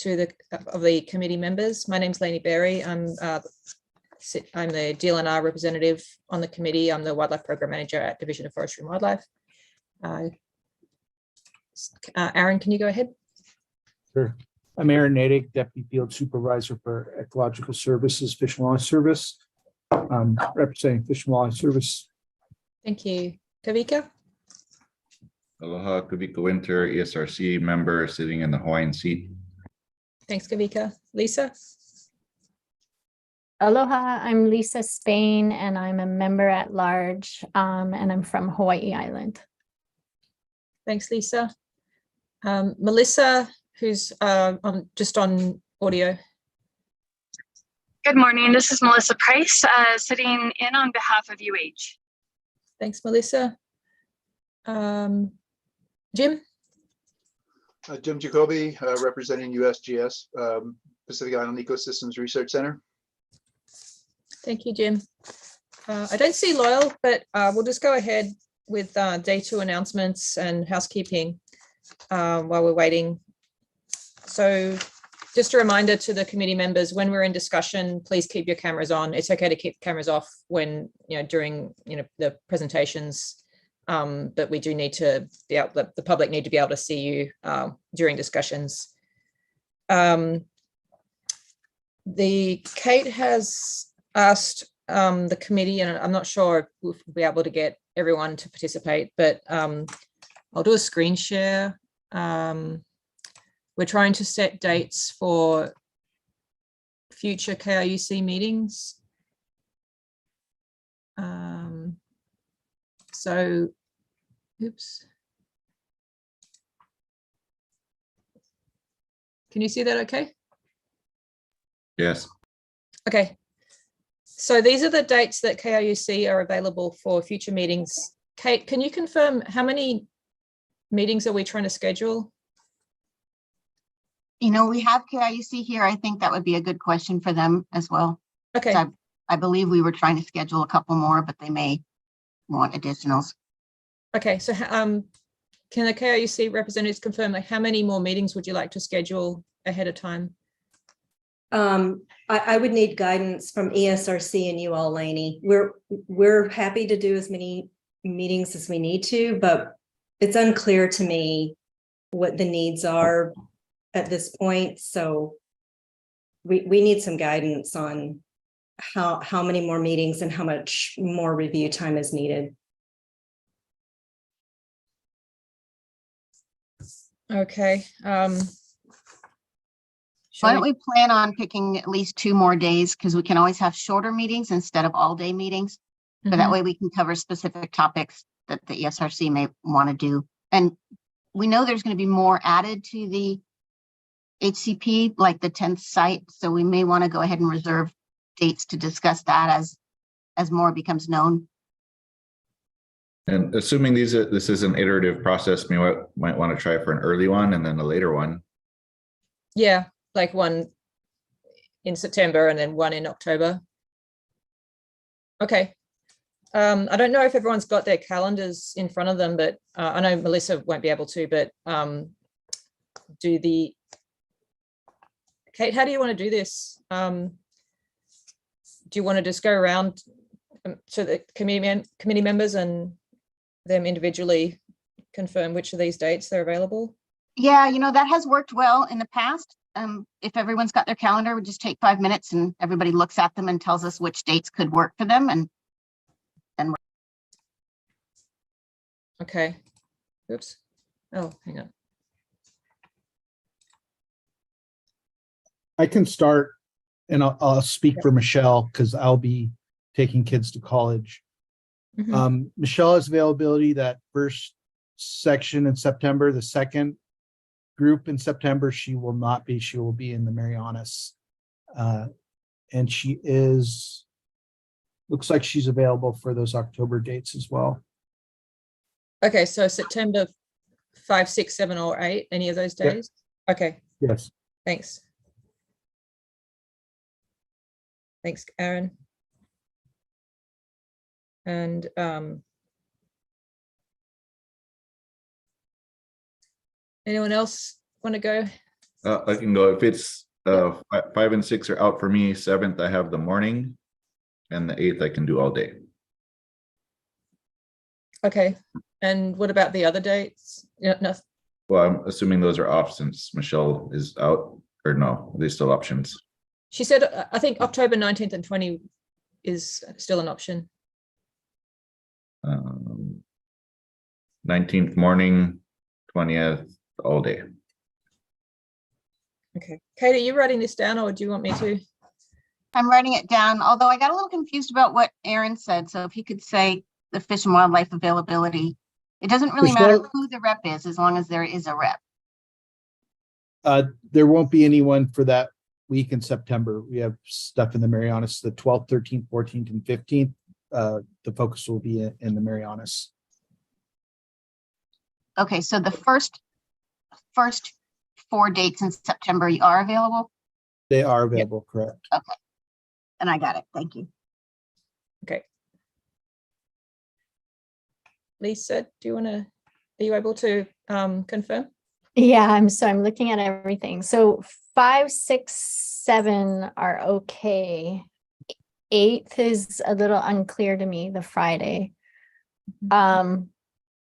to the committee members. My name's Lainey Berry. I'm the DLNR representative on the committee. I'm the Wildlife Program Manager at Division of Forestry and Wildlife. Aaron, can you go ahead? Sure. I'm Aaron Natick, Deputy Field Supervisor for Ecological Services, Fish and Wildlife Service, representing Fish and Wildlife Service. Thank you. Kavika? Aloha, Kavika Winter, ESRC member sitting in the Hawaiian seat. Thanks, Kavika. Lisa? Aloha, I'm Lisa Spain, and I'm a member at large, and I'm from Hawaii Island. Thanks, Lisa. Melissa, who's just on audio. Good morning. This is Melissa Price, sitting in on behalf of UH. Thanks, Melissa. Jim? Jim Jacoby, representing USGS, Pacific Island Ecosystems Research Center. Thank you, Jim. I don't see Loyal, but we'll just go ahead with day 2 announcements and housekeeping while we're waiting. So just a reminder to the committee members, when we're in discussion, please keep your cameras on. It's okay to keep cameras off when, during, the presentations, but we do need to be able, the public need to be able to see you during discussions. Kate has asked the committee, and I'm not sure if we'll be able to get everyone to participate, but I'll do a screen share. We're trying to set dates for future KIUC meetings. So, oops. Can you see that okay? Yes. Okay. So these are the dates that KIUC are available for future meetings. Kate, can you confirm how many meetings are we trying to schedule? We have KIUC here. I think that would be a good question for them as well. Okay. So I believe we were trying to schedule a couple more, but they may want additionals. Okay. So can the KIUC representatives confirm, like, how many more meetings would you like to schedule ahead of time? I would need guidance from ESRC and you all, Lainey. We're happy to do as many meetings as we need to, but it's unclear to me what the needs are at this point. So we need some guidance on how many more meetings and how much more review time is needed. Okay. Why don't we plan on picking at least 2 more days, because we can always have shorter meetings instead of all-day meetings. So that way we can cover specific topics that the ESRC may want to do. And we know there's going to be more added to the HCP, like the 10th site. So we may want to go ahead and reserve dates to discuss that as more becomes known. And assuming this is an iterative process, we might want to try for an early one and then a later one. Yeah, like one in September and then one in October. Okay. I don't know if everyone's got their calendars in front of them, but I know Melissa won't be able to, but Kate, how do you want to do this? Do you want to just go around to the committee members and them individually confirm which of these dates they're available? Yeah, that has worked well in the past. If everyone's got their calendar, we just take 5 minutes and everybody looks at them and tells us which dates could work for them. And then okay. Oops. Oh, hang on. I can start, and I'll speak for Michelle because I'll be taking kids to college. Michelle has availability that first section in September. The second group in September, she will not be. She will be in the Marianas. And she looks like she's available for those October dates as well. Okay, so September 5, 6, 7, or 8, any of those days? Yep. Okay. Yes. Thanks. Thanks, Aaron. And anyone else want to go I can go if it's 5 and 6 are out for me. 7th I have the morning, and the 8th I can do all day. Okay, and what about the other dates? Yeah, no, Well, I'm assuming those are off since Michelle is out, or no? Are they still options? she said, I think October 19th and 20 is still an option. 19th morning, 20th all day. Okay, Kate, are you writing this down or do you want me to? I'm writing it down, although I got a little confused about what Aaron said. So if he could say the Fish and Wildlife availability, it doesn't really matter Michelle? who the rep is, as long as there is a rep. There won't be anyone for that week in September. We have stuff in the Marianas, the 12th, 13th, 14th, and 15th. The focus will be in the Marianas. Okay, so the first 4 dates in September are available, They are available, correct? and I got it. Thank you. Okay. Lisa, are you able to confirm? Yeah, I'm looking at everything. So 5, 6, 7 are okay. 8th is a little unclear to me, the Friday.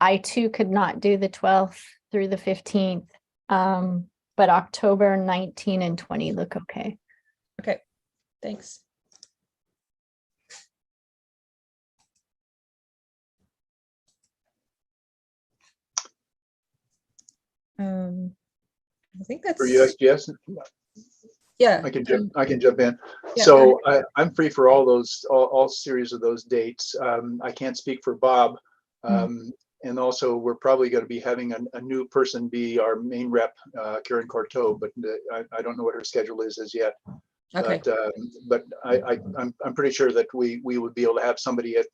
I too could not do the 12th through the 15th. But October 19 and 20 look okay. Okay, thanks. I think that's For USGS, yeah. I can jump in. Yeah, So I'm free for all series of those dates. I can't speak for Bob. And also we're probably going to be having a new person be our main rep, Karen Corteau, but I don't know what her schedule is as yet. okay. But I'm pretty sure that we would be able to have somebody at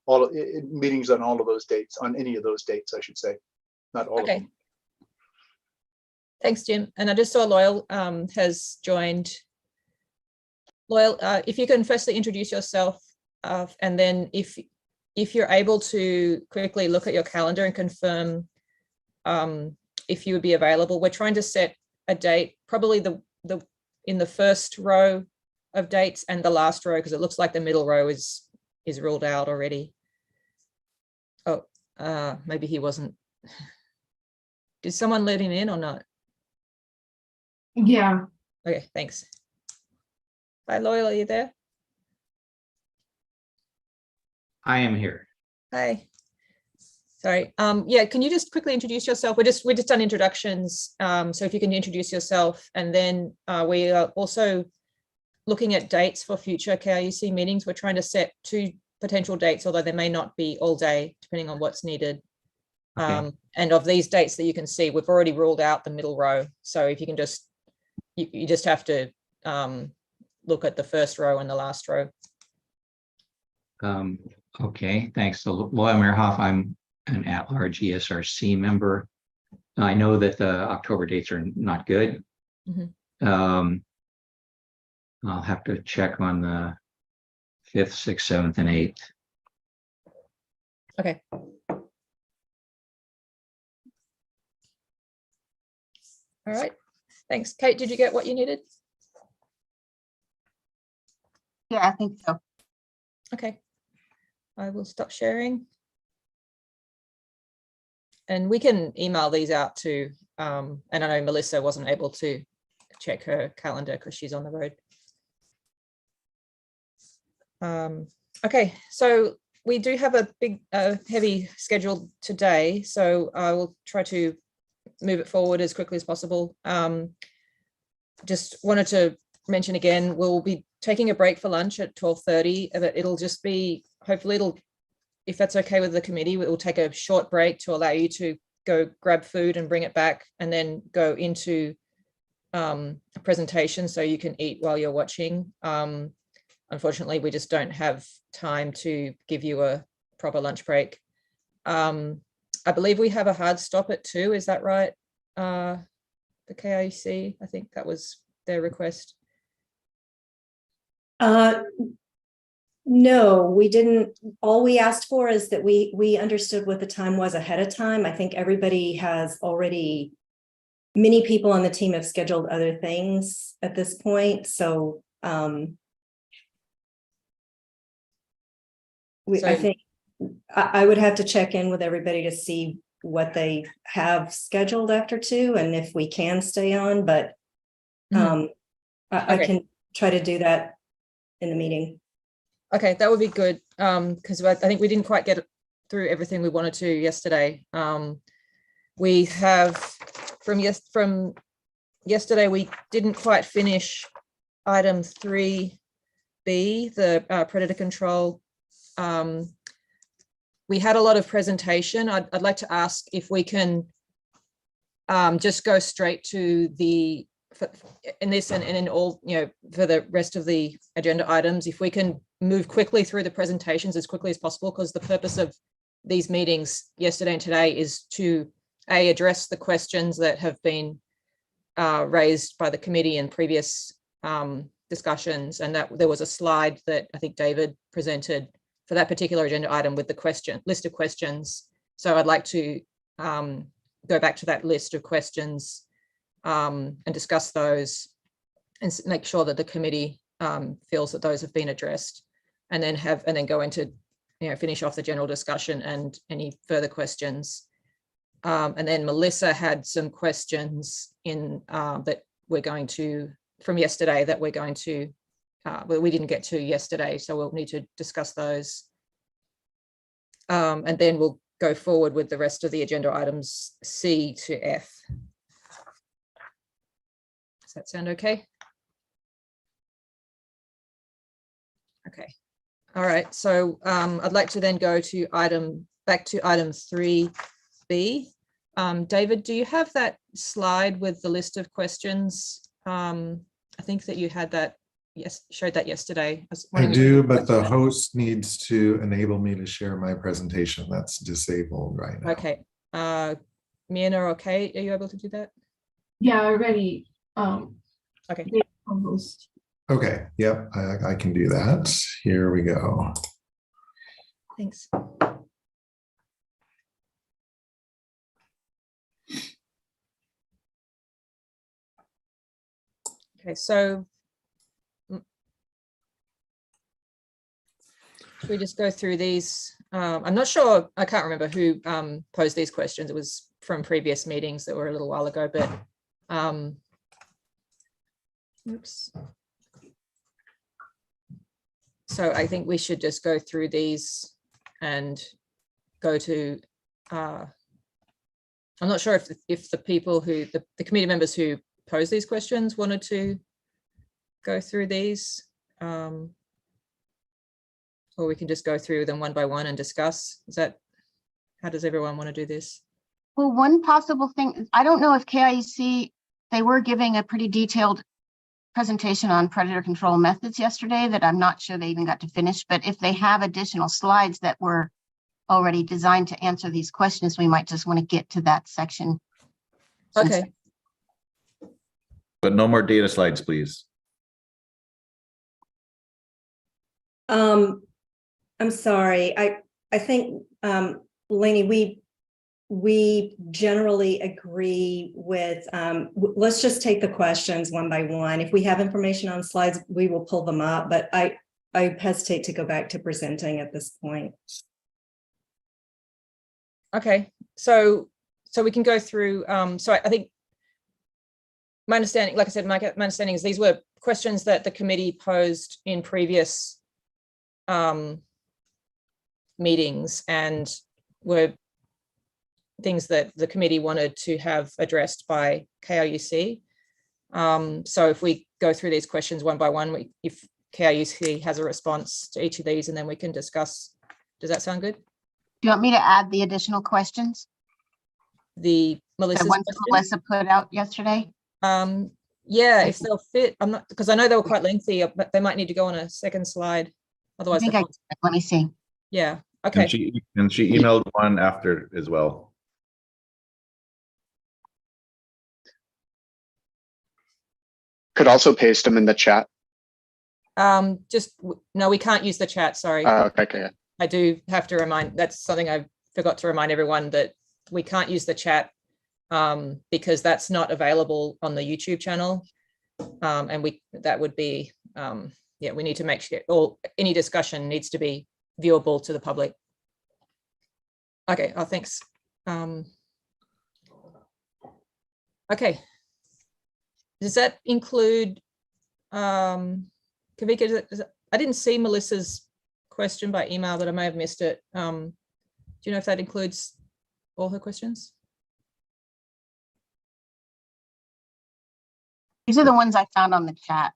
all meetings on all of those dates, on any of those dates, I should say, not all of them. Thanks, Jim. And I just saw Loyal has joined. Loyal, if you can firstly introduce yourself, and then if you're able to quickly look at your calendar and confirm if you would be available. We're trying to set a date, probably in the first row of dates and the last row, because it looks like the middle row is ruled out already. Oh, maybe he wasn't. Did someone let him in or not? Yeah. Okay, thanks. Hi, Loyal, are you there? I am here. Hi. Sorry. Yeah, can you just quickly introduce yourself? We're just done introductions. So if you can introduce yourself, and then we are also looking at dates for future KIUC meetings. We're trying to set 2 potential dates, although they may not be all day, depending on what's needed. Okay. And of these dates that you can see, we've already ruled out the middle row. So if you can just, you just have to look at the first row and the last row. Okay, thanks. So Loyal Meerhoff, I'm an at-large ESRC member. I know that the October dates are not good. I'll have to check on the 5th, 6th, 7th, and 8th. Okay. All right. Thanks. Kate, did you get what you needed? Yeah, I think so. Okay. I will stop sharing. And we can email these out to, and I know Melissa wasn't able to check her calendar because she's on the road. Okay, so we do have a big, heavy schedule today, so I will try to move it forward as quickly as possible. Just wanted to mention again, we'll be taking a break for lunch at 12:30. It'll just be, hopefully if that's okay with the committee, it will take a short break to allow you to go grab food and bring it back, and then go into a presentation so you can eat while you're watching. Unfortunately, we just don't have time to give you a proper lunch break. I believe we have a hard stop at 2, is that right? The KIC, I think that was their request. No, we didn't. All we asked for is that we understood what the time was ahead of time. I think everybody has already many people on the team have scheduled other things at this point, so I think I would have to check in with everybody to see what they have scheduled after 2 and if we can stay on, but I can try to do that in the meeting. Okay, that would be good, because I think we didn't quite get through everything we wanted to yesterday. We have from yesterday, we didn't quite finish item 3B, the predator control. We had a lot of presentation. I'd like to ask if we can just go straight to the, in this and in all, for the rest of the agenda items, if we can move quickly through the presentations as quickly as possible, because the purpose of these meetings yesterday and today is to address the questions that have been raised by the committee in previous discussions, and that there was a slide that I think David presented for that particular agenda item with the list of questions. So I'd like to go back to that list of questions and discuss those and make sure that the committee feels that those have been addressed, and then go into, finish off the general discussion and any further questions. And then Melissa had some questions in that we're going to, from yesterday, that we're going to, well, we didn't get to yesterday, so we'll need to discuss those. And then we'll go forward with the rest of the agenda items C to F. Does that sound okay? Okay. All right. So I'd like to then go to back to item 3B. David, do you have that slide with the list of questions? I think that you had that, yes, showed that yesterday. I do, but the host needs to enable me to share my presentation. That's disabled right now. Okay. Miana, okay, are you able to do that? Yeah, already. Okay. Host. Okay, yep, I can do that. Here we go. Thanks. Okay, so should we just go through these? I'm not sure, I can't remember who posed these questions. It was from previous meetings that were a little while ago, but oops. So I think we should just go through these and go to, I'm not sure if the people who, the committee members who posed these questions wanted to go through these, or we can just go through them one by one and discuss. Is that, how does everyone want to do this? Well, one possible thing, I don't know if KIUC, they were giving a pretty detailed presentation on predator control methods yesterday that I'm not sure they even got to finish, but if they have additional slides that were already designed to answer these questions, we might just want to get to that section. Okay. But no more data slides, please. I'm sorry. I think, Lainey, we generally agree with, let's just take the questions one by one. If we have information on slides, we will pull them up, but I hesitate to go back to presenting at this point. Okay, so we can go through, so I think my understanding, like I said, my understanding is these were questions that the committee posed in previous meetings and were things that the committee wanted to have addressed by KIUC. So if we go through these questions one by one, if KIUC has a response to each of these, and then we can discuss. Does that sound good? Do you want me to add the additional questions? The Melissa's ones that Melissa put out yesterday? Yeah, if they'll fit. I'm not, because I know they were quite lengthy, but they might need to go on a second slide. Otherwise, let me see. Yeah. Okay. And she emailed one after as well. Could also paste them in the chat. No, we can't use the chat. Sorry. Okay. I do have to remind, that's something I forgot to remind everyone, that we can't use the chat because that's not available on the YouTube channel. And that would be, yeah, we need to make sure any discussion needs to be viewable to the public. Okay, thanks. Okay. Does that include, Kavika, I didn't see Melissa's question by email, but I may have missed it. Do you know if that includes all her questions? These are the ones I found on the chat.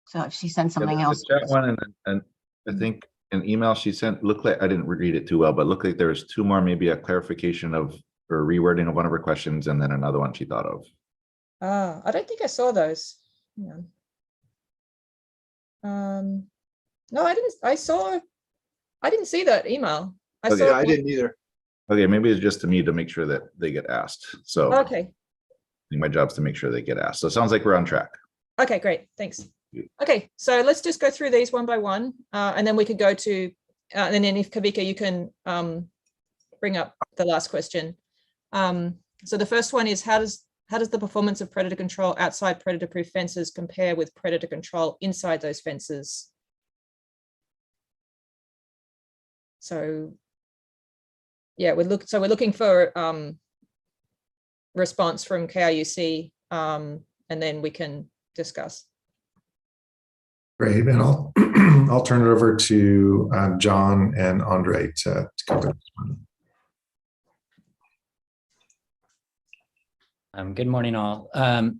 So if she sends something Yeah, else. the chat one, and I think an email she sent looked like, I didn't read it too well, but looked like there was two more, maybe a clarification of or rewording of one of her questions, and then another one she thought of. I don't think I saw those. Hang on. No, I didn't. I didn't see that email. Okay. Yeah, I didn't either. Okay, maybe it's just to me to make sure that they get asked. So Okay. I think my job's to make sure they get asked. So it sounds like we're on track. Okay, great. Thanks. Yeah. Okay, so let's just go through these one by one, and then we could go to, and then if Kavika, you can bring up the last question. So the first one is, how does the performance of predator control outside predator-proof fences compare with predator control inside those fences? So, yeah, we're looking for response from KIUC, and then we can discuss. Great, and I'll I'll turn it over to John and Andre to cover this one. Good morning, all. I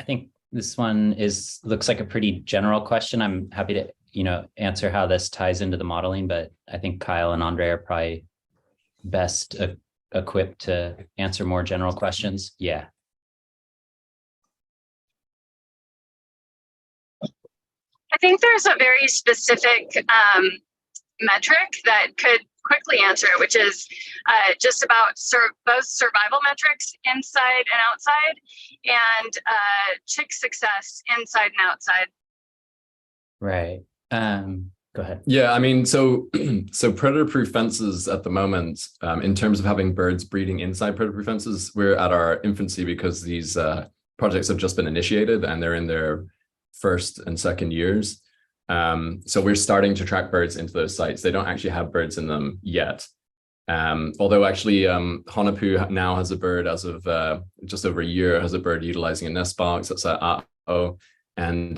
think this one looks like a pretty general question. I'm happy to answer how this ties into the modeling, but I think Kyle and Andre are probably best equipped to answer more general questions. Yeah. I think there's a very specific metric that could quickly answer it, which is just about both survival metrics inside and outside, and chick success inside and outside. Right. Go ahead. Yeah, I mean, so predator-proof fences at the moment, in terms of having birds breeding inside predator-proof fences, we're at our infancy because these projects have just been initiated and they're in their first and second years. So we're starting to track birds into those sites. They don't actually have birds in them yet. Although actually Honopu now has a bird as of just over a year, has a bird utilizing a nest box. That's at A'o. And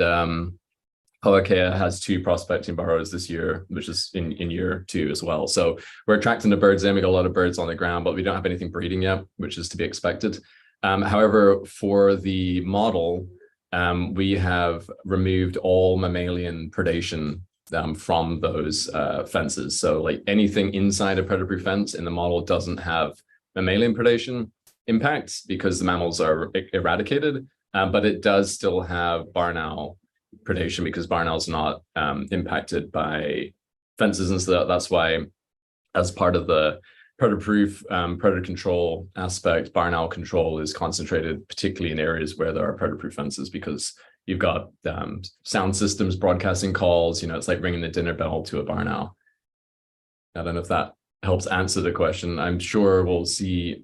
Hoakea has 2 prospecting burrows this year, which is in year 2 as well. So we're attracting the birds in. We got a lot of birds on the ground, but we don't have anything breeding yet, which is to be expected. However, for the model, we have removed all mammalian predation from those fences. So like anything inside a predator-proof fence in the model doesn't have mammalian predation impacts because the mammals are eradicated, but it does still have barn owl predation because barn owl's not impacted by fences. And so that's why, as part of the predator-proof predator control aspect, barn owl control is concentrated particularly in areas where there are predator-proof fences, because you've got sound systems broadcasting calls. It's like ringing the dinner bell to a barn owl. I don't know if that helps answer the question. I'm sure we'll see,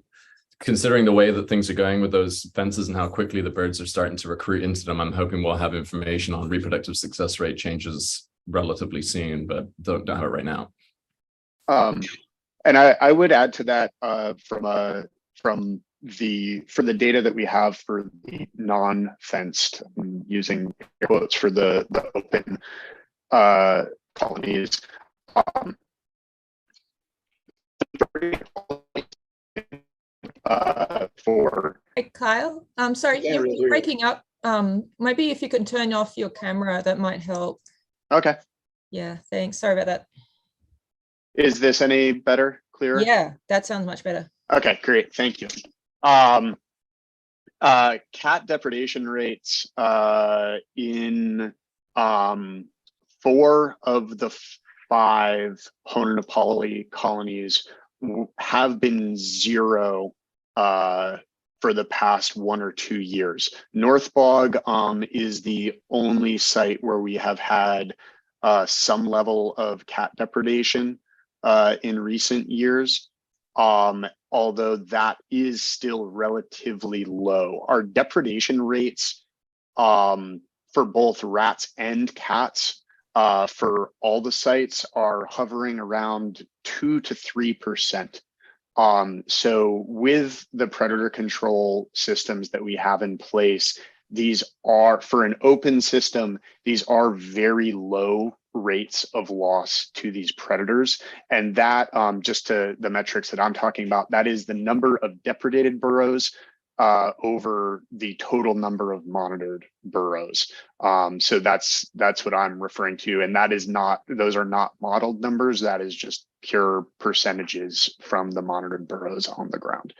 considering the way that things are going with those fences and how quickly the birds are starting to recruit into them, I'm hoping we'll have information on reproductive success rate changes relatively soon, but don't have it right now. And I would add to that for the data that we have for the non-fenced, using quotes for the open colonies. Hey, Kyle, I'm sorry, you're breaking up. Maybe if you can turn off your camera, that might help. Okay. Yeah, thanks. Sorry about that. Is this any better, clearer? Yeah, that sounds much better. Okay, great. Thank you. Cat depredation rates in 4 of the 5 Hononapali colonies have been 0 for the past 1 or 2 years. North Bog is the only site where we have had some level of cat depredation in recent years. although that is still relatively low. Our depredation rates for both rats and cats for all the sites are hovering around 2 to 3%. So with the predator control systems that we have in place, these are, for an open system, these are very low rates of loss to these predators. And that, just to the metrics that I'm talking about, that is the number of depredated burrows over the total number of monitored burrows. So that's what I'm referring to. And that is not, those are not modeled numbers. That is just pure percentages from the monitored burrows on the ground.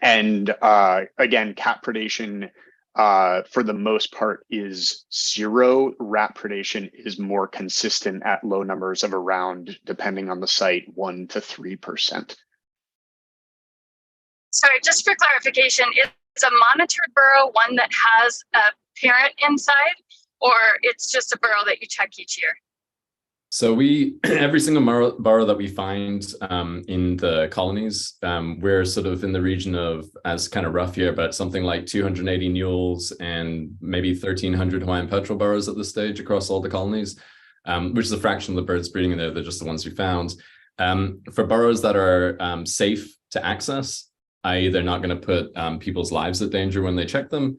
Again, cat predation for the most part is zero. Rat predation is more consistent at low numbers of around, depending on the site, 1 to 3%. Sorry, just for clarification, is a monitored burrow one that has a parent inside, or it's just a burrow that you check each year? So we, every single burrow that we find in the colonies, we're sort of in the region of, as kind of rough here, but something like 280 mules and maybe 1,300 Hawaiian petrel burrows at this stage across all the colonies, which is a fraction of the birds breeding in there. They're just the ones we found. For burrows that are safe to access, i.e. they're not going to put people's lives at danger when they check them,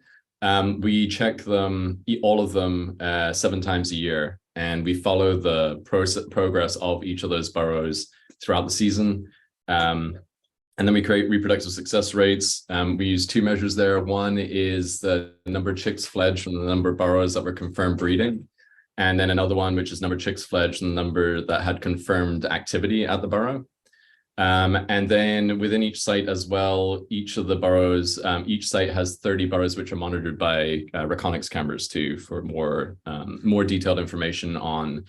we check them, all of them, 7 times a year. And we follow the progress of each of those burrows throughout the season. And then we create reproductive success rates. We use 2 measures there. One is the number of chicks fledged from the number of burrows that were confirmed breeding. And then another one, which is number of chicks fledged and the number that had confirmed activity at the burrow. And then within each site as well, each of the burrows, each site has 30 burrows which are monitored by reconics cameras too, for more detailed information on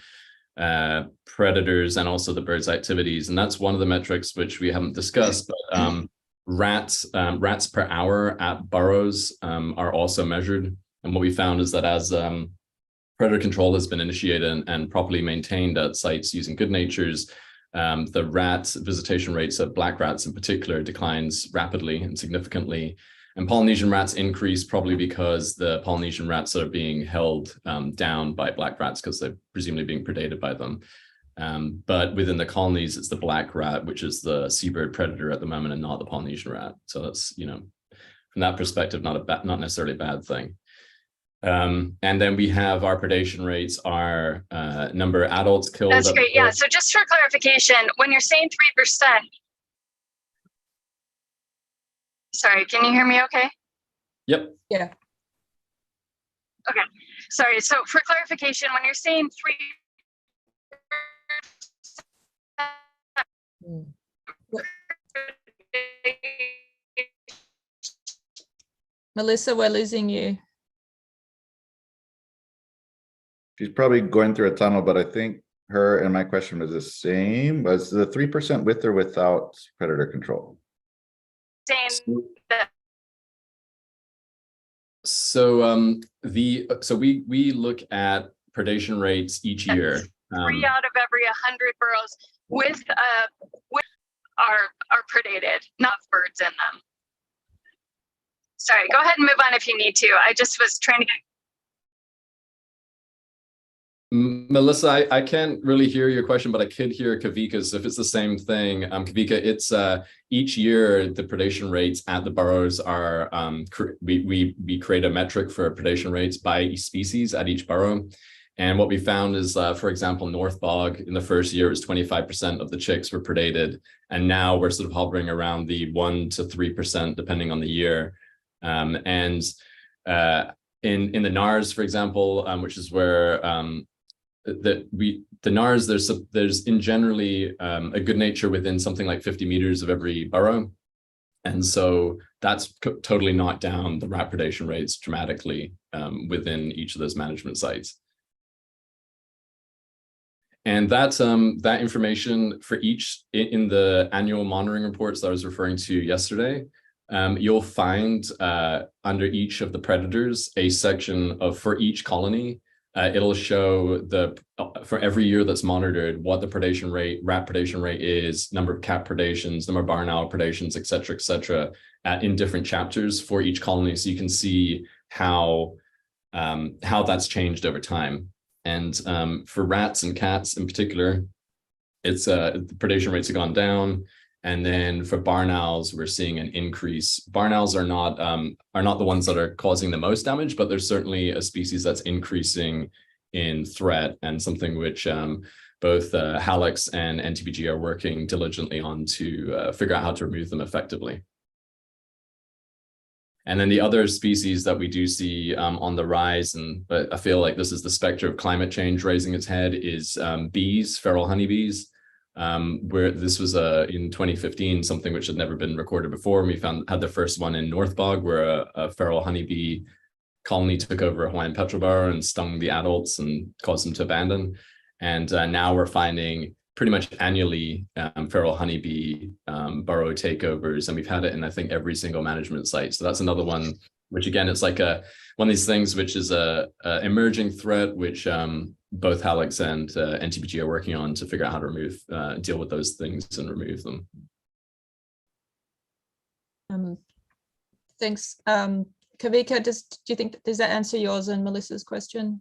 predators and also the birds' activities. And that's one of the metrics which we haven't discussed, but rats per hour at burrows are also measured. And what we found is that as predator control has been initiated and properly maintained at sites using good natures, the rat visitation rates of black rats in particular declines rapidly and significantly. And Polynesian rats increase probably because the Polynesian rats are being held down by black rats because they're presumably being predated by them. But within the colonies, it's the black rat, which is the seabird predator at the moment and not the Polynesian rat. So that's, you know, from that perspective, not necessarily a bad thing. And then we have our predation rates are number of adults killed. That's great. Yeah. So just for clarification, when you're saying 3%, sorry, can you hear me okay? Yep. Yeah. Okay. Sorry. So for clarification, when you're saying 3%, Melissa, we're losing you. She's probably going through a tunnel, but I think her and my question was the same. Was the 3% with or without predator control? same. So we look at predation rates each year. 3 out of every 100 burrows with are predated, not birds in them. Sorry, go ahead and move on if you need to. I just was trying to get. Melissa, I can't really hear your question, but I could hear Kavika's. If it's the same thing, Kavika, it's each year the predation rates at the burrows are we create a metric for predation rates by species at each burrow. And what we found is, for example, North Bog in the first year it was 25% of the chicks were predated, and now we're sort of hovering around the 1 to 3% depending on the year. In the NARS, for example, which is where the NARS, there's in generally a good nature within something like 50 meters of every burrow. And so that's totally knocked down the rat predation rates dramatically within each of those management sites. And that's that information for each in the annual monitoring reports that I was referring to yesterday. You'll find under each of the predators a section of, for each colony, it'll show for every year that's monitored, what the predation rate, rat predation rate is, number of cat predations, number of barn owl predations, et cetera, in different chapters for each colony. So you can see how that's changed over time. And for rats and cats in particular, it's the predation rates have gone down. And then for barn owls, we're seeing an increase. Barn owls are not the ones that are causing the most damage, but there's certainly a species that's increasing in threat, and something which both Hallex and NTPG are working diligently on to figure out how to remove them effectively. And then the other species that we do see on the rise, but I feel like this is the specter of climate change raising its head, is bees, feral honeybees. Where this was in 2015, something which had never been recorded before. And we had the first one in North Bog, where a feral honeybee colony took over a Hawaiian petrel burrow and stung the adults and caused them to abandon. And now we're finding pretty much annually feral honeybee burrow takeovers, and we've had it in, I think, every single management site. So that's another one, which again, it's like one of these things which is a emerging threat, which both Hallex and NTPG are working on to figure out how to deal with those things and remove them. Thanks. Kavika, do you think, does that answer yours and Melissa's question?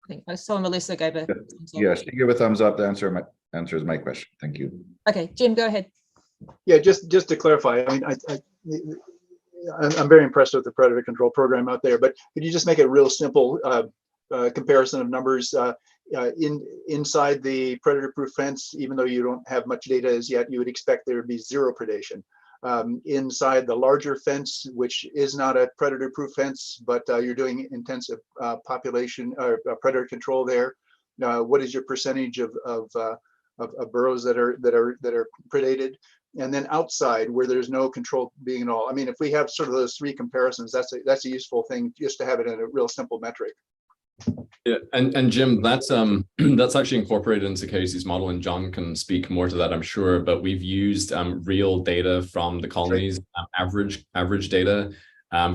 I think I saw Melissa gave a thumbs up. Yes, you give a thumbs up. The answers my question. Thank you. Okay, Jim, go ahead. Yeah, just to clarify, I mean, I'm very impressed with the predator control program out there, but could you just make a real simple comparison of numbers inside the predator-proof fence? Even though you don't have much data as yet, you would expect there would be zero predation. Inside the larger fence, which is not a predator-proof fence, but you're doing intensive population or predator control there. What is your percentage of burrows that are predated? And then outside, where there's no control being at all. I mean, if we have sort of those three comparisons, that's a useful thing, just to have it in a real simple metric. Yeah, and Jim, that's actually incorporated into Casey's model, and John can speak more to that, I'm sure. But we've used real data from the colonies, average data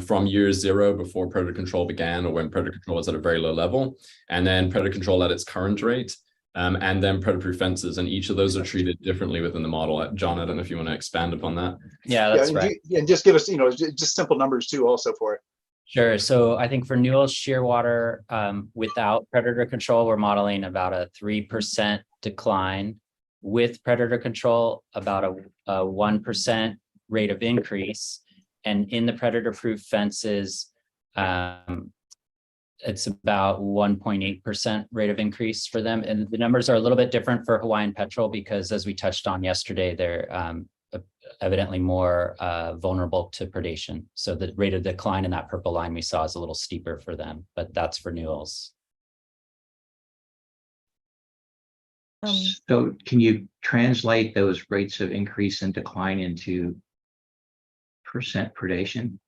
from year 0 before predator control began, or when predator control was at a very low level, and then predator control at its current rate, and then predator-proof fences, and each of those are treated differently within the model. John, I don't know if you want to expand upon that. Yeah, that's right. And just give us, just simple numbers too, also for it. Sure. So I think for Newell's shearwater, without predator control, we're modeling about a 3% decline. With predator control, about a 1% rate of increase. And in the predator-proof fences, it's about 1.8% rate of increase for them. And the numbers are a little bit different for Hawaiian petrel because, as we touched on yesterday, they're evidently more vulnerable to predation. So the rate of decline in that purple line we saw is a little steeper for them, but that's for Newell's. So can you translate those rates of increase and decline into percent predation?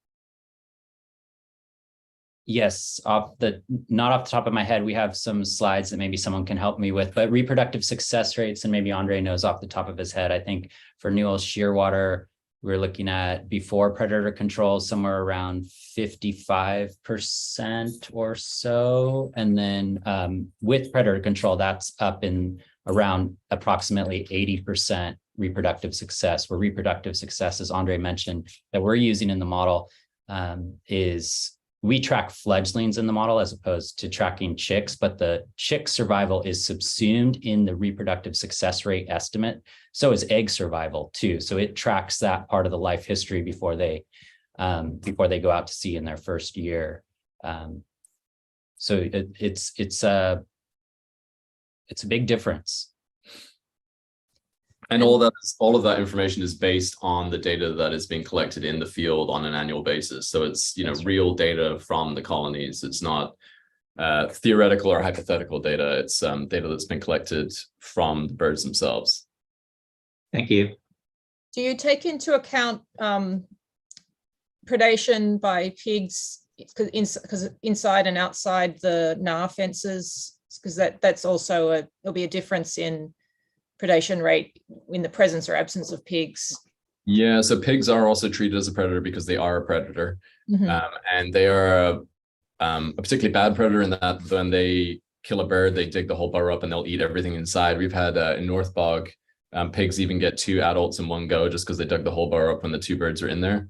Yes, not off the top of my head. We have some slides that maybe someone can help me with, but reproductive success rates, and maybe Andre knows off the top of his head. I think for Newell's shearwater, we're looking at before predator control somewhere around 55% or so. And then with predator control, that's up in around approximately 80% reproductive success, where reproductive success, as Andre mentioned, that we're using in the model is we track fledglings in the model as opposed to tracking chicks, but the chick survival is subsumed in the reproductive success rate estimate. So is egg survival too. So it tracks that part of the life history before they go out to sea in their first year. So it's a big difference. And all of that information is based on the data that is being collected in the field on an annual basis. So it's real data from the colonies. It's not theoretical or hypothetical data. It's data that's been collected from the birds themselves. Thank you. Do you take into account predation by pigs because inside and outside the NAR fences? Because that's also there'll be a difference in predation rate in the presence or absence of pigs. Yeah, so pigs are also treated as a predator because they are a predator. Mm-hmm. And they are a particularly bad predator in that when they kill a bird, they dig the whole burrow up and they'll eat everything inside. We've had in North Bog, pigs even get 2 adults in one go just because they dug the whole burrow up when the 2 birds are in there.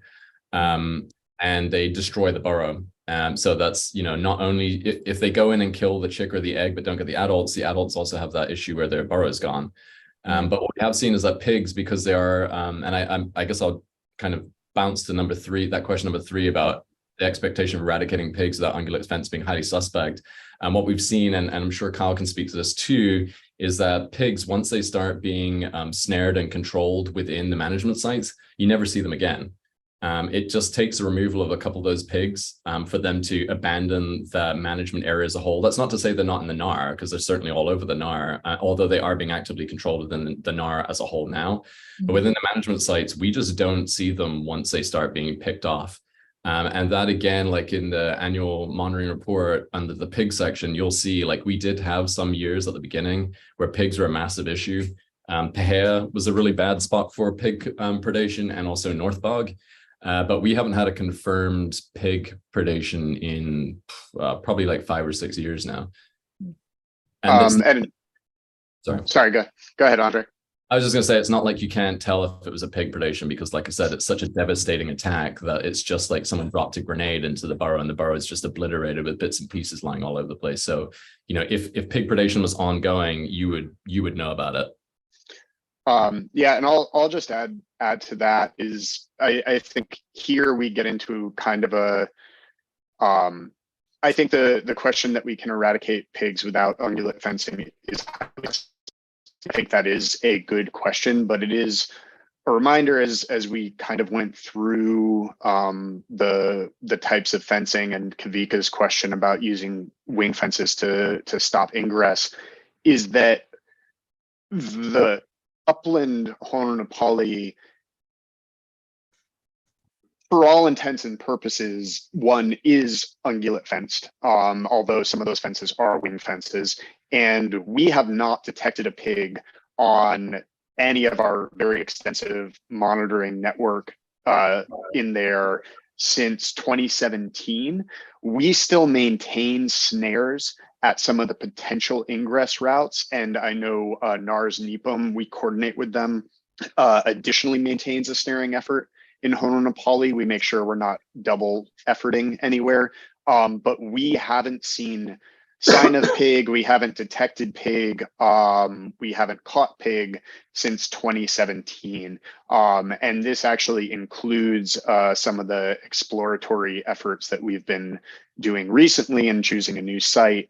And they destroy the burrow. So that's, not only if they go in and kill the chick or the egg, but don't get the adults also have that issue where their burrow is gone. But what we have seen is that pigs, because they are, and I guess I'll kind of bounce to number 3, that question number 3 about the expectation of eradicating pigs without ungulate fence being highly suspect. And what we've seen, and I'm sure Kyle can speak to this too, is that pigs, once they start being snared and controlled within the management sites, you never see them again. It just takes the removal of a couple of those pigs for them to abandon the management area as a whole. That's not to say they're not in the NAR, because they're certainly all over the NAR, although they are being actively controlled within the NAR as a whole now. But within the management sites, we just don't see them once they start being picked off. And that, again, like in the annual monitoring report under the pig section, you'll see like we did have some years at the beginning where pigs were a massive issue. Pahea was a really bad spot for pig predation, and also North Bog. But we haven't had a confirmed pig predation in probably like 5 or 6 years now. Sorry, go ahead, Andre. I was just going to say, it's not like you can't tell if it was a pig predation, because like I said, it's such a devastating attack that it's just like someone dropped a grenade into the burrow and the burrow is just obliterated with bits and pieces lying all over the place. So, if pig predation was ongoing, you would know about it. Yeah, and I'll just add to that is I think here we get into kind of a I think the question that we can eradicate pigs without ungulate fencing is, I think that is a good question, but it is a reminder as we kind of went through the types of fencing and Kavika's question about using wing fences to stop ingress, is that the upland Hono-Nepali, for all intents and purposes, one is ungulate fenced, although some of those fences are wing fences. And we have not detected a pig on any of our very extensive monitoring network in there since 2017. We still maintain snares at some of the potential ingress routes. And I know NARS NEPM, we coordinate with them, additionally maintains a snaring effort in Hono-Nepali. We make sure we're not double efforting anywhere, but we haven't seen sign of pig, we haven't detected pig, we haven't caught pig since 2017. And this actually includes some of the exploratory efforts that we've been doing recently in choosing a new site.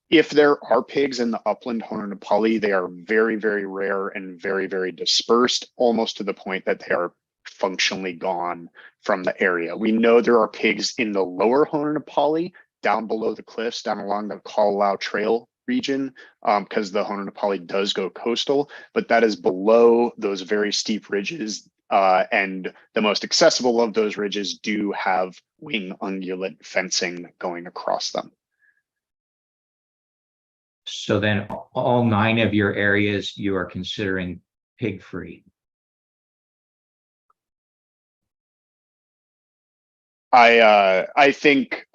If there are pigs in the upland Hono-Nepali, they are very, very rare and very, very dispersed, almost to the point that they are functionally gone from the area. We know there are pigs in the lower Hono-Nepali, down below the cliffs, down along the Kalalau Trail region, because the Hono-Nepali does go coastal, but that is below those very steep ridges, and the most accessible of those ridges do have wing ungulate fencing going across them. So then all 9 of your areas you are considering pig-free? I think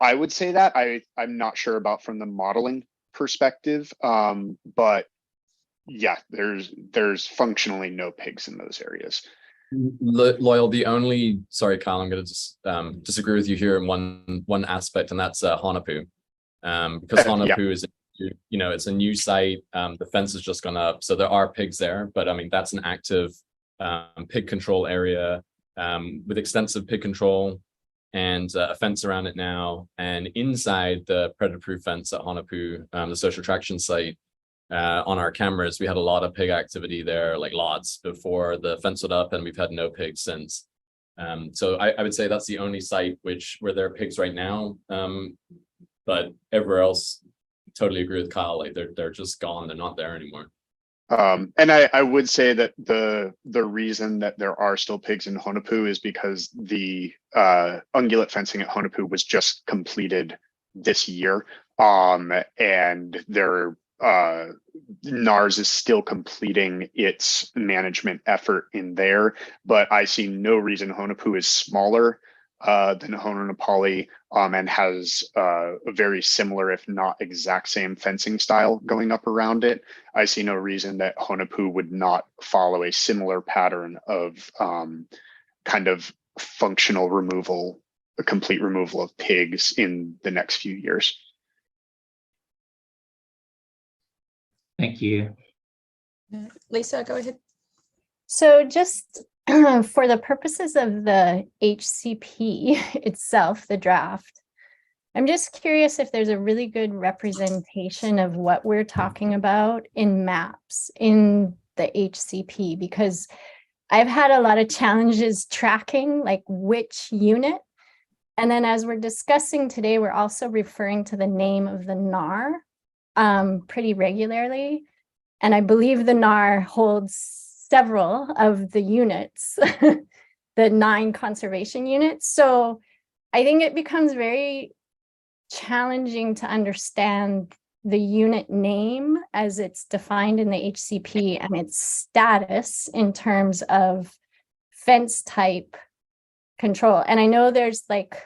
I would say that. I'm not sure about from the modeling perspective, but yeah, there's functionally no pigs in those areas. Loyal, sorry, Kyle, I'm going to just disagree with you here in one aspect, and that's Honopu. Because Honopu is, it's a new site. The fence has just gone up, so there are pigs there, but I mean, that's an active pig control area with extensive pig control and a fence around it now. And inside the predator-proof fence at Honopu, the social attraction site, on our cameras, we had a lot of pig activity there, like lots before the fence went up, and we've had no pigs since. So I would say that's the only site where there are pigs right now. But everywhere else, totally agree with Kyle. Like they're just gone. They're not there anymore. And I would say that the reason that there are still pigs in Honopu is because the ungulate fencing at Honopu was just completed this year, and their NARS is still completing its management effort in there. But I see no reason Honopu is smaller than Hononapali, and has a very similar, if not exact same fencing style going up around it. I see no reason that Honopu would not follow a similar pattern of kind of functional removal, a complete removal of pigs in the next few years. Thank you. Lisa, go ahead. So just for the purposes of the HCP itself, the draft, I'm just curious if there's a really good representation of what we're talking about in maps in the HCP, because I've had a lot of challenges tracking like which unit. And then as we're discussing today, we're also referring to the name of the NAR pretty regularly. And I believe the NAR holds several of the units, the 9 conservation units. So I think it becomes very challenging to understand the unit name as it's defined in the HCP and its status in terms of fence type control. And I know there's like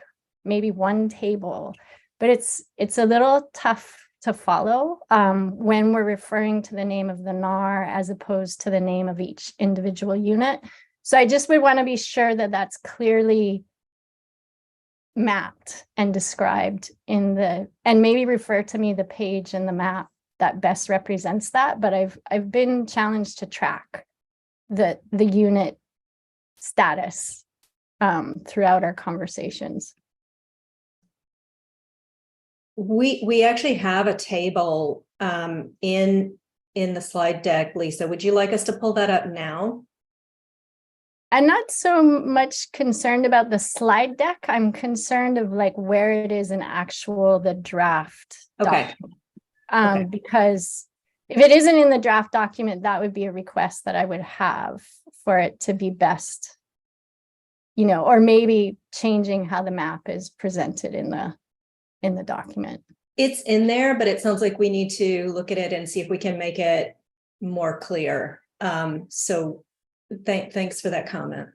maybe one table, but it's a little tough to follow when we're referring to the name of the NAR as opposed to the name of each individual unit. So I just would want to be sure that that's clearly mapped and described in the, and maybe refer to me the page in the map that best represents that. But I've been challenged to track the unit status throughout our conversations. We actually have a table in the slide deck, Lisa. Would you like us to pull that up now? I'm not so much concerned about the slide deck. I'm concerned of like where it is in the draft Okay. document. Because if it isn't in the draft document, that would be a request that I would have for it to be best, you know, or maybe changing how the map is presented in the document. It's in there, but it sounds like we need to look at it and see if we can make it more clear. So thanks for that comment.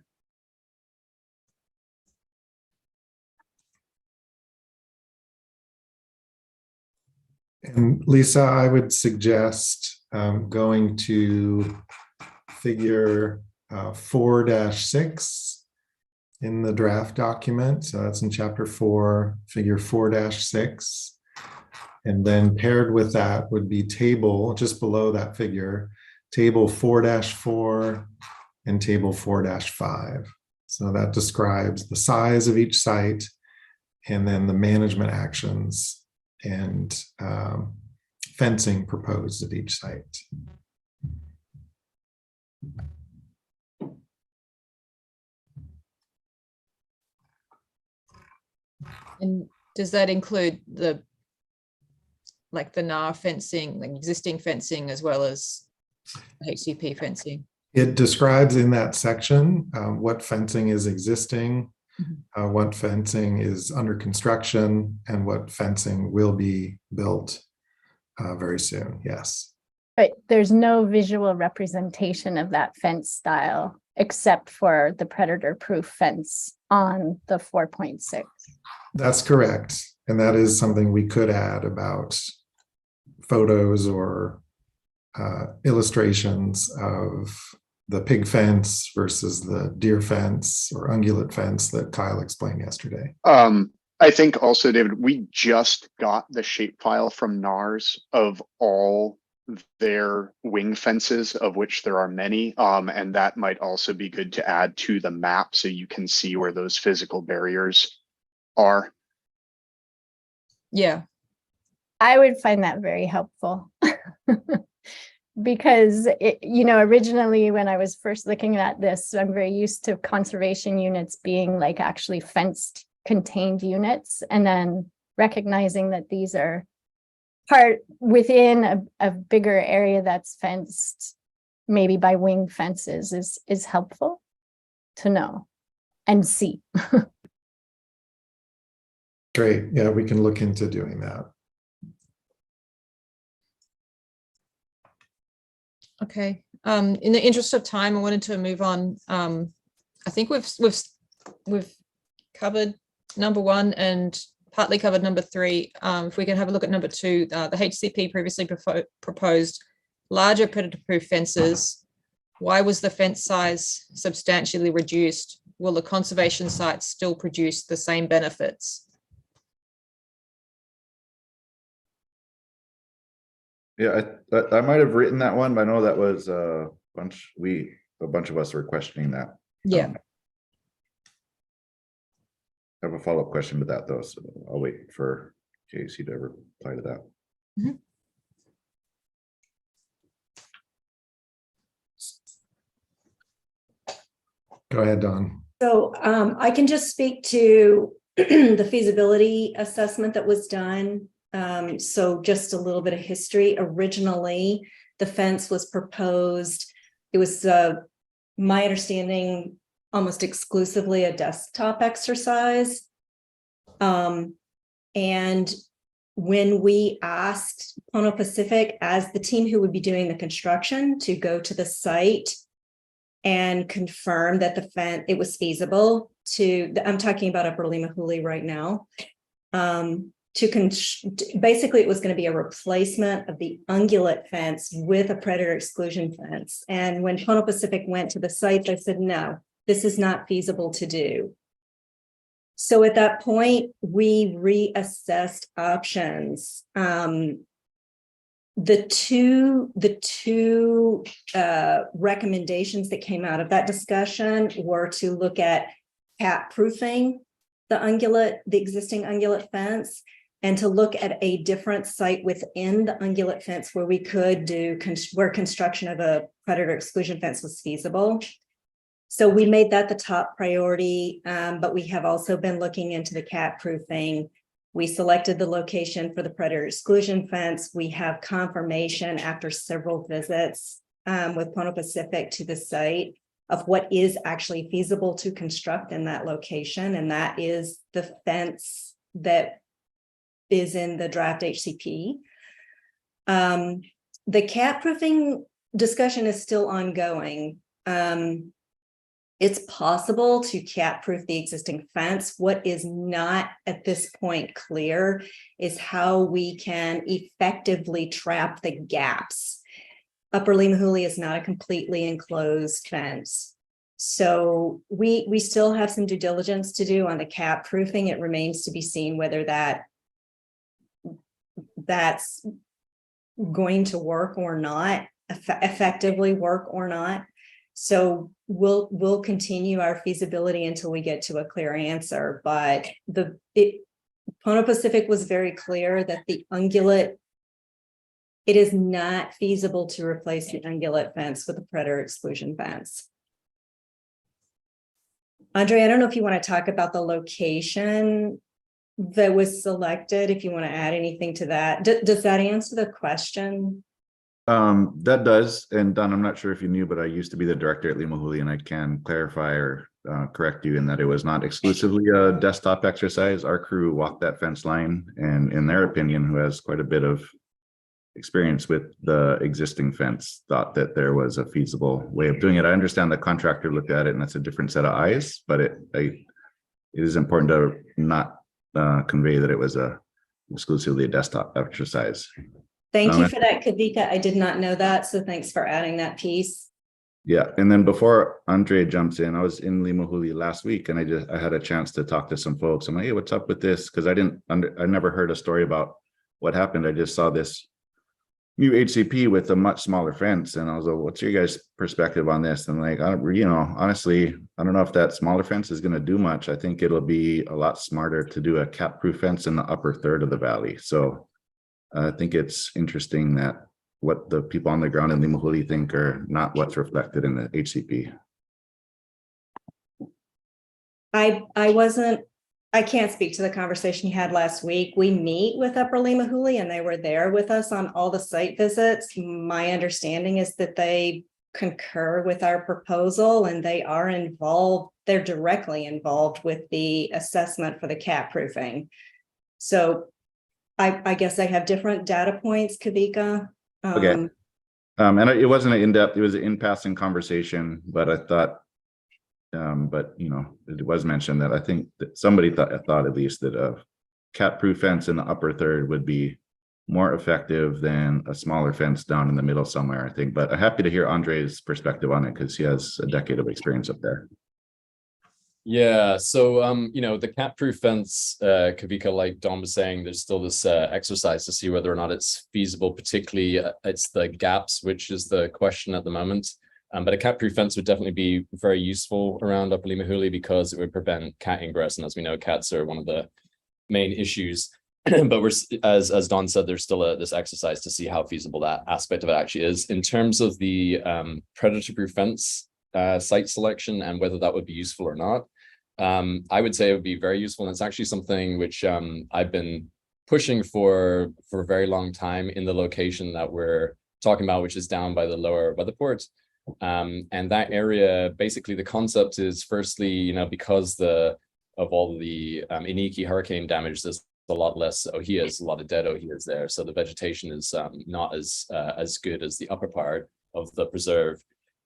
And Lisa, I would suggest going to figure 4-6 in the draft document. So that's in chapter 4, figure 4-6. And then paired with that would be table, just below that figure, table 4-4 and table 4-5. So that describes the size of each site and then the management actions and fencing proposed at each site. And does that include the NAR fencing, like existing fencing, as well as HCP fencing? It describes in that section what fencing is existing, what fencing is under construction, and what fencing will be built very soon. Yes. But there's no visual representation of that fence style except for the predator-proof fence on the 4.6. That's correct. And that is something we could add about photos or illustrations of the pig fence versus the deer fence or ungulate fence that Kyle explained yesterday. I think also, David, we just got the shapefile from NARS of all their wing fences, of which there are many, and that might also be good to add to the map so you can see where those physical barriers are. Yeah, I would find that very helpful. Because originally when I was first looking at this, I'm very used to conservation units being like actually fenced contained units, and then recognizing that these are part within a bigger area that's fenced maybe by wing fences is helpful to know and see. Great. Yeah, we can look into doing that. Okay. In the interest of time, I wanted to move on. I think we've covered number 1 and partly covered number 3. If we can have a look at number 2, the HCP previously proposed larger predator-proof fences. Why was the fence size substantially reduced? Will the conservation sites still produce the same benefits? Yeah, I might have written that one, but I know that was a bunch of us were questioning that. Yeah. I have a follow-up question to that though, so I'll wait for Casey to reply to that. Mm-hmm. Go ahead, Dawn. So I can just speak to the feasibility assessment that was done. So just a little bit of history. Originally, the fence was proposed. It was, my understanding, almost exclusively a desktop exercise. And when we asked Pono Pacific as the team who would be doing the construction to go to the site and confirm that the fence, it was feasible to, I'm talking about Upper Limahuli right now, basically it was going to be a replacement of the ungulate fence with a predator exclusion fence. And when Pono Pacific went to the site, they said, no, this is not feasible to do. So at that point, we reassessed options. The two recommendations that came out of that discussion were to look at cat proofing the existing ungulate fence, and to look at a different site within the ungulate fence where we could do where construction of a predator exclusion fence was feasible. So we made that the top priority, but we have also been looking into the cat proofing. We selected the location for the predator exclusion fence. We have confirmation after several visits with Pono Pacific to the site of what is actually feasible to construct in that location. And that is the fence that is in the draft HCP. The cat proofing discussion is still ongoing. It's possible to cat proof the existing fence. What is not at this point clear is how we can effectively trap the gaps. Upper Limahuli is not a completely enclosed fence. So we still have some due diligence to do on the cat proofing. It remains to be seen whether that's going to work or not, effectively work or not. So we'll continue our feasibility until we get to a clear answer. But Pono Pacific was very clear that the ungulate, it is not feasible to replace the ungulate fence with a predator exclusion fence. Andre, I don't know if you want to talk about the location that was selected, if you want to add anything to that. Does that answer the question? That does. And Don, I'm not sure if you knew, but I used to be the director at Limahuli, and I can clarify or correct you in that it was not exclusively a desktop exercise. Our crew walked that fence line, and in their opinion, who has quite a bit of experience with the existing fence, thought that there was a feasible way of doing it. I understand the contractor looked at it and that's a different set of eyes, but it is important to not convey that it was exclusively a desktop exercise. Thank you for that, Kavika. I did not know that, so thanks for adding that piece. Yeah, and then before Andre jumps in, I was in Limahuli last week, and I had a chance to talk to some folks. I'm like, hey, what's up with this? Because I never heard a story about what happened. I just saw this new HCP with a much smaller fence, and I was like, what's your guys' perspective on this? And like, honestly, I don't know if that smaller fence is going to do much. I think it'll be a lot smarter to do a cat-proof fence in the upper third of the valley. So I think it's interesting that what the people on the ground in Limahuli think are not what's reflected in the HCP. I can't speak to the conversation you had last week. We meet with Upper Limahuli and they were there with us on all the site visits. My understanding is that they concur with our proposal and they are involved. They're directly involved with the assessment for the cat proofing. So I guess I have different data points, Kavika. Okay. And it wasn't an in-depth, it was an in-passing conversation, but I thought But you know, it was mentioned that I think that somebody thought at least that a cat-proof fence in the upper third would be more effective than a smaller fence down in the middle somewhere, I think. But I'm happy to hear Andre's perspective on it because he has a decade of experience up there. Yeah, so you know, the cat-proof fence, Kavika, like Don was saying, there's still this exercise to see whether or not it's feasible, particularly it's the gaps, which is the question at the moment. But a cat-proof fence would definitely be very useful around Upper Limahuli because it would prevent cat ingress. And as we know, cats are one of the main issues. But we're, as Don said, there's still this exercise to see how feasible that aspect of it actually is. In terms of the predator-proof fence site selection and whether that would be useful or not, I would say it would be very useful. And it's actually something which I've been pushing for a very long time in the location that we're talking about, which is down by the lower weatherport. And that area, basically the concept is firstly, you know, because of all the Iniki hurricane damage, there's a lot less ohias, a lot of dead ohias there. So the vegetation is not as good as the upper part of the preserve.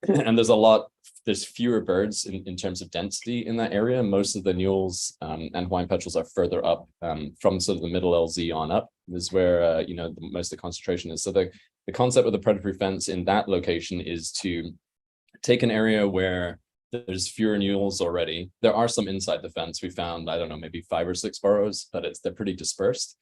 And there's fewer birds in terms of density in that area. Most of the mules and Hawaiian petrels are further up from sort of the middle LZ on up is where, you know, most of the concentration is. So the concept of the predator fence in that location is to take an area where there's fewer mules already. There are some inside the fence. We found, I don't know, maybe 5 or 6 burrows, but they're pretty dispersed.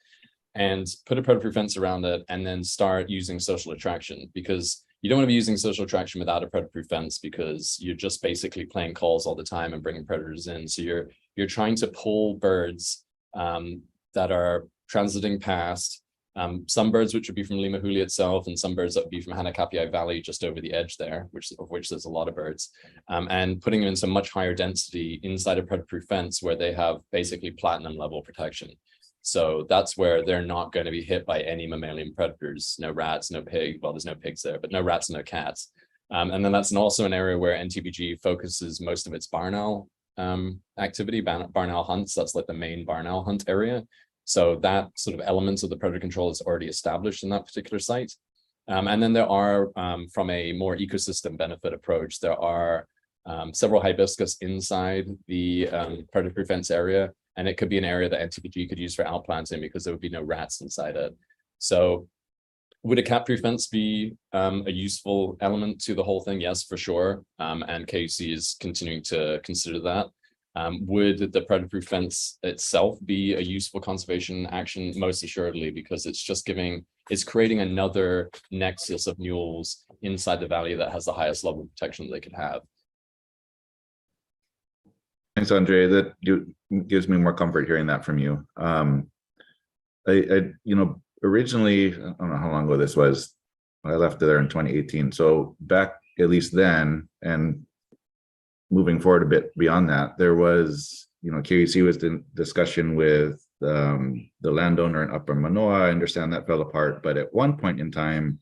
And put a predator fence around it and then start using social attraction, because you don't want to be using social attraction without a predator fence because you're just basically playing calls all the time and bringing predators in. So you're trying to pull birds that are transiting past, some birds which would be from Limahuli itself and some birds that would be from Hanakapiai Valley just over the edge there, of which there's a lot of birds, and putting them in some much higher density inside a predator fence where they have basically platinum level protection. So that's where they're not going to be hit by any mammalian predators, no rats, no pig. Well, there's no pigs there, but no rats, no cats. And then that's also an area where NTBG focuses most of its barn owl activity, barn owl hunts. That's like the main barn owl hunt area. So that sort of elements of the predator control is already established in that particular site. And then there are, from a more ecosystem benefit approach, there are several hibiscus inside the predator fence area. And it could be an area that NTPG could use for outplanting because there would be no rats inside it. So would a cat-proof fence be a useful element to the whole thing? Yes, for sure. And KUC is continuing to consider that. Would the predator-proof fence itself be a useful conservation action? Most assuredly, because it's creating another nexus of mules inside the valley that has the highest level of protection they could have. Thanks, Andre. That gives me more comfort hearing that from you. You know, originally, I don't know how long ago this was. I left there in 2018. So back at least then, and moving forward a bit beyond that, there was, you know, KUC was in discussion with the landowner in Upper Manoa. I understand that fell apart, but at one point in time,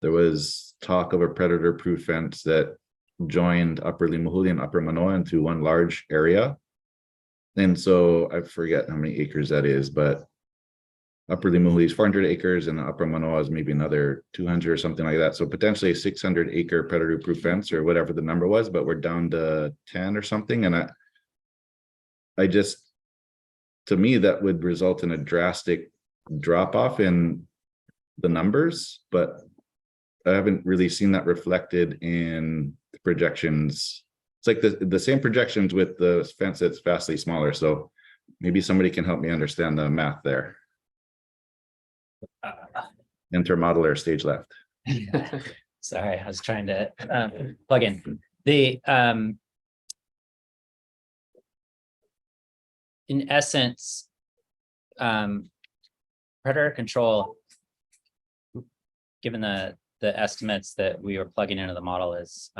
there was talk of a predator-proof fence that joined Upper Limahuli and Upper Manoa into one large area. And so I forget how many acres that is, but Upper Limahuli is 400 acres and Upper Manoa is maybe another 200 or something like that. So potentially a 600-acre predator-proof fence or whatever the number was, but we're down to 10 or something. And I just, to me, that would result in a drastic drop-off in the numbers, but I haven't really seen that reflected in the projections. It's like the same projections with the fence that's vastly smaller. So maybe somebody can help me understand the math there. Enter modeler stage left. Sorry, I was trying to plug in. In essence, predator control, given the estimates that we were plugging into the model, is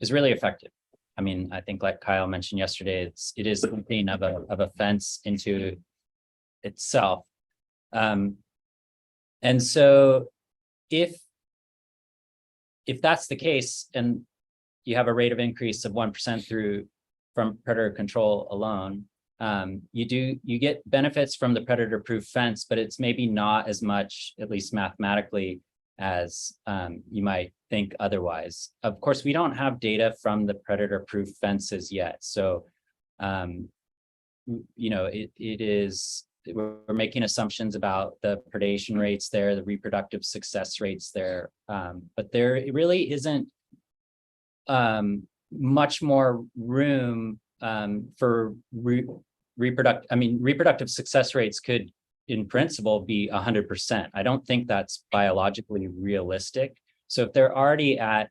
really effective. I mean, I think like Kyle mentioned yesterday, it is something of a fence into itself. And so if that's the case, and you have a rate of increase of 1% from predator control alone, you get benefits from the predator-proof fence, but it's maybe not as much, at least mathematically, as you might think otherwise. Of course, we don't have data from the predator-proof fences yet. So, you know, we're making assumptions about the predation rates there, the reproductive success rates there, but there really isn't much more room for reproductive success rates could, in principle, be 100%. I don't think that's biologically realistic. So if they're already at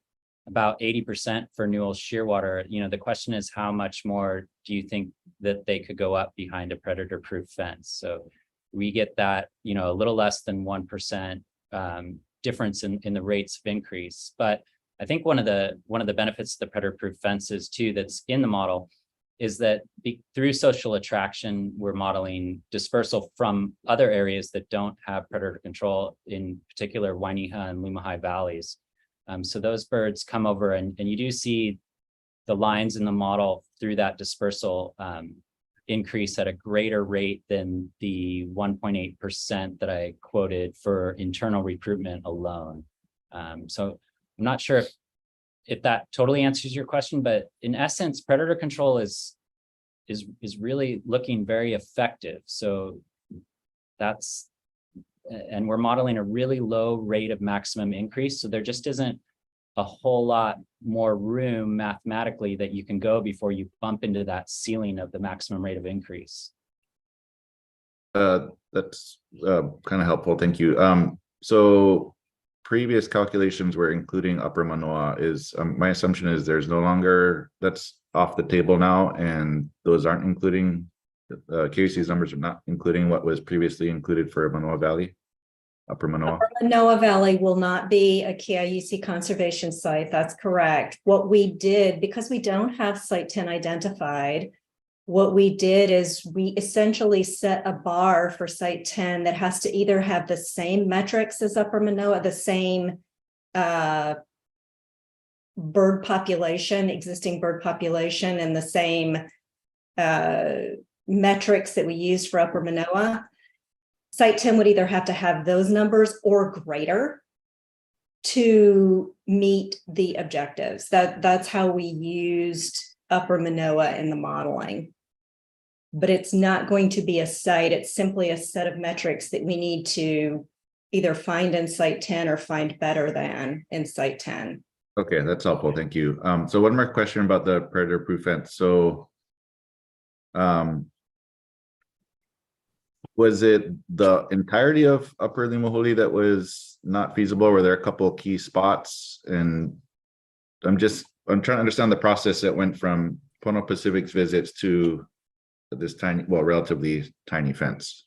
about 80% for Newell's shearwater, you know, the question is how much more do you think that they could go up behind a predator-proof fence? So we get that, you know, a little less than 1% difference in the rates of increase. But I think one of the benefits of the predator-proof fences too that's in the model is that through social attraction, we're modeling dispersal from other areas that don't have predator control, in particular Wainiha and Limahai valleys. So those birds come over and you do see the lines in the model through that dispersal increase at a greater rate than the 1.8% that I quoted for internal recruitment alone. So I'm not sure if that totally answers your question, but in essence, predator control is really looking very effective. So and we're modeling a really low rate of maximum increase. So there just isn't a whole lot more room mathematically that you can go before you bump into that ceiling of the maximum rate of increase. That's kind of helpful. Thank you. So previous calculations were including Upper Manoa. Is my assumption is there's no longer, that's off the table now, and those aren't including KUC's numbers are not including what was previously included for Manoa Valley, Upper Manoa. Upper Manoa Valley will not be a KIUC conservation site. That's correct. What we did, because we don't have Site 10 identified, what we did is we essentially set a bar for Site 10 that has to either have the same metrics as Upper Manoa, the same bird population, existing bird population, and the same metrics that we used for Upper Manoa. Site 10 would either have to have those numbers or greater to meet the objectives. That's how we used Upper Manoa in the modeling. But it's not going to be a site, it's simply a set of metrics that we need to either find in Site 10 or find better than in Site 10. Okay, that's helpful. Thank you. So one more question about the predator-proof fence. So was it the entirety of Upper Limahuli that was not feasible? Were there a couple of key spots? And I'm trying to understand the process that went from Pono Pacific's visits to this tiny, well, relatively tiny fence.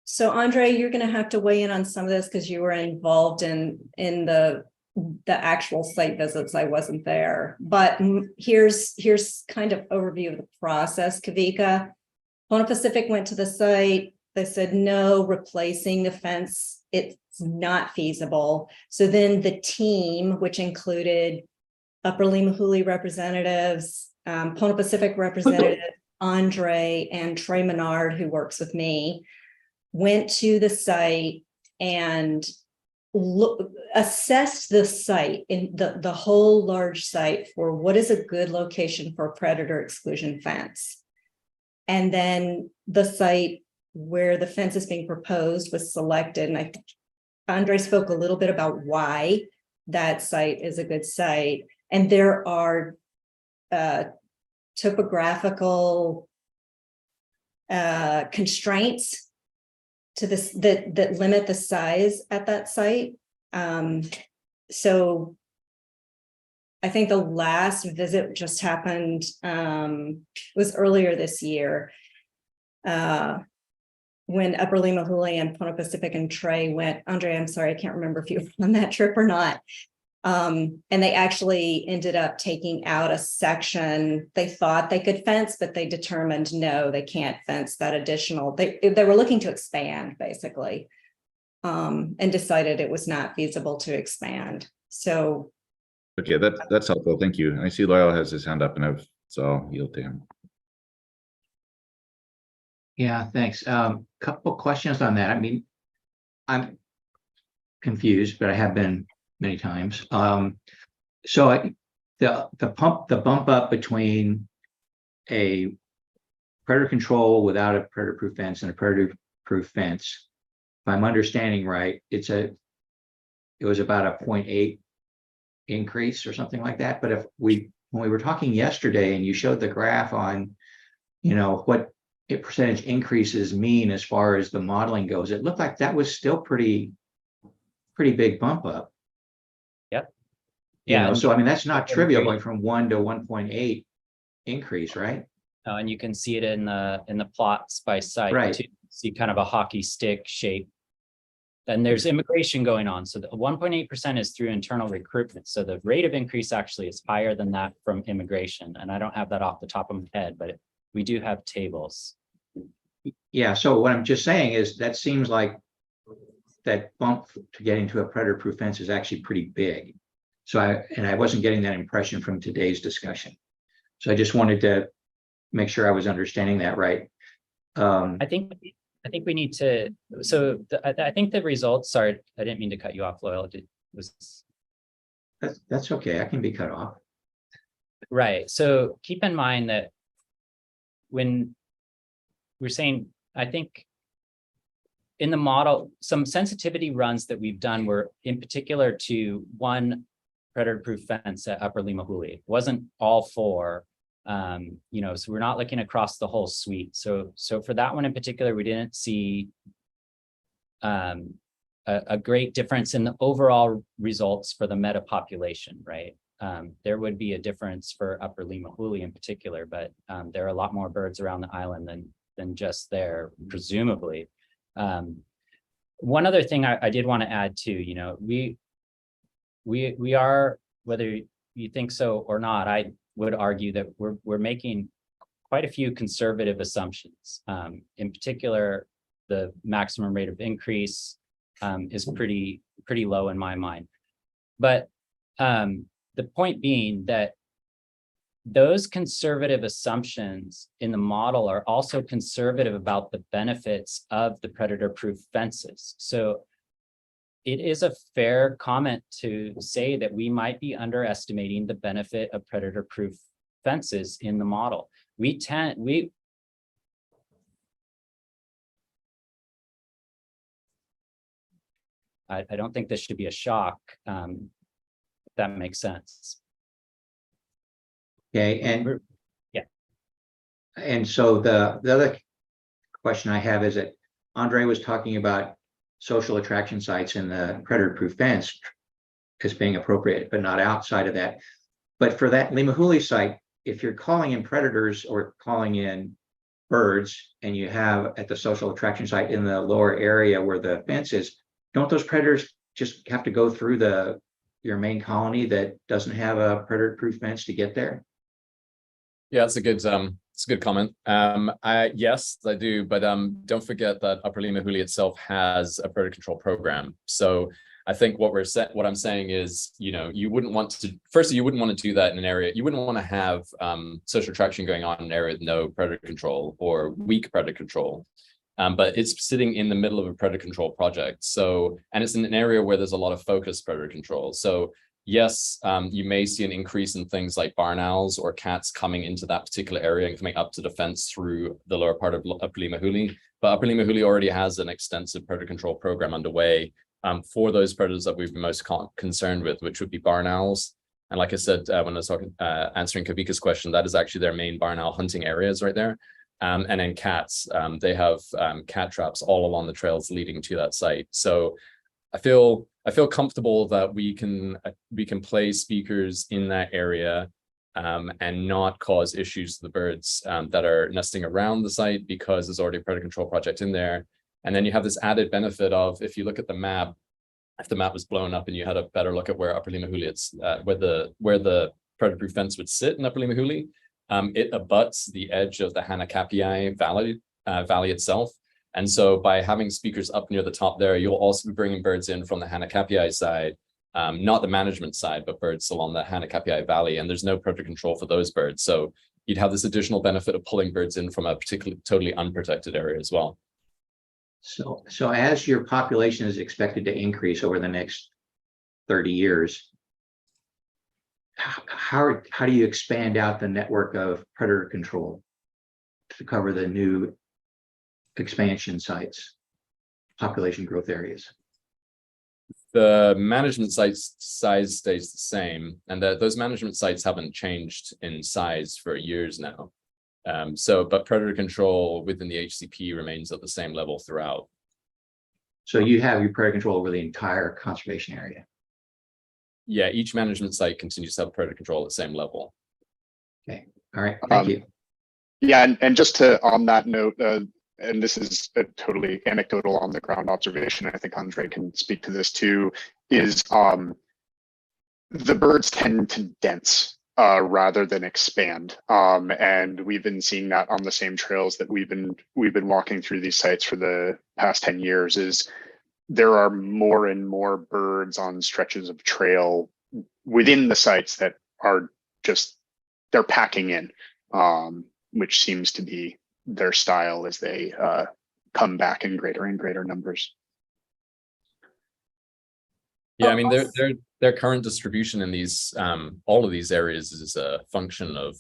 So Andre, you're going to have to weigh in on some of this because you were involved in the actual site visits. I wasn't there, but here's kind of overview of the process. Kavika, Pono Pacific went to the site. They said no, replacing the fence, it's not feasible. So then the team, which included Upper Limahuli representatives, Pono Pacific representative Andre, and Trey Menard, who works with me, went to the site and assessed the site, in the whole large site, for what is a good location for a predator exclusion fence. And then the site where the fence is being proposed was selected. And I think Andre spoke a little bit about why that site is a good site. And there are topographical constraints to this that limit the size at that site. So I think the last visit just happened, was earlier this year, when Upper Limahuli and Pono Pacific and Trey went. Andre, I'm sorry, I can't remember if you were on that trip or not. And they actually ended up taking out a section. They thought they could fence, but they determined, no, they can't fence that additional. They were looking to expand, basically, and decided it was not feasible to expand. So. Okay, that's helpful. Thank you. I see Loyal has his hand up, so I'll yield to him. Yeah, thanks. Couple questions on that. I mean, I'm confused, but I have been many times. The bump up between a predator control without a predator proof fence and a predator proof fence, if I'm understanding right, it was about a 0.8 increase or something like that. But when we were talking yesterday and you showed the graph on, what percentage increases mean as far as the modeling goes, it looked like that was still pretty big bump up. Yep. Yeah. So I mean, that's not trivial, going from 1 to 1.8 increase, right? And you can see it in the plots by site, right. too. See kind of a hockey stick shape. Then there's immigration going on. So the 1.8% is through internal recruitment. So the rate of increase actually is higher than that from immigration. And I don't have that off the top of my head, but we do have tables. Yeah. So what I'm just saying is that seems like that bump to getting to a predator proof fence is actually pretty big. So I wasn't getting that impression from today's discussion. So I just wanted to make sure I was understanding that right. I think we need to. So I think the results are. I didn't mean to cut you off, Loyal. That's okay. I can be cut off. Right. So keep in mind that when we're saying, I think in the model, some sensitivity runs that we've done were in particular to one predator-proof fence at Upper Limahuli. It wasn't all four. So we're not looking across the whole suite. So for that one in particular, we didn't see a great difference in the overall results for the meta population, right? There would be a difference for Upper Limahuli in particular, but there are a lot more birds around the island than just there, presumably. One other thing I did want to add too, we are, whether you think so or not, I would argue that we're making quite a few conservative assumptions. In particular, the maximum rate of increase is pretty low in my mind. But the point being that those conservative assumptions in the model are also conservative about the benefits of the predator-proof fences. So it is a fair comment to say that we might be underestimating the benefit of predator-proof fences in the model. I don't think this should be a shock, if that makes sense. Okay, and yeah. And so the other question I have is that Andre was talking about social attraction sites in the predator-proof fence as being appropriate, but not outside of that. But for that Limahuli site, if you're calling in predators or calling in birds, and you have at the social attraction site in the lower area where the fence is, don't those predators just have to go through your main colony that doesn't have a predator-proof fence to get there? Yeah, it's a good comment. Yes, I do, but don't forget that Upper Limahuli itself has a predator control program. So I think what I'm saying is, you wouldn't want to. Firstly, you wouldn't want to do that in an area. You wouldn't want to have social attraction going on in an area with no predator control or weak predator control. But it's sitting in the middle of a predator control project. So, and it's in an area where there's a lot of focused predator control. So yes, you may see an increase in things like barn owls or cats coming into that particular area and coming up to the fence through the lower part of Upper Limahuli. But Upper Limahuli already has an extensive predator control program underway for those predators that we've been most concerned with, which would be barn owls. And like I said, when I was answering Kavika's question, that is actually their main barn owl hunting areas right there. And then cats, they have cat traps all along the trails leading to that site. So I feel comfortable that we can place speakers in that area and not cause issues to the birds that are nesting around the site, because there's already a predator control project in there. And then you have this added benefit of, if you look at the map, if the map was blown up and you had a better look at where Upper Limahuli, it's where the predator-proof fence would sit in Upper Limahuli, it abuts the edge of the Hanakapiai Valley itself. And so by having speakers up near the top there, you'll also be bringing birds in from the Hanakapiai side, not the management side, but birds along the Hanakapiai Valley. And there's no predator control for those birds. So you'd have this additional benefit of pulling birds in from a particularly totally unprotected area as well. So as your population is expected to increase over the next 30 years, how do you expand out the network of predator control to cover the new expansion sites, population growth areas? The management sites size stays the same, and those management sites haven't changed in size for years now. But predator control within the HCP remains at the same level throughout. So you have your predator control over the entire conservation area. Yeah, each management site continues to have predator control at the same level. Okay, all right, thank you. Yeah, and just to on that note, and this is a totally anecdotal on the ground observation, I think Andre can speak to this too, is the birds tend to dense rather than expand. And we've been seeing that on the same trails that we've been walking through these sites for the past 10 years. Is there are more and more birds on stretches of trail within the sites that are just, they're packing in, which seems to be their style as they come back in greater and greater numbers. Yeah, I mean, their current distribution in these all of these areas is a function of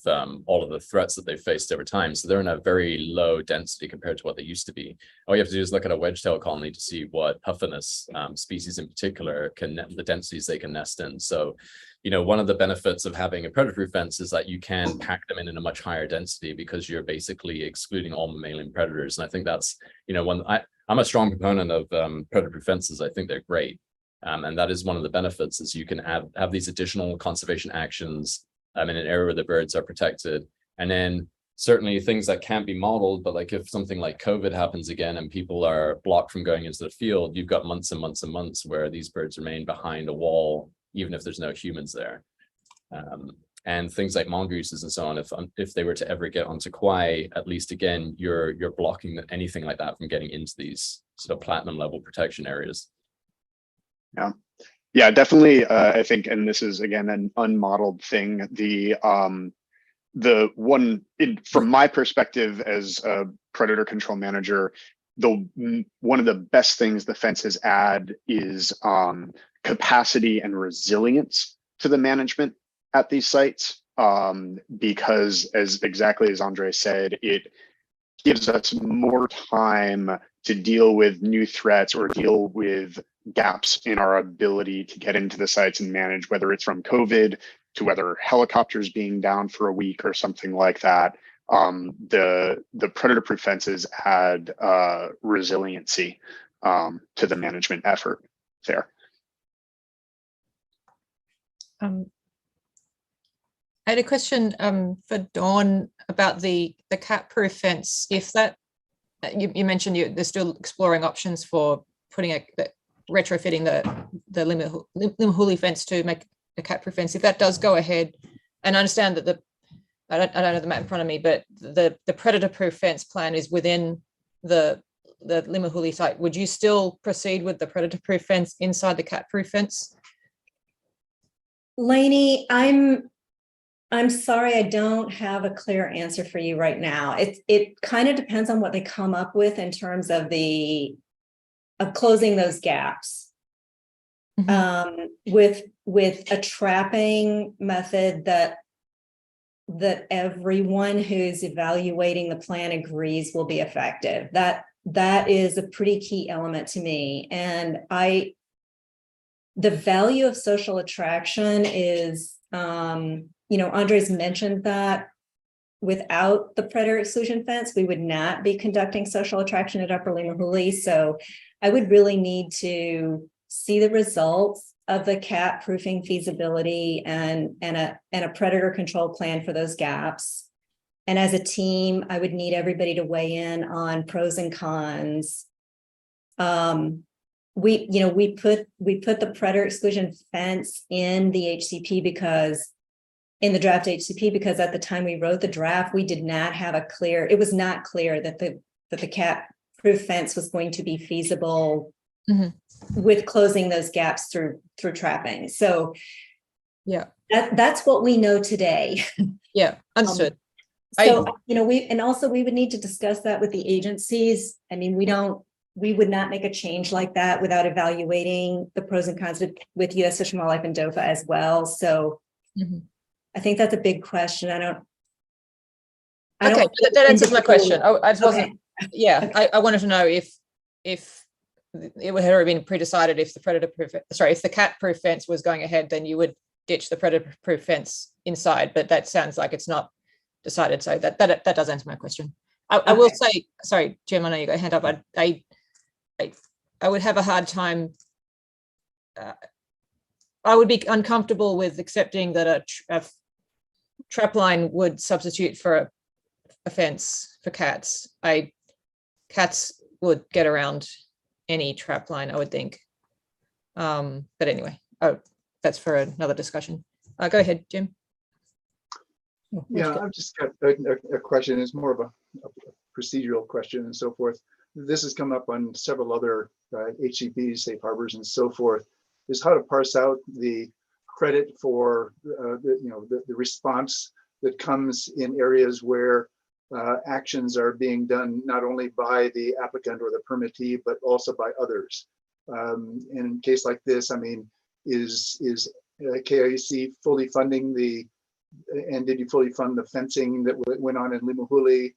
all of the threats that they've faced over time. So they're in a very low density compared to what they used to be. All you have to do is look at a wedge-tail colony to see what puffinus species in particular the densities they can nest in. So, you know, one of the benefits of having a predator-proof fence is that you can pack them in a much higher density because you're basically excluding all mammalian predators. And I think that's, you know, I'm a strong proponent of predator-proof fences. I think they're great. And that is one of the benefits, is you can have these additional conservation actions in an area where the birds are protected. And then certainly things that can't be modeled, but like if something like COVID happens again and people are blocked from going into the field, you've got months and months and months where these birds remain behind a wall, even if there's no humans there. And things like mongooses and so on, if they were to ever get onto Kauai, at least again, you're blocking anything like that from getting into these sort of platinum level protection areas. Yeah, definitely. I think, and this is again an unmodeled thing. The one from my perspective as a predator control manager, one of the best things the fences add is capacity and resilience to the management at these sites, because exactly as Andre said, it gives us more time to deal with new threats or deal with gaps in our ability to get into the sites and manage, whether it's from COVID to whether helicopters being down for a week or something like that. The predator-proof fences add resiliency to the management effort there. I had a question for Dawn about the cat-proof fence. If that, you mentioned they're still exploring options for putting retrofitting the Limahuli fence to make a cat-proof fence. If that does go ahead, and I understand that I don't know the map in front of me, but the predator-proof fence plan is within the Limahuli site. Would you still proceed with the predator-proof fence inside the cat-proof fence? Lainey, I'm sorry, I don't have a clear answer for you right now. It kind of depends on what they come up with in terms of closing those gaps. With a trapping method that everyone who's evaluating the plan agrees will be effective. That is a pretty key element to me. And the value of social attraction is, Andres mentioned that without the predator exclusion fence, we would not be conducting social attraction at Upper Limahuli. So I would really need to see the results of the cat proofing feasibility and a predator control plan for those gaps. And as a team, I would need everybody to weigh in on pros and cons. We put the predator exclusion fence in the HCP in the draft HCP, because at the time we wrote the draft, we did not have it was not clear that the cat proof fence was going to be feasible with closing those gaps through trapping. So yeah, that's what we know today. Yeah, understood. So, you know, we would need to discuss that with the agencies. I mean, we would not make a change like that without evaluating the pros and cons with U.S. Fish and Wildlife and DOFA as well. So I think that's a big question. I okay, that answers my question. I just wasn't, okay. yeah, okay. I wanted to know if it had already been pre-decided if the if the cat-proof fence was going ahead, then you would ditch the predator-proof fence inside, but that sounds like it's not decided. So that does answer my question. I will say, sorry, Jim, I know you got a hand up. I would have a hard time. I would be uncomfortable with accepting that a trap line would substitute for a fence for cats. Cats would get around any trap line, I would think. But anyway, that's for another discussion. Go ahead, Jim. Yeah, I've just got a question. It's more of a procedural question and so forth. This has come up on several other HCPs, safe harbors, and so forth. Is how to parse out the credit for the response that comes in areas where actions are being done not only by the applicant or the permittee, but also by others. In a case like this, I mean, is KIUC fully funding and did you fully fund the fencing that went on in Limahuli,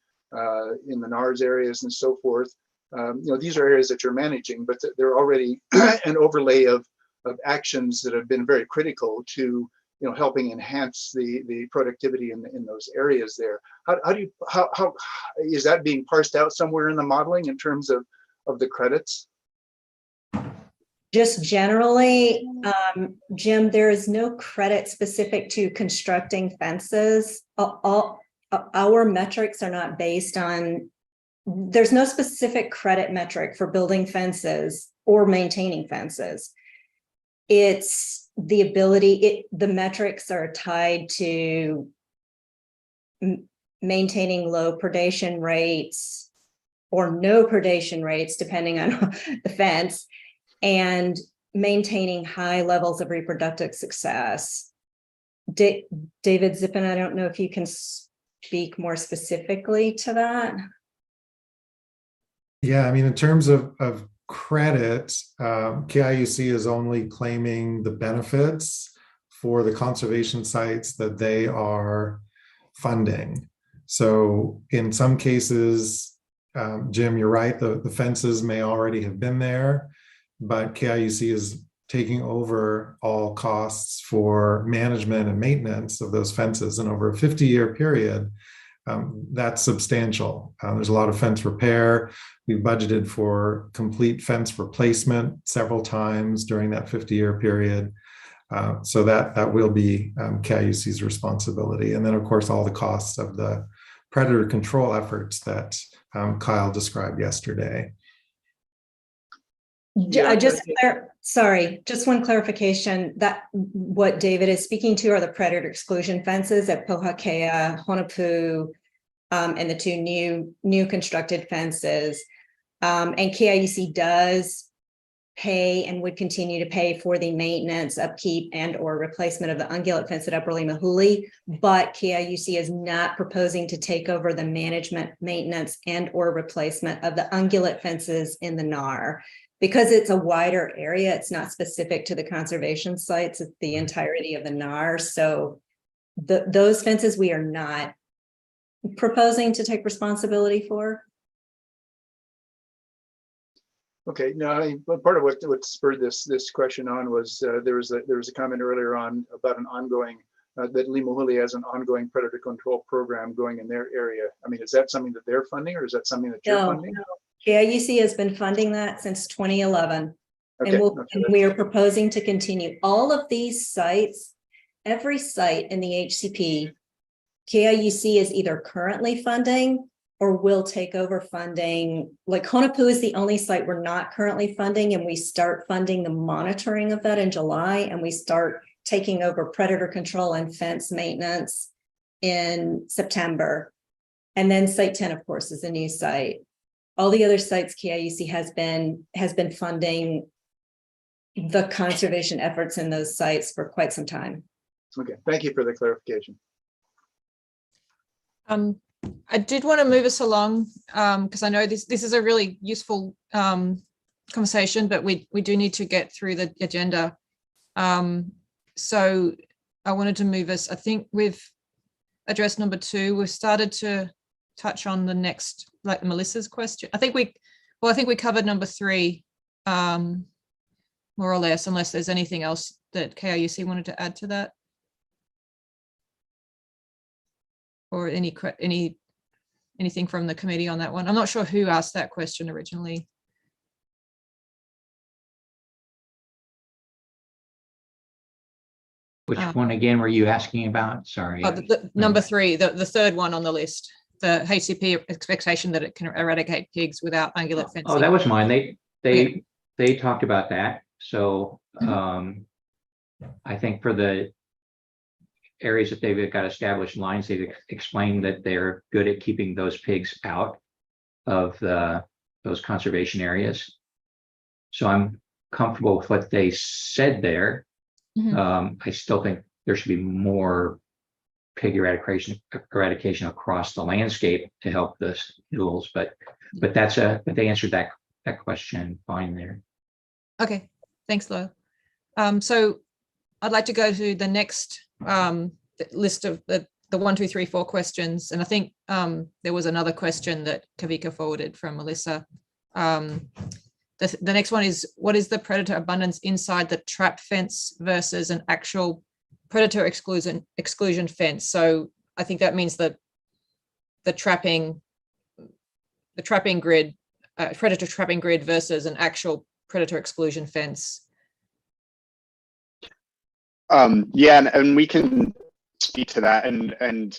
in the NARS areas and so forth? These are areas that you're managing, but they're already an overlay of actions that have been very critical to helping enhance the productivity in those areas there. How is that being parsed out somewhere in the modeling in terms of the credits? Just generally, Jim, there is no credit specific to constructing fences. All our metrics are not based on, there's no specific credit metric for building fences or maintaining fences. It's the ability, the metrics are tied to maintaining low predation rates or no predation rates, depending on the fence, and maintaining high levels of reproductive success. David Zippin, I don't know if you can speak more specifically to that. Yeah, I mean, in terms of credit, KIUC is only claiming the benefits for the conservation sites that they are funding. So in some cases, Jim, you're right, the fences may already have been there, but KIUC is taking over all costs for management and maintenance of those fences. And over a 50-year period, that's substantial. There's a lot of fence repair. We budgeted for complete fence replacement several times during that 50-year period. So that will be KIUC's responsibility. And then, of course, all the costs of the predator control efforts that Kyle described yesterday. Just one clarification, that what David is speaking to are the predator exclusion fences at Pohakea, Honopu, and the two new constructed fences. And KIUC does pay and would continue to pay for the maintenance, upkeep, and or replacement of the ungulate fence at Upper Limahuli, but KIUC is not proposing to take over the management, maintenance, and or replacement of the ungulate fences in the NAR. Because it's a wider area, it's not specific to the conservation sites, it's the entirety of the NAR. So those fences we are not proposing to take responsibility for. Okay, now part of what spurred this question on was there was a comment earlier on about an ongoing that Limahuli has an ongoing predator control program going in their area. I mean, is that something that they're funding, or is that something that you're funding? No. KIUC has been funding that since 2011, okay, and we are proposing to continue. All of these sites, every site in the HCP, KIUC is either currently funding or will take over funding. Like Honopu is the only site we're not currently funding, and we start funding the monitoring of that in July, and we start taking over predator control and fence maintenance in September. And then Site 10, of course, is a new site. All the other sites KIUC has been funding the conservation efforts in those sites for quite some time. Okay, thank you for the clarification. I did want to move us along because I know this is a really useful conversation, but we do need to get through the agenda. So I wanted to move us. I think we've addressed number 2. We've started to touch on the next, like Melissa's question. I think we covered number 3 more or less, unless there's anything else that KRUC wanted to add to that. Or anything from the committee on that one. I'm not sure who asked that question originally. Which one again were you asking about? Sorry. Number 3, the third one on the list, the HCP expectation that it can eradicate pigs without ungulate fencing. Oh, that was mine. They talked about that. So I think for the areas that they've got established lines, they've explained that they're good at keeping those pigs out of those conservation areas. So I'm comfortable with what they said there. I still think there should be more pig eradication across the landscape to help the rules, but they answered that question fine there. Okay, thanks, Loyal. So I'd like to go to the next list of the 1, 2, 3, 4 questions, and I think there was another question that Kavika forwarded from Melissa. The next one is, what is the predator abundance inside the trap fence versus an actual predator exclusion fence? So I think that means that the trapping grid, predator trapping grid versus an actual predator exclusion fence. Yeah, and we can speak to that. And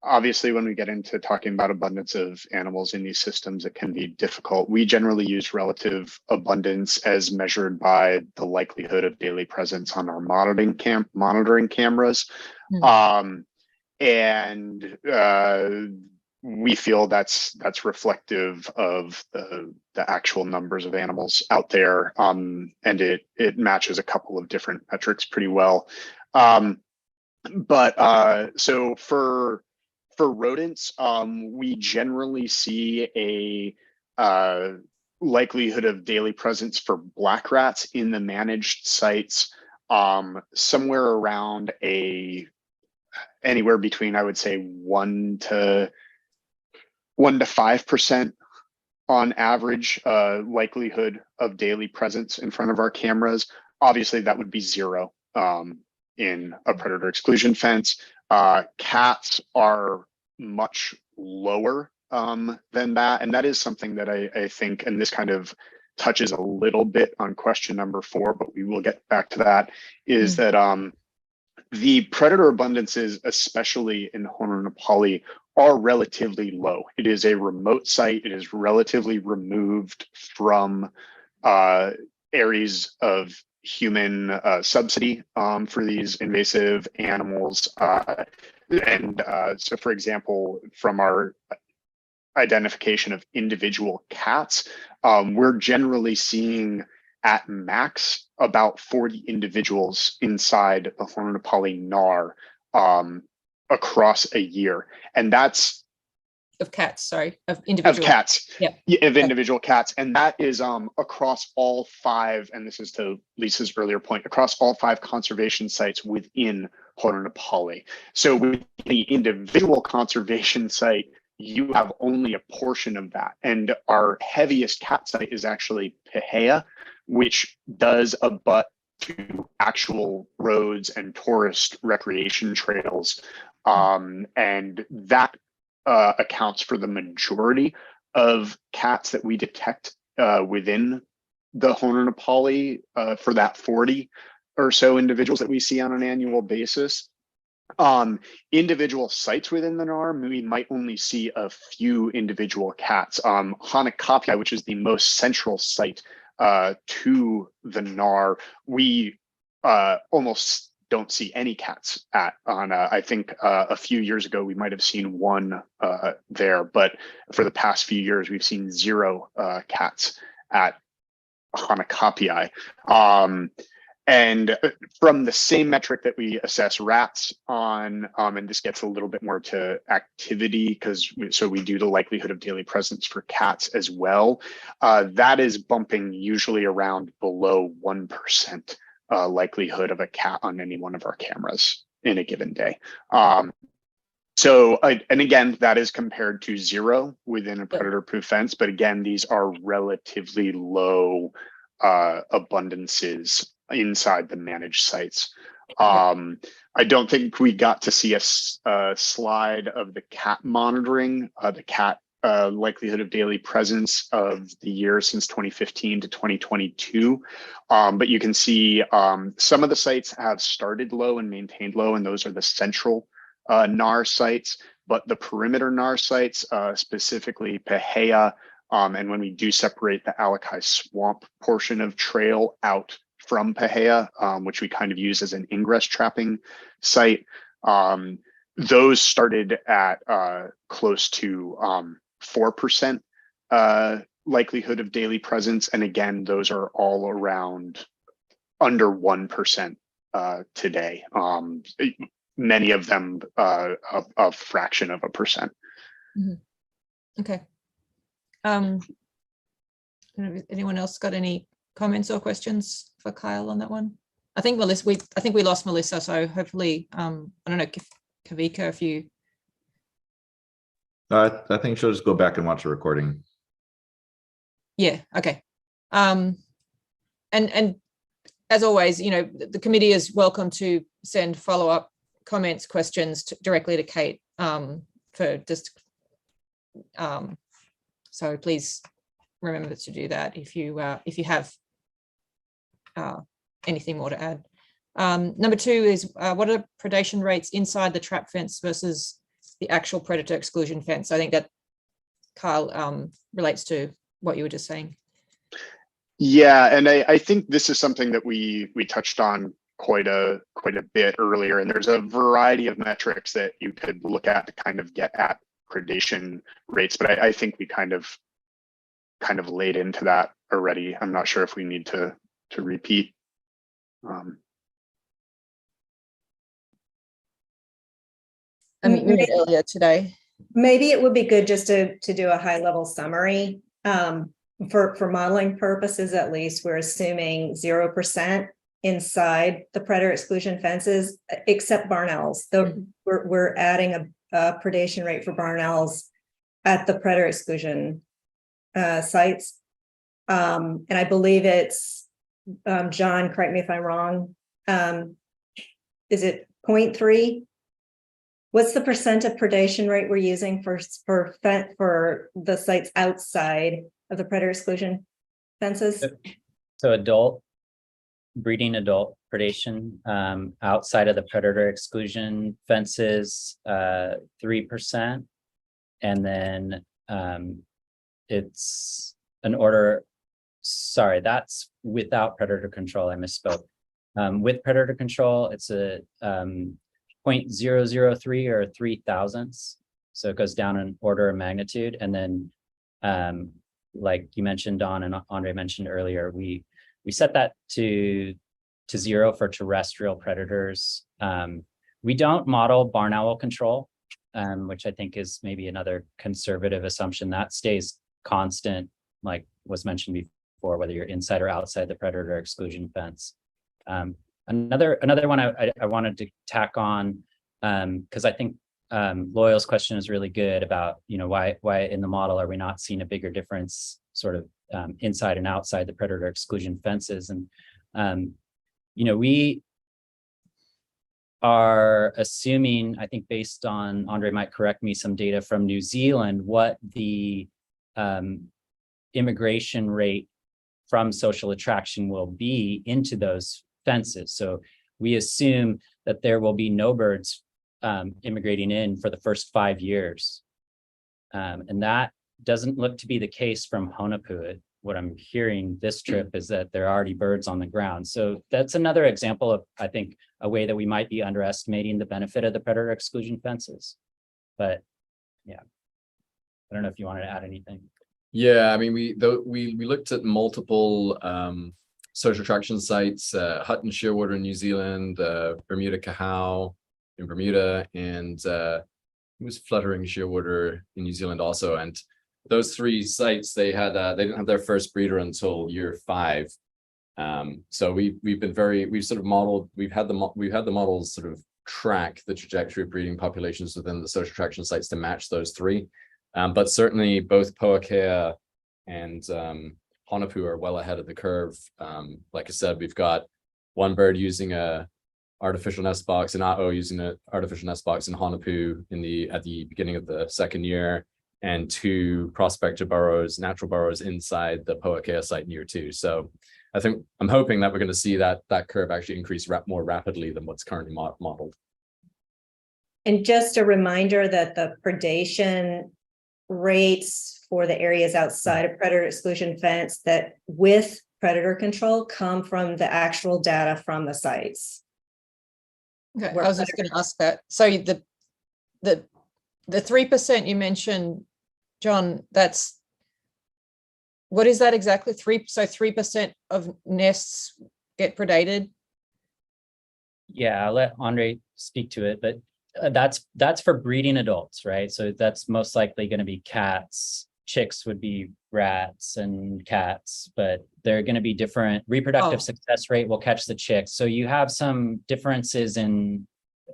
obviously, when we get into talking about abundance of animals in these systems, it can be difficult. We generally use relative abundance as measured by the likelihood of daily presence on our monitoring cameras. And we feel that's reflective of the actual numbers of animals out there, and it matches a couple of different metrics pretty well. So for rodents, we generally see a likelihood of daily presence for black rats in the managed sites somewhere around anywhere between, I would say, 1 to 5% on average likelihood of daily presence in front of our cameras. Obviously, that would be 0 in a predator exclusion fence. Cats are much lower than that, and that is something that I think, and this kind of touches a little bit on question number 4, but we will get back to that, is that the predator abundances, especially in Honornapali, are relatively low. It is a remote site. It is relatively removed from areas of human subsidy for these invasive animals. So, for example, from our identification of individual cats, we're generally seeing at max about 40 individuals inside the Honornapali NAR across a year. And that's of cats, sorry, of individual cats. Yeah. Of individual cats. And that is across all 5, and this is to Lisa's earlier point, across all 5 conservation sites within Honornapali. So with the individual conservation site, you have only a portion of that. And our heaviest cat site is actually Pihea, which does abut to actual roads and tourist recreation trails. And that accounts for the majority of cats that we detect within the Honornapali for that 40 or so individuals that we see on an annual basis. Individual sites within the NAR, we might only see a few individual cats. Hanakapi, which is the most central site to the NAR, we almost don't see any cats at on I think a few years ago we might have seen 1 there, but for the past few years we've seen 0 cats at Hanakapi. And from the same metric that we assess rats on, and this gets a little bit more to activity because we do the likelihood of daily presence for cats as well. That is bumping usually around below 1% likelihood of a cat on any one of our cameras in a given day. And again, that is compared to 0 within a predator-proof fence. But again, these are relatively low abundances inside the managed sites. I don't think we got to see a slide of the cat monitoring, the cat likelihood of daily presence of the year since 2015 to 2022. But you can see some of the sites have started low and maintained low, and those are the central NAR sites. But the perimeter NAR sites, specifically Pahea, and when we do separate the Alakai Swamp portion of trail out from Pahea, which we kind of use as an ingress trapping site, those started at close to 4% likelihood of daily presence. And again, those are all around under 1% today. Many of them a fraction of a percent. Mm-hmm. Okay. Anyone else got any comments or questions for Kyle on that one? I think Melissa, I think we lost Melissa, so hopefully, I don't know, Kavika, if you. I think she'll just go back and watch the recording. Yeah. Okay. And as always, you know, the committee is welcome to send follow-up comments, questions directly to Kate for just. So please remember to do that if you have anything more to add. Number 2 is what are predation rates inside the trap fence versus the actual predator exclusion fence? I think that, Kyle, relates to what you were just saying. Yeah, and I think this is something that we touched on quite a bit earlier, and there's a variety of metrics that you could look at to kind of get at predation rates, but I think we kind of laid into that already. I'm not sure if we need to repeat. I mean, we did earlier today. Maybe it would be good just to do a high level summary. For modeling purposes, at least, we're assuming 0% inside the predator exclusion fences, except barn owls. We're adding a predation rate for barn owls at the predator exclusion sites. And I believe it's, John, correct me if I'm wrong, is it 0.3? What's the percent of predation rate we're using for the sites outside of the predator exclusion fences? So breeding adult predation outside of the predator exclusion fences, 3%. And then it's an order, sorry, that's without predator control, I misspoke. With predator control, it's a 0.003 or 3,000ths. So it goes down in order of magnitude. And then like you mentioned, Don, and Andre mentioned earlier, we set that to 0 for terrestrial predators. We don't model barn owl control, which I think is maybe another conservative assumption that stays constant, like was mentioned before, whether you're inside or outside the predator exclusion fence. Another one I wanted to tack on, because I think Loyal's question is really good about, you know, why in the model are we not seeing a bigger difference sort of inside and outside the predator exclusion fences? And you know, we are assuming, I think based on, Andre might correct me, some data from New Zealand, what the immigration rate from social attraction will be into those fences. So we assume that there will be no birds immigrating in for the first 5 years. And that doesn't look to be the case from Honapu. What I'm hearing this trip is that there are already birds on the ground. So that's another example of, I think, a way that we might be underestimating the benefit of the predator exclusion fences. But yeah, I don't know if you wanted to add anything. Yeah, I mean, we looked at multiple social attraction sites, Hutton Shearwater in New Zealand, Bermuda Cahao in Bermuda, and it was Fluttering Shearwater in New Zealand also. And those 3 sites, they didn't have their first breeder until year 5. So we've sort of modeled, we've had the models sort of track the trajectory of breeding populations within the social attraction sites to match those 3. But certainly both Poakea and Honopu are well ahead of the curve. Like I said, we've got one bird using a artificial nest box, and A'o using an artificial nest box in Honopu at the beginning of the 2nd year, and 2 prospector burrows, natural burrows inside the Poakea site in year 2. So I'm hoping that we're going to see that curve actually increase more rapidly than what's currently modeled. And just a reminder that the predation rates for the areas outside of predator exclusion fence that with predator control come from the actual data from the sites. Okay, I was just going to ask that. So the 3% you mentioned, John, what is that exactly? 3% of nests get predated? Yeah, I'll let Andre speak to it, but that's for breeding adults, right? So that's most likely going to be cats. Chicks would be rats and cats, but they're going to be different. Reproductive success rate will catch the chicks. So you have some differences in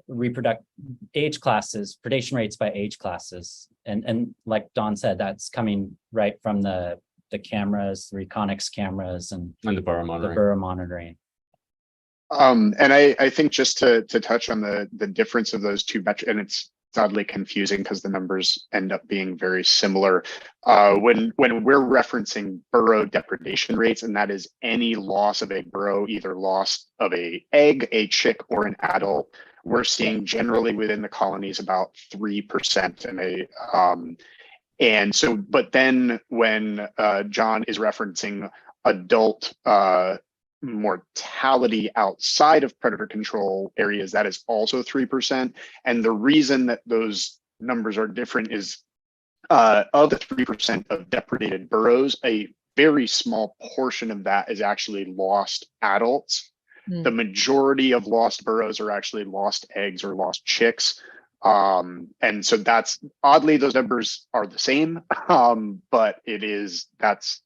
reproductive age classes, predation rates by age classes. And like Don said, that's coming right from the cameras, the Reconyx cameras and the burrow monitoring. And I think just to touch on the difference of those 2 metrics, and it's oddly confusing because the numbers end up being very similar. When we're referencing burrow depredation rates, and that is any loss of a burrow, either loss of a egg, a chick, or an adult, we're seeing generally within the colonies about 3%. And so, but then when John is referencing adult mortality outside of predator control areas, that is also 3%. And the reason that those numbers are different is of the 3% of depredated burrows, a very small portion of that is actually lost adults. The majority of lost burrows are actually lost eggs or lost chicks. And so that's oddly, those numbers are the same, but that's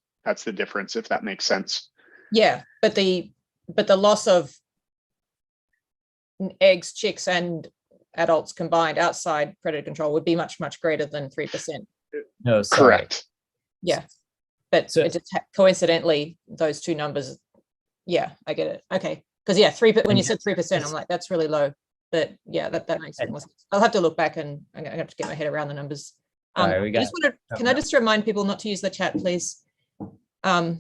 the difference, if that makes sense. Yeah, but the loss of eggs, chicks, and adults combined outside predator control would be much, much greater than 3%. No, sorry. Correct. Yeah, but so, it just coincidentally, those 2 numbers. Yeah, I get it. Okay, because yeah, when you said 3%, I'm like, that's really low. But yeah, that makes sense. I'll have to look back, and I'm gonna have to get my head around the numbers. Can I just remind people not to use the chat, please? And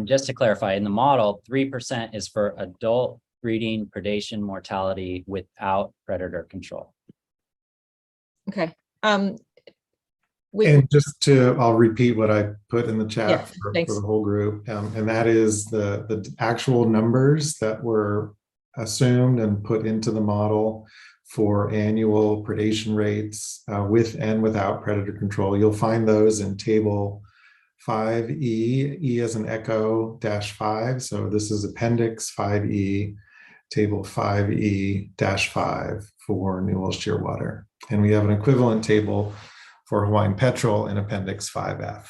just to clarify, in the model, 3% is for adult breeding predation mortality without predator control. Okay. And I'll repeat what I put in the chat for the whole group. And that is the actual numbers that were assumed and put into the model for annual predation rates with and without predator control. You'll find those in table 5E, E as an echo -5. So this is appendix 5E, table 5E-5 for New World Shearwater. And we have an equivalent table for Hawaiian petrel in appendix 5F.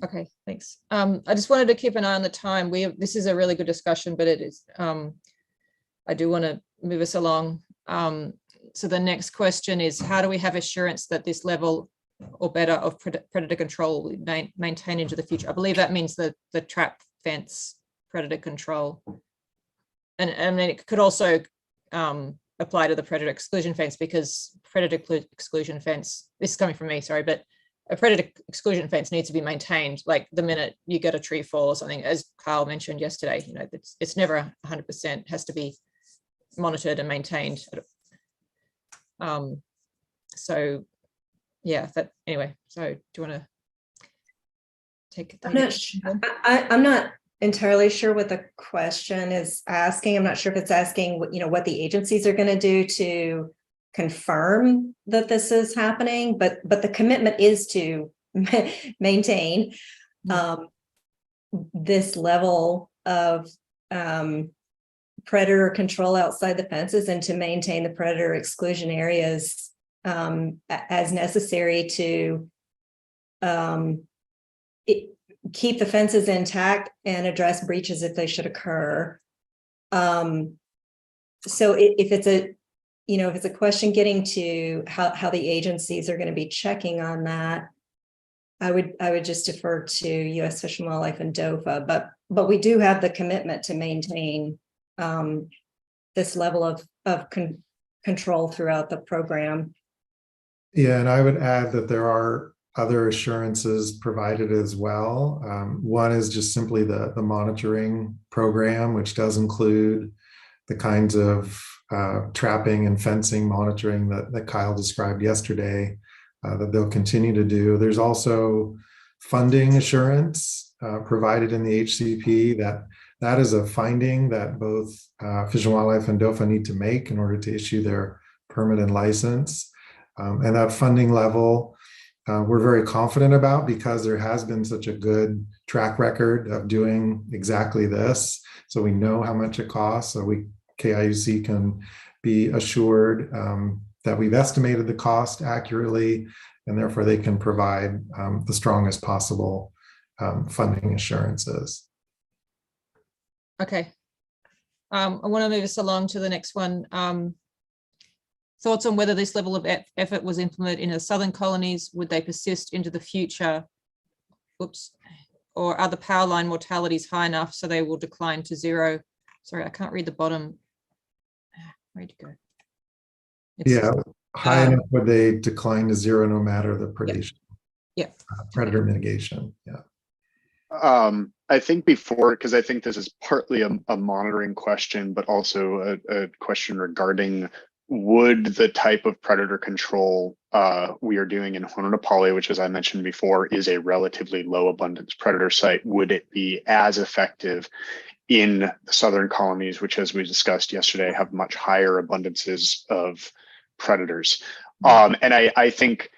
Okay, thanks. I just wanted to keep an eye on the time. This is a really good discussion, but it is, I do want to move us along. So the next question is, how do we have assurance that this level or better of predator control will maintain into the future? I believe that means the trap fence predator control. And then it could also apply to the predator exclusion fence, because predator exclusion fence, this is coming from me, sorry, but a predator exclusion fence needs to be maintained. Like the minute you get a tree fall or something, as Kyle mentioned yesterday, you know, it's never 100%, has to be monitored and maintained. So yeah, anyway, so do you want to take I'm not entirely sure what the question is asking. I'm not sure if it's asking what the agencies are going to do to confirm that this is happening, but the commitment is to maintain. this level of predator control outside the fences and to maintain the predator exclusion areas as necessary to keep the fences intact and address breaches if they should occur. So if it's a, if it's a question getting to how the agencies are going to be checking on that, I would just defer to U.S. Fish and Wildlife and DOFA, but we do have the commitment to maintain this level of control throughout the program. Yeah, and I would add that there are other assurances provided as well. One is just simply the monitoring program, which does include the kinds of trapping and fencing monitoring that Kyle described yesterday, that they'll continue to do. There's also funding assurance provided in the HCP that is a finding that both Fish and Wildlife and DOFA need to make in order to issue their permit and license. And that funding level, we're very confident about because there has been such a good track record of doing exactly this. So we know how much it costs. So KIUC can be assured that we've estimated the cost accurately, and therefore they can provide the strongest possible funding assurances. Okay. I want to move us along to the next one. Thoughts on whether this level of effort was implemented in the southern colonies? Would they persist into the future? Oops. Or are the power line mortalities high enough so they will decline to zero? Sorry, I can't read the bottom. Where'd it go? Yeah, high enough would they decline to zero no matter the predation? Yeah. Predator mitigation. Yeah. I think because I think this is partly a monitoring question, but also a question regarding would the type of predator control we are doing in Hononaupali, which, as I mentioned before, is a relatively low abundance predator site, would it be as effective in the southern colonies, which, as we discussed yesterday, have much higher abundances of predators? And I think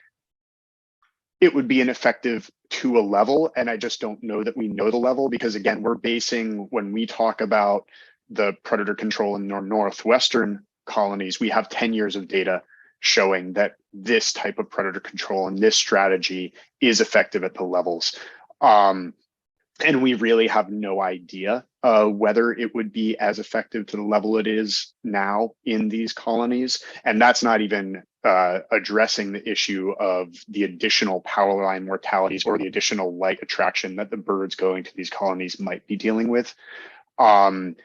it would be ineffective to a level, and I just don't know that we know the level, because again, we're basing, when we talk about the predator control in northwestern colonies, we have 10 years of data showing that this type of predator control and this strategy is effective at the levels. And we really have no idea whether it would be as effective to the level it is now in these colonies. And that's not even addressing the issue of the additional power line mortalities or the additional light attraction that the birds going to these colonies might be dealing with. And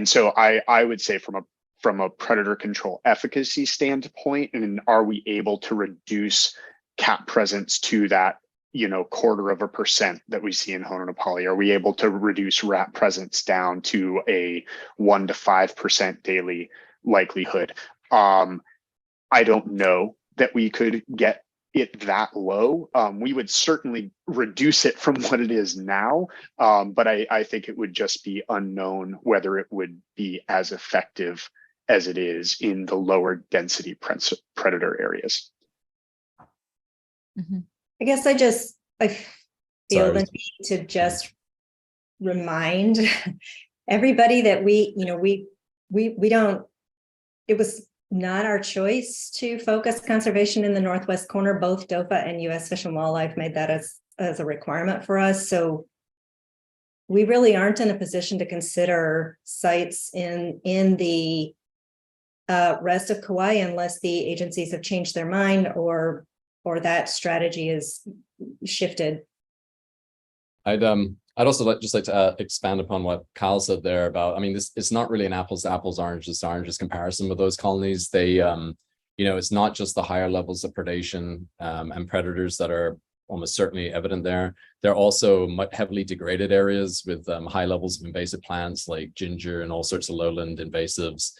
so I would say from a predator control efficacy standpoint, and are we able to reduce cat presence to that 0.25% that we see in Hononaupali? Are we able to reduce rat presence down to a 1 to 5% daily likelihood? I don't know that we could get it that low. We would certainly reduce it from what it is now, but I think it would just be unknown whether it would be as effective as it is in the lower density predator areas. Mm-hmm. I guess I feel the need to just remind everybody that we don't, it was not our choice to focus conservation in the northwest corner. Both DOFA and U.S. Fish and Wildlife made that as a requirement for us. So we really aren't in a position to consider sites in the rest of Kauai unless the agencies have changed their mind or that strategy is shifted. I'd also like to expand upon what Kyle said there about, I mean, it's not really an apples to apples, oranges to oranges comparison with those colonies. They, it's not just the higher levels of predation and predators that are almost certainly evident there. They're also heavily degraded areas with high levels of invasive plants like ginger and all sorts of lowland invasives.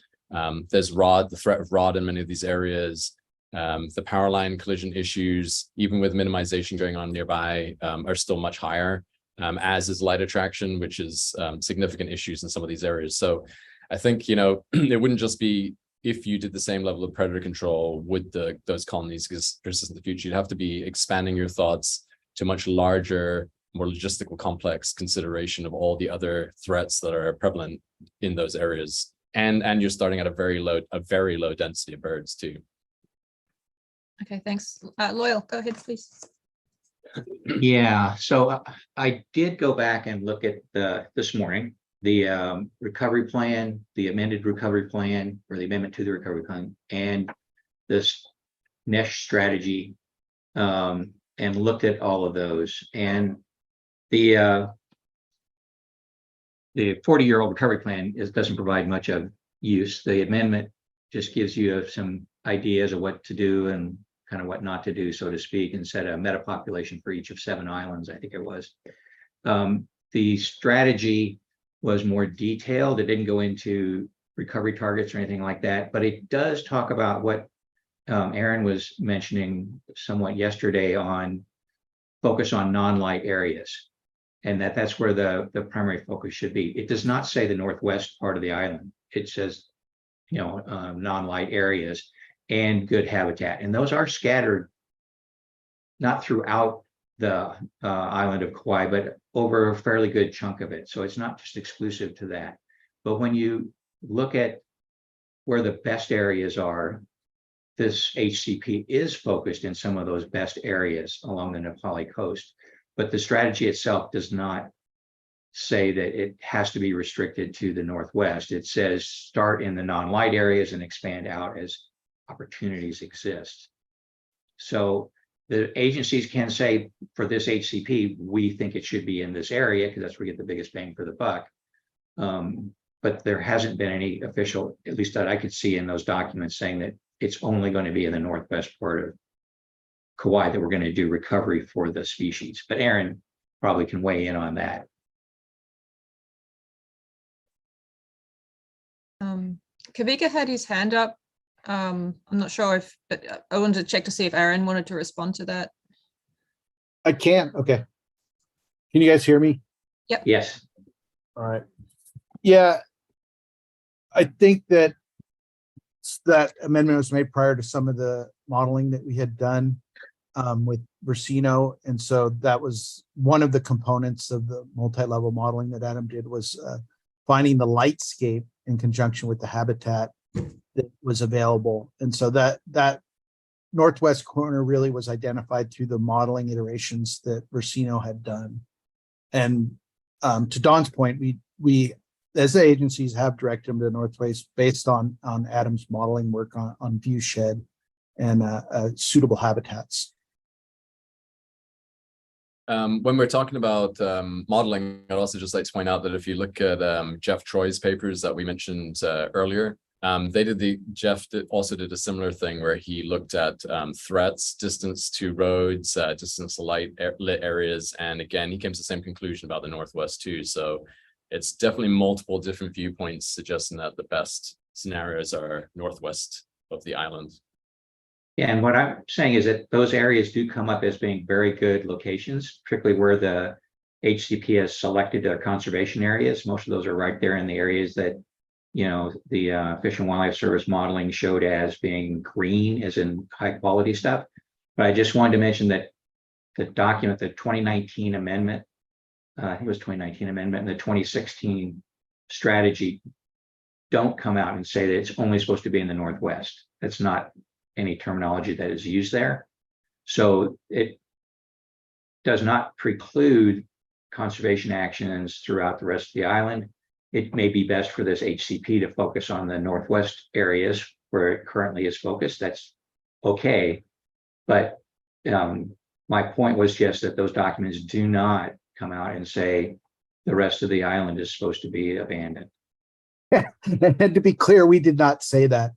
There's the threat of rod in many of these areas. The power line collision issues, even with minimization going on nearby, are still much higher, as is light attraction, which is significant issues in some of these areas. So I think, it wouldn't just be if you did the same level of predator control would those colonies persist in the future. You'd have to be expanding your thoughts to much larger more logistical complex consideration of all the other threats that are prevalent in those areas. And you're starting at a very low density of birds too. Okay, thanks. Loyal, go ahead, please. Yeah, so I did go back and look at this morning, the recovery plan, the amended recovery plan, or the amendment to the recovery plan, and this mesh strategy, and looked at all of those. And the 40-year-old recovery plan doesn't provide much of use. The amendment just gives you some ideas of what to do and kind of what not to do, so to speak, and set a meta population for each of 7 islands, I think it was. The strategy was more detailed. It didn't go into recovery targets or anything like that, but it does talk about what Aaron was mentioning somewhat yesterday on focus on non-light areas, and that's where the primary focus should be. It does not say the northwest part of the island. It says, non-light areas and good habitat, and those are scattered not throughout the island of Kauai, but over a fairly good chunk of it. So it's not just exclusive to that. But when you look at where the best areas are, this HCP is focused in some of those best areas along the Nepali coast, but the strategy itself does not say that it has to be restricted to the northwest. It says start in the non-light areas and expand out as opportunities exist. So the agencies can say, for this HCP, we think it should be in this area because that's where we get the biggest bang for the buck. But there hasn't been any official, at least that I could see in those documents, saying that it's only going to be in the northwest part of Kauai that we're going to do recovery for the species. But Aaron probably can weigh in on that. Kavika had his hand up. I'm not sure if, but I wanted to check to see if Aaron wanted to respond to that. I can. Okay. Can you guys hear me? Yep. Yes. All right. Yeah. I think that amendment was made prior to some of the modeling that we had done with Versino. And so that was one of the components of the multi-level modeling that Adam did, was finding the lightscape in conjunction with the habitat that was available. And so that northwest corner really was identified through the modeling iterations that Versino had done. And to Don's point, we as the agencies have directed them to the northwest based on Adam's modeling work on viewshed and suitable habitats. When we're talking about modeling, I'd also just like to point out that if you look at Jeff Troy's papers that we mentioned earlier, Jeff also did a similar thing where he looked at threats, distance to roads, distance to lit areas, and again, he came to the same conclusion about the northwest too. So it's definitely multiple different viewpoints suggesting that the best scenarios are northwest of the island. Yeah, and what I'm saying is that those areas do come up as being very good locations, particularly where the HCP has selected conservation areas. Most of those are right there in the areas that, the Fish and Wildlife Service modeling showed as being green, as in high quality stuff. But I just wanted to mention that the document, the 2019 amendment, I think it was 2019 amendment, and the 2016 strategy don't come out and say that it's only supposed to be in the northwest. That's not any terminology that is used there. So it does not preclude conservation actions throughout the rest of the island. It may be best for this HCP to focus on the northwest areas where it currently is focused. That's okay. But my point was just that those documents do not come out and say the rest of the island is supposed to be abandoned. And to be clear, we did not say that.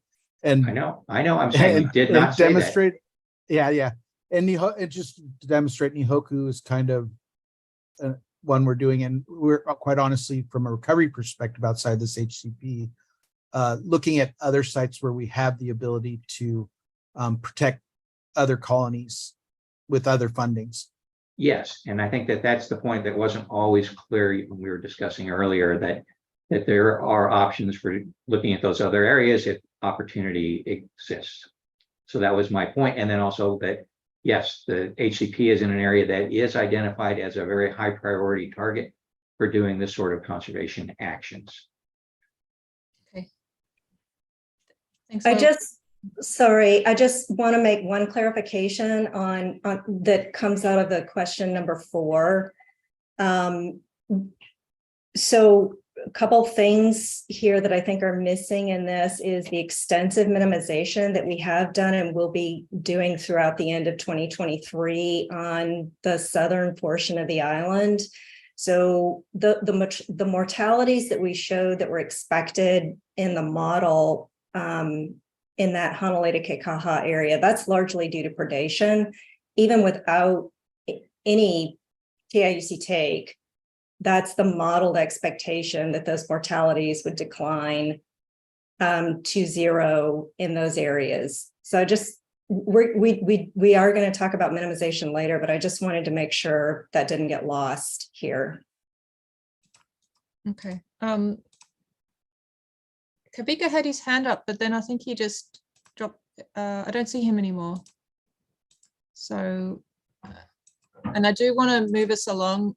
And I know. I'm saying we did not say demonstrate that. Yeah. And just to demonstrate, Nihoku is kind of one we're doing, and we're quite honestly, from a recovery perspective outside this HCP, looking at other sites where we have the ability to protect other colonies with other fundings. Yes, and I think that that's the point that wasn't always clear when we were discussing earlier, that there are options for looking at those other areas if opportunity exists. So that was my point. And then also that yes, the HCP is in an area that is identified as a very high priority target for doing this sort of conservation actions. Okay. Thanks. I Laura. just want to make one clarification on that comes out of the question number 4. So a couple things here that I think are missing in this is the extensive minimization that we have done and will be doing throughout the end of 2023 on the southern portion of the island. So the mortalities that we showed that were expected in the model in that Honolulu Kekaha area, that's largely due to predation. Even without any TIUC take, that's the modeled expectation that those mortalities would decline to 0 in those areas. So we are going to talk about minimization later, but I just wanted to make sure that didn't get lost here. Okay. Kavika had his hand up, but then I think he just dropped. I don't see him anymore. So, and I do want to move us along.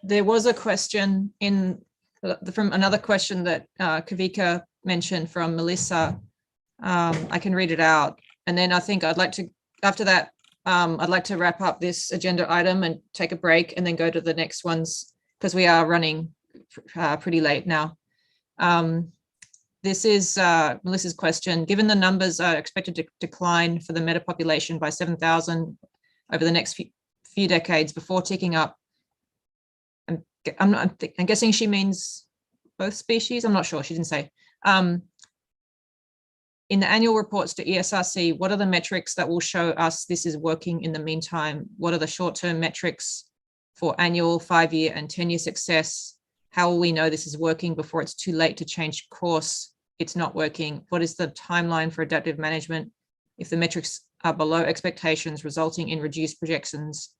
There was a question from another question that Kavika mentioned from Melissa. I can read it out. And then I think I'd like to, after that, I'd like to wrap up this agenda item and take a break and then go to the next ones because we are running pretty late now. This is Melissa's question. Given the numbers are expected to decline for the meta population by 7,000 over the next few decades before ticking up, I'm guessing she means both species. I'm not sure. She didn't say. In the annual reports to ESRC, what are the metrics that will show us this is working in the meantime? What are the short-term metrics for annual, 5-year, and 10-year success? How will we know this is working before it's too late to change course? It's not working. What is the timeline for adaptive management if the metrics are below expectations, resulting in reduced projections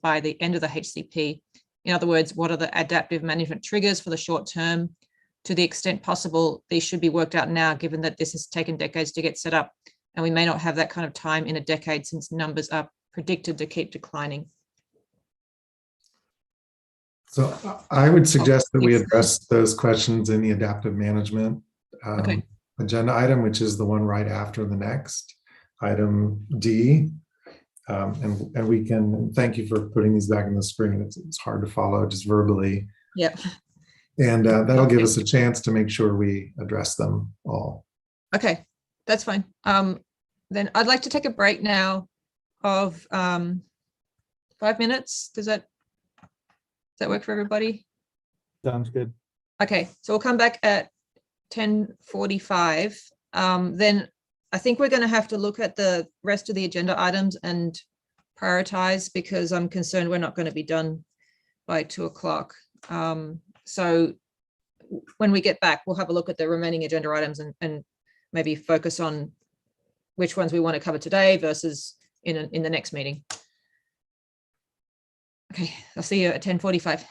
by the end of the HCP? In other words, what are the adaptive management triggers for the short term? To the extent possible, these should be worked out now, given that this has taken decades to get set up, and we may not have that kind of time in a decade since numbers are predicted to keep declining. So I would suggest that we address those questions in the adaptive management agenda item, which is the one right after the next item D. And we can, thank you for putting these back in the screen. It's hard to follow just verbally. Yep. And that'll give us a chance to make sure we address them all. Okay, that's fine. Then I'd like to take a break now of 5 minutes. Does that work for everybody? Sounds good. Okay, so we'll come back at 10:45. Then I think we're going to have to look at the rest of the agenda items and prioritize because I'm concerned we're not going to be done by 2 o'clock. So when we get back, we'll have a look at the remaining agenda items and maybe focus on which ones we want to cover today versus in the next meeting. Okay, I'll see you at 10:45.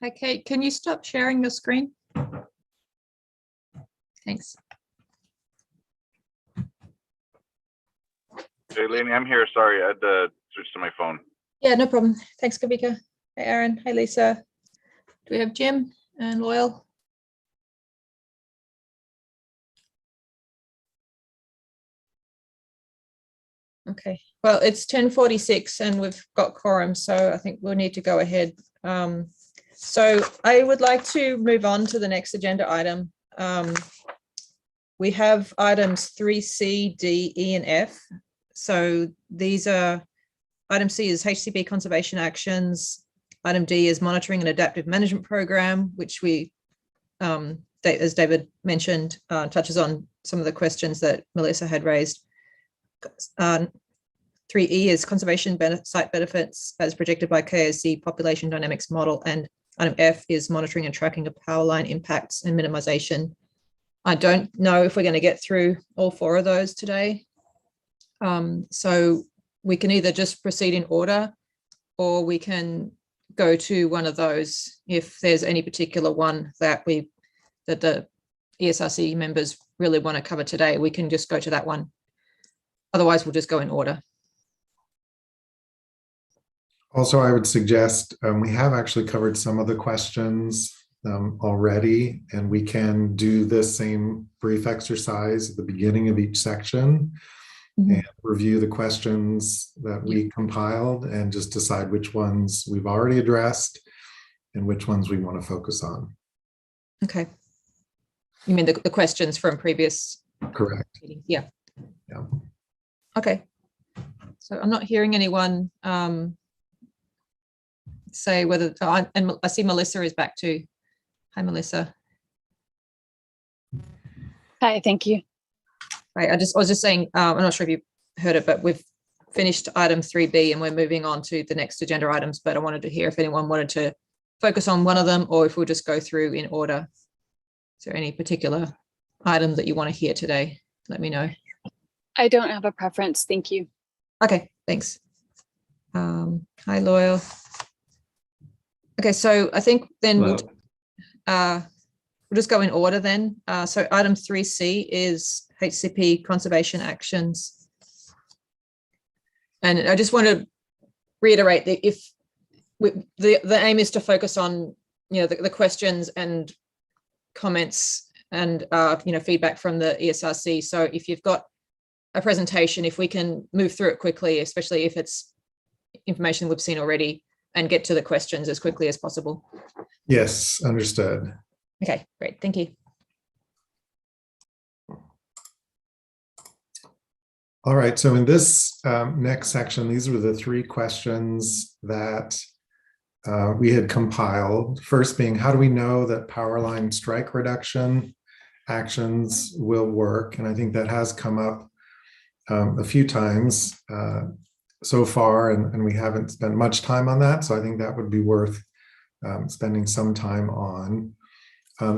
Okay, can you stop sharing your screen? Thanks. Hey, Lainey, I'm here. Sorry, I had to switch to my phone. Yeah, no problem. Thanks, Kavika. Hey, Aaron. Hey, Lisa. Do we have Jim and Loyal? Okay, well, it's 10:46 and we've got quorum, so I think we'll need to go ahead. So I would like to move on to the next agenda item. We have items 3C, D, E, and F. So these are, item C is HCP conservation actions. Item D is monitoring and adaptive management program, which we, as David mentioned, touches on some of the questions that Melissa had raised. 3E is conservation site benefits as projected by KOC population dynamics model, and item F is monitoring and tracking of power line impacts and minimization. I don't know if we're going to get through all four of those today. So we can either just proceed in order, or we can go to one of those if there's any particular one that the ESRC members really want to cover today. We can just go to that one. Otherwise, we'll just go in order. Also, I would suggest we have actually covered some of the questions already, and we can do this same brief exercise at the beginning of each section and review the questions that we compiled and just decide which ones we've already addressed and which ones we want to focus on. Okay. You mean the questions from previous? Correct. Meetings? Yeah. Yeah. Okay. So I'm not hearing anyone say whether, and I see Melissa is back too. Hi, Melissa. Hi, thank you. Right, I was just saying, I'm not sure if you heard it, but we've finished item 3B and we're moving on to the next agenda items, but I wanted to hear if anyone wanted to focus on one of them or if we'll just go through in order. Is there any particular item that you want to hear today? Let me know. I don't have a preference. Thank you. Okay, thanks. Hi, Loyal. Okay, so I think then we'll just go in order then. So item 3C is HCP conservation actions. And I just want to reiterate that if the aim is to focus on, the questions and comments and, feedback from the ESRC. So if you've got a presentation, if we can move through it quickly, especially if it's information we've seen already, and get to the questions as quickly as possible. Yes, understood. Okay, great. Thank you. All right, so in this next section, these were the three questions that we had compiled. First being, how do we know that power line strike reduction actions will work? And I think that has come up a few times so far, and we haven't spent much time on that. So I think that would be worth spending some time on.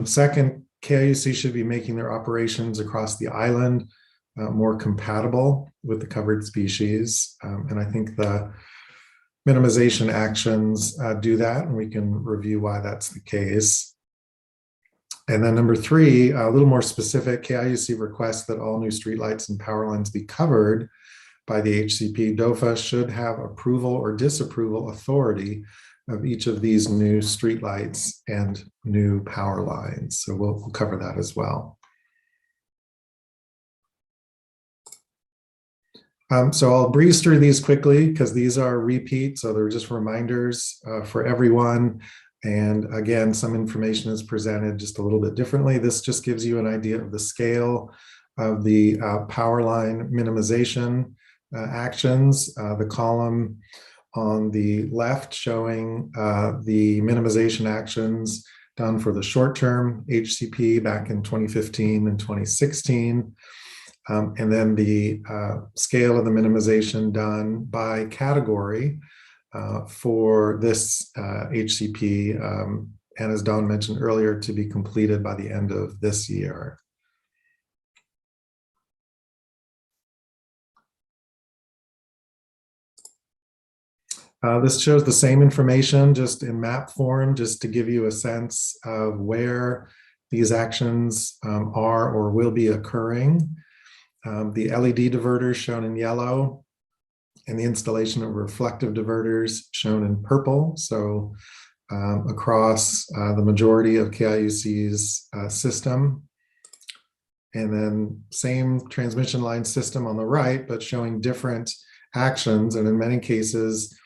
Second, KIUC should be making their operations across the island more compatible with the covered species. And I think the minimization actions do that, and we can review why that's the case. And then number three, a little more specific, KIUC requests that all new streetlights and power lines be covered by the HCP. DOFA should have approval or disapproval authority of each of these new streetlights and new power lines. So we'll cover that as well. So I'll breeze through these quickly because these are repeats. So they're just reminders for everyone. And again, some information is presented just a little bit differently. This just gives you an idea of the scale of the power line minimization actions. The column on the left showing the minimization actions done for the short-term HCP back in 2015 and 2016. And then the scale of the minimization done by category for this HCP, and as Dawn mentioned earlier, to be completed by the end of this year. This shows the same information just in map form, just to give you a sense of where these actions are or will be occurring. The LED diverters shown in yellow and the installation of reflective diverters shown in purple. So across the majority of KIUC's system. And then same transmission line system on the right, but showing different actions. And in many cases,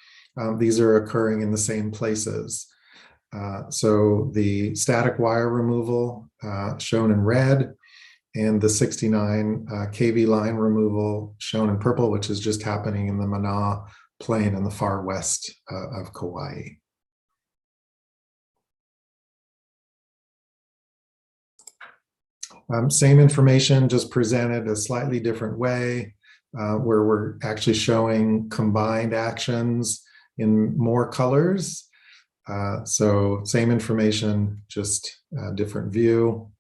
these are occurring in the same places. So the static wire removal shown in red, and the 69 kV line removal shown in purple, which is just happening in the Mana Plain in the far west of Kauai. Same information, just presented a slightly different way, where we're actually showing combined actions in more colors. So same information, just a different view.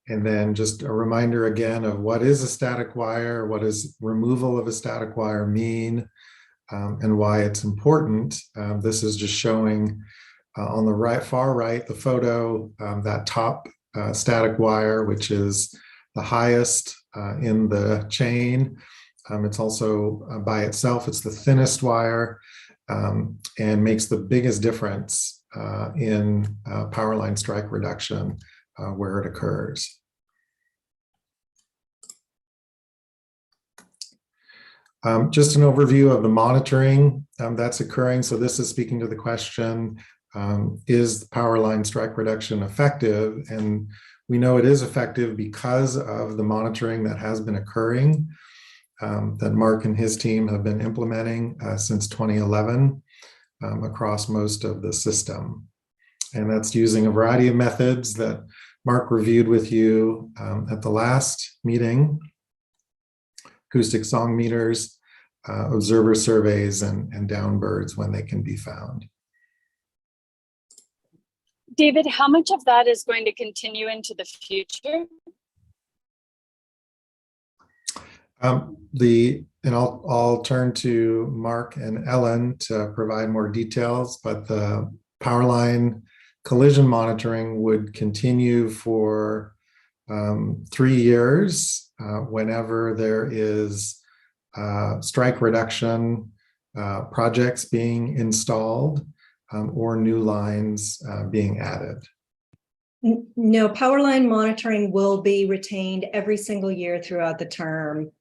And then just a reminder again of what is a static wire, what does removal of a static wire mean, and why it's important. This is just showing on the far right, the photo, that top static wire, which is the highest in the chain. It's also by itself, it's the thinnest wire, and makes the biggest difference in power line strike reduction where it occurs. Just an overview of the monitoring that's occurring. So this is speaking to the question, is the power line strike reduction effective? And we know it is effective because of the monitoring that has been occurring, that Mark and his team have been implementing since 2011 across most of the system. And that's using a variety of methods that Mark reviewed with you at the last meeting: acoustic song meters, observer surveys, and downbirds when they can be found. David, how much of that is going to continue into the future? And I'll turn to Mark and Ellen to provide more details, but the power line collision monitoring would continue for 3 years whenever there is strike reduction projects being installed or new lines being added. No, power line monitoring will be retained every single year throughout the term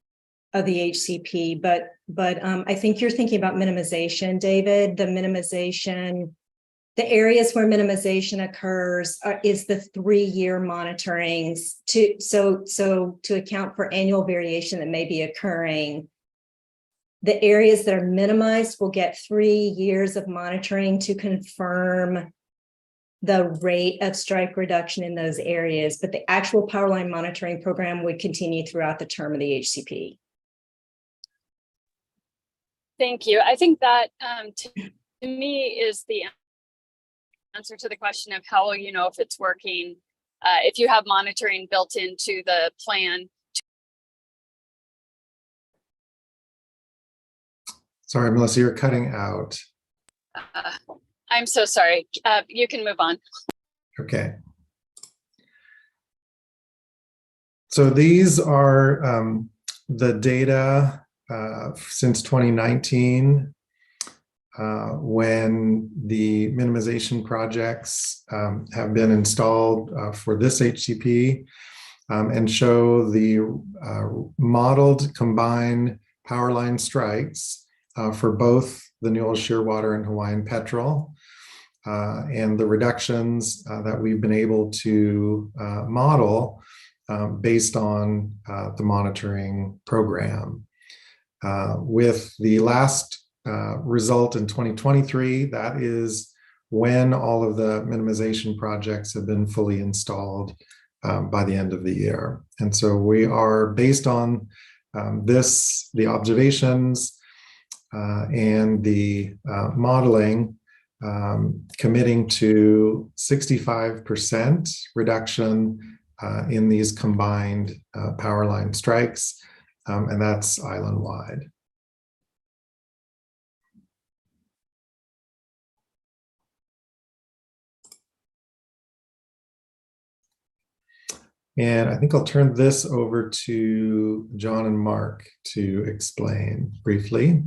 of the HCP, but I think you're thinking about minimization, David. The minimization, the areas where minimization occurs is the 3-year monitorings to account for annual variation that may be occurring. The areas that are minimized will get 3 years of monitoring to confirm the rate of strike reduction in those areas, but the actual power line monitoring program would continue throughout the term of the HCP. Thank you. I think that to me is the answer to the question of how will you know if it's working if you have monitoring built into the plan. Sorry, Melissa, you're cutting out. I'm so sorry. You can move on. Okay. So these are the data since 2019 when the minimization projects have been installed for this HCP, and show the modeled combined power line strikes for both the Newell Shearwater and Hawaiian Petrel, and the reductions that we've been able to model based on the monitoring program. With the last result in 2023, that is when all of the minimization projects have been fully installed by the end of the year. And so we are, based on the observations and the modeling, committing to 65% reduction in these combined power line strikes, and that's island-wide. And I think I'll turn this over to John and Mark to explain briefly.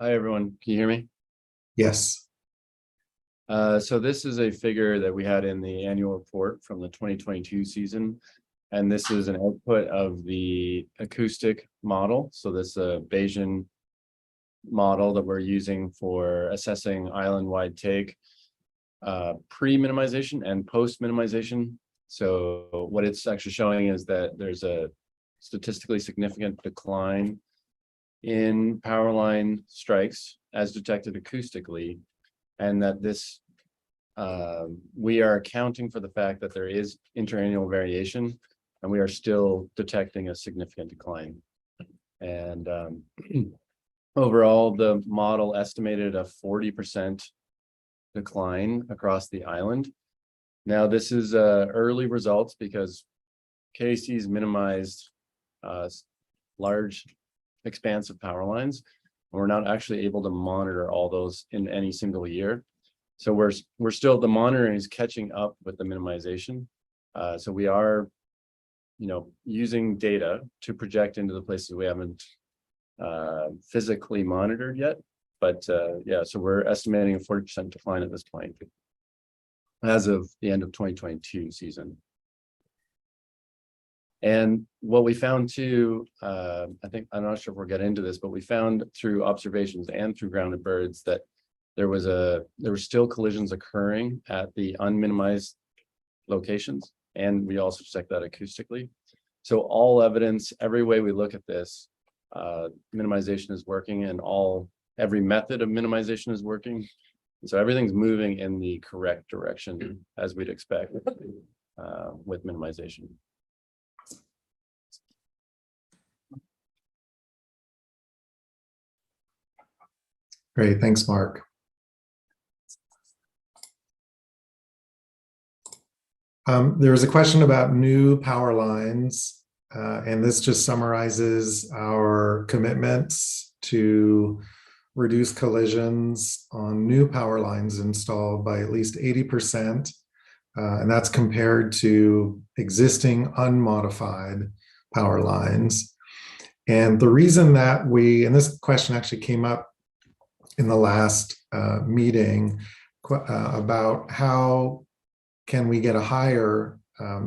Hi, everyone. Can you hear me? Yes. So this is a figure that we had in the annual report from the 2022 season. And this is an output of the acoustic model. So this Bayesian model that we're using for assessing island-wide take pre-minimization and post-minimization. So what it's actually showing is that there's a statistically significant decline in power line strikes as detected acoustically, and that this we are accounting for the fact that there is interannual variation, and we are still detecting a significant decline. And overall, the model estimated a 40% decline across the island. Now, this is early results because KAC's minimized large expanse of power lines. We're not actually able to monitor all those in any single year. So we're still, the monitoring is catching up with the minimization. So we are, using data to project into the places we haven't physically monitored yet. But yeah, so we're estimating a 40% decline at this point as of the end of 2022 season. And what we found too, I think, I'm not sure if we'll get into this, but we found through observations and through grounded birds that there were still collisions occurring at the unminimized locations. And we also checked that acoustically. So all evidence, every way we look at this, minimization is working, and every method of minimization is working. So everything's moving in the correct direction as we'd expect with minimization. Great, thanks, Mark. There was a question about new power lines, and this just summarizes our commitments to reduce collisions on new power lines installed by at least 80%, and that's compared to existing unmodified power lines. And the reason that and this question actually came up in the last meeting about how can we get a higher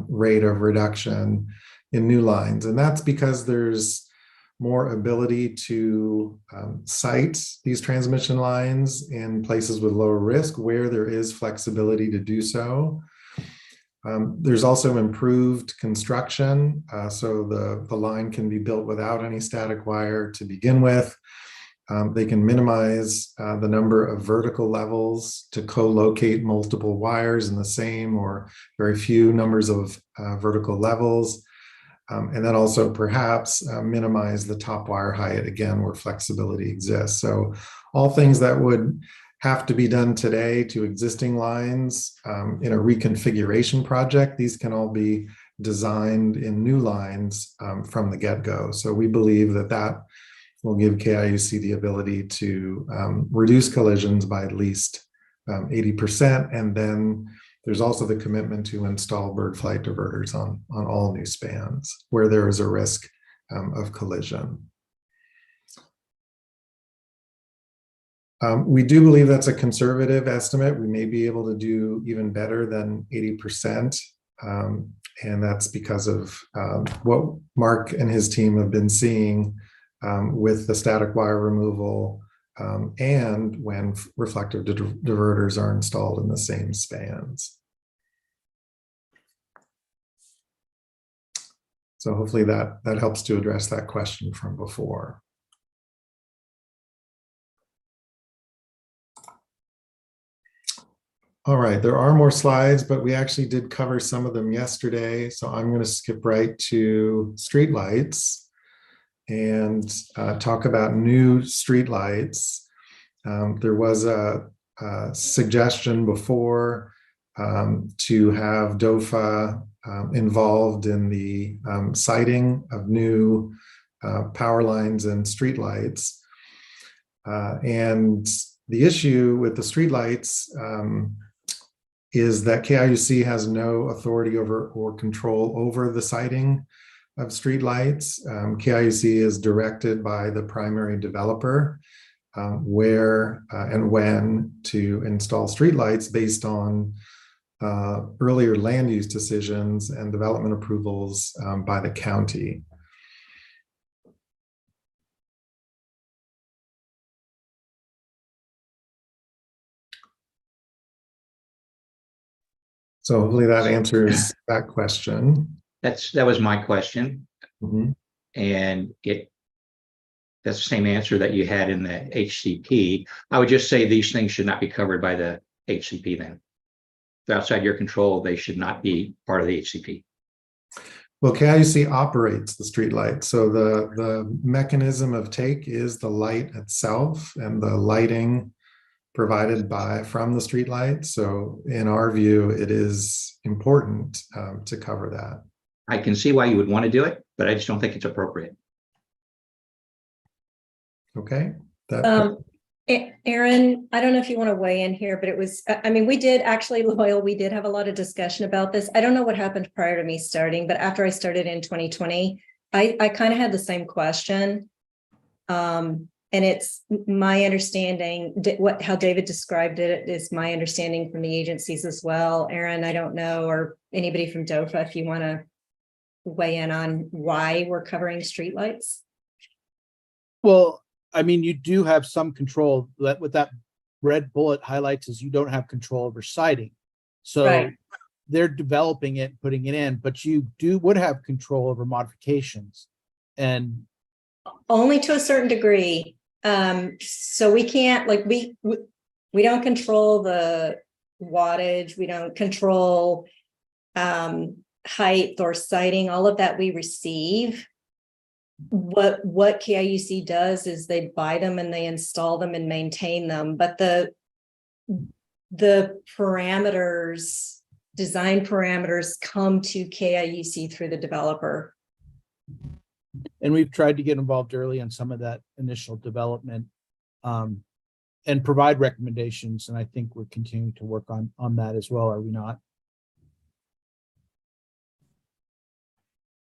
rate of reduction in new lines. And that's because there's more ability to site these transmission lines in places with lower risk where there is flexibility to do so. There's also improved construction. So the line can be built without any static wire to begin with. They can minimize the number of vertical levels to co-locate multiple wires in the same or very few numbers of vertical levels. And then also perhaps minimize the top wire height, again, where flexibility exists. So all things that would have to be done today to existing lines in a reconfiguration project, these can all be designed in new lines from the get-go. So we believe that will give KIUC the ability to reduce collisions by at least 80%. And then there's also the commitment to install bird flight diverters on all new spans where there is a risk of collision. We do believe that's a conservative estimate. We may be able to do even better than 80%. And that's because of what Mark and his team have been seeing with the static wire removal and when reflective diverters are installed in the same spans. So hopefully that helps to address that question from before. All right, there are more slides, but we actually did cover some of them yesterday. So I'm going to skip right to streetlights and talk about new streetlights. There was a suggestion before to have DOFA involved in the siting of new power lines and streetlights. And the issue with the streetlights is that KIUC has no authority over or control over the siting of streetlights. KIUC is directed by the primary developer where and when to install streetlights based on earlier land use decisions and development approvals by the county. So hopefully that answers that question. That was my question. Mm-hmm. And that's the same answer that you had in the HCP. I would just say these things should not be covered by the HCP then. If they're outside your control, they should not be part of the HCP. Well, KIUC operates the street light. So the mechanism of take is the light itself and the lighting provided from the street light. So in our view, it is important to cover that. I can see why you would want to do it, but I just don't think it's appropriate. Okay. Aaron, I don't know if you want to weigh in here, but it was, I mean, we did actually, Loyal, we did have a lot of discussion about this. I don't know what happened prior to me starting, but after I started in 2020, I kind of had the same question. And it's my understanding, how David described it is my understanding from the agencies as well. Aaron, I don't know, or anybody from DOFA, if you want to weigh in on why we're covering streetlights. Well, I mean, you do have some control. That what that red bullet highlights is you don't have control over siting. So right. They're developing it, putting it in, but you would have control over modifications. And only to a certain degree. So we can't, like, we don't control the wattage, we don't control height or sighting, all of that we receive. What KIUC does is they buy them and they install them and maintain them, but the parameters, design parameters, come to KIUC through the developer. And we've tried to get involved early on some of that initial development and provide recommendations. And I think we're continuing to work on that as well, are we not?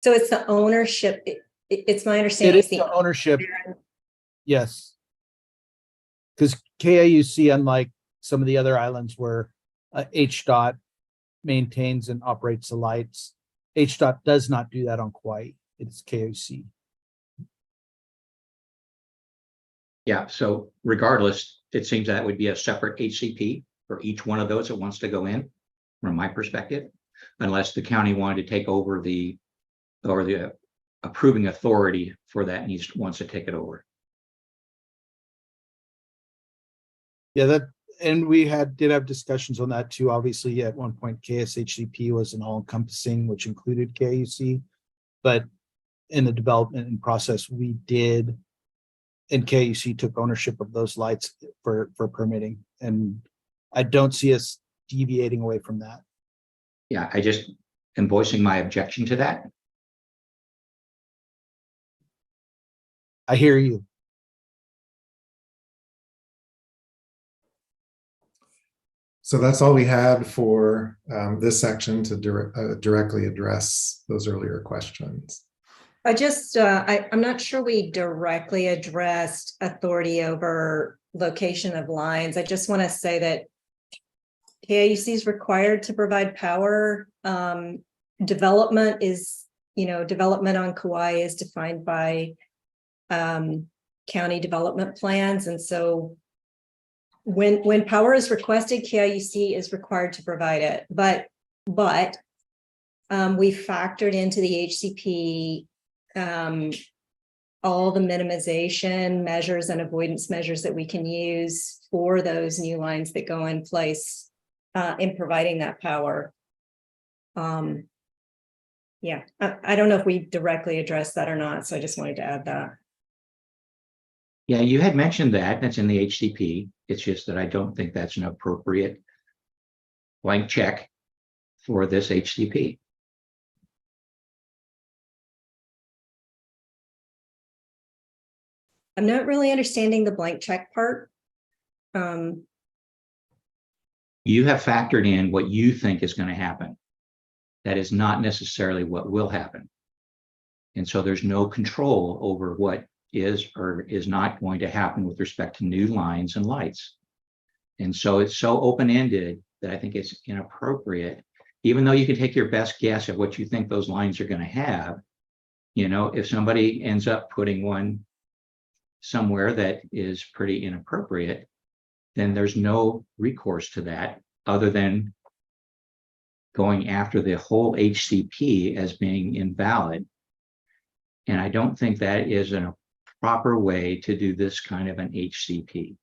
So it's the ownership. It's my understanding. It is the ownership. Yes. Because KIUC, unlike some of the other islands where HDOT maintains and operates the lights, HDOT does not do that on Kauai. It's KIUC. Yeah, so regardless, it seems that would be a separate HCP for each one of those that wants to go in, from my perspective, unless the county wanted to take over the approving authority for that wants to take it over. Yeah, and we did have discussions on that too. Obviously, at one point, KSHCP was an all-encompassing, which included KIUC, but in the development and process, we did, and KIUC took ownership of those lights for permitting, and I don't see us deviating away from that. Yeah, I just am voicing my objection to that. I hear you. So that's all we had for this section to directly address those earlier questions. I just, I'm not sure we directly addressed authority over location of lines. I just want to say that KIUC is required to provide power. Development is, development on Kauai is defined by county development plans. And so when power is requested, KIUC is required to provide it. But we factored into the HCP all the minimization measures and avoidance measures that we can use for those new lines that go in place in providing that power. Yeah, I don't know if we directly addressed that or not, so I just wanted to add that. Yeah, you had mentioned that's in the HCP. It's just that I don't think that's an appropriate blank check for this HCP. I'm not really understanding the blank check part. You have factored in what you think is going to happen. That is not necessarily what will happen. And so there's no control over what is or is not going to happen with respect to new lines and lights. And so it's so open-ended that I think it's inappropriate, even though you can take your best guess at what you think those lines are going to have. You know, if somebody ends up putting one somewhere that is pretty inappropriate, then there's no recourse to that other than going after the whole HCP as being invalid. And I don't think that is a proper way to do this kind of an HCP.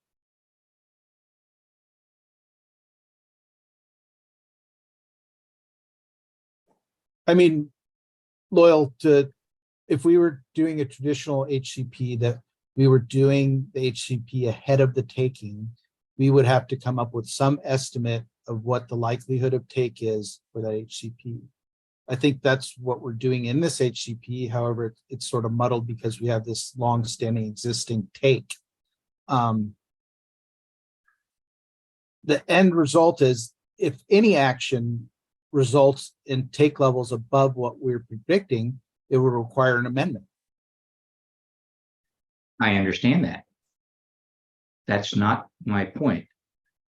I mean, Loyal, to if we were doing a traditional HCP, that we were doing the HCP ahead of the taking, we would have to come up with some estimate of what the likelihood of take is for that HCP. I think that's what we're doing in this HCP. However, it's sort of muddled because we have this long-standing existing take. The end result is, if any action results in take levels above what we're predicting, it would require an amendment. I understand that. That's not my point.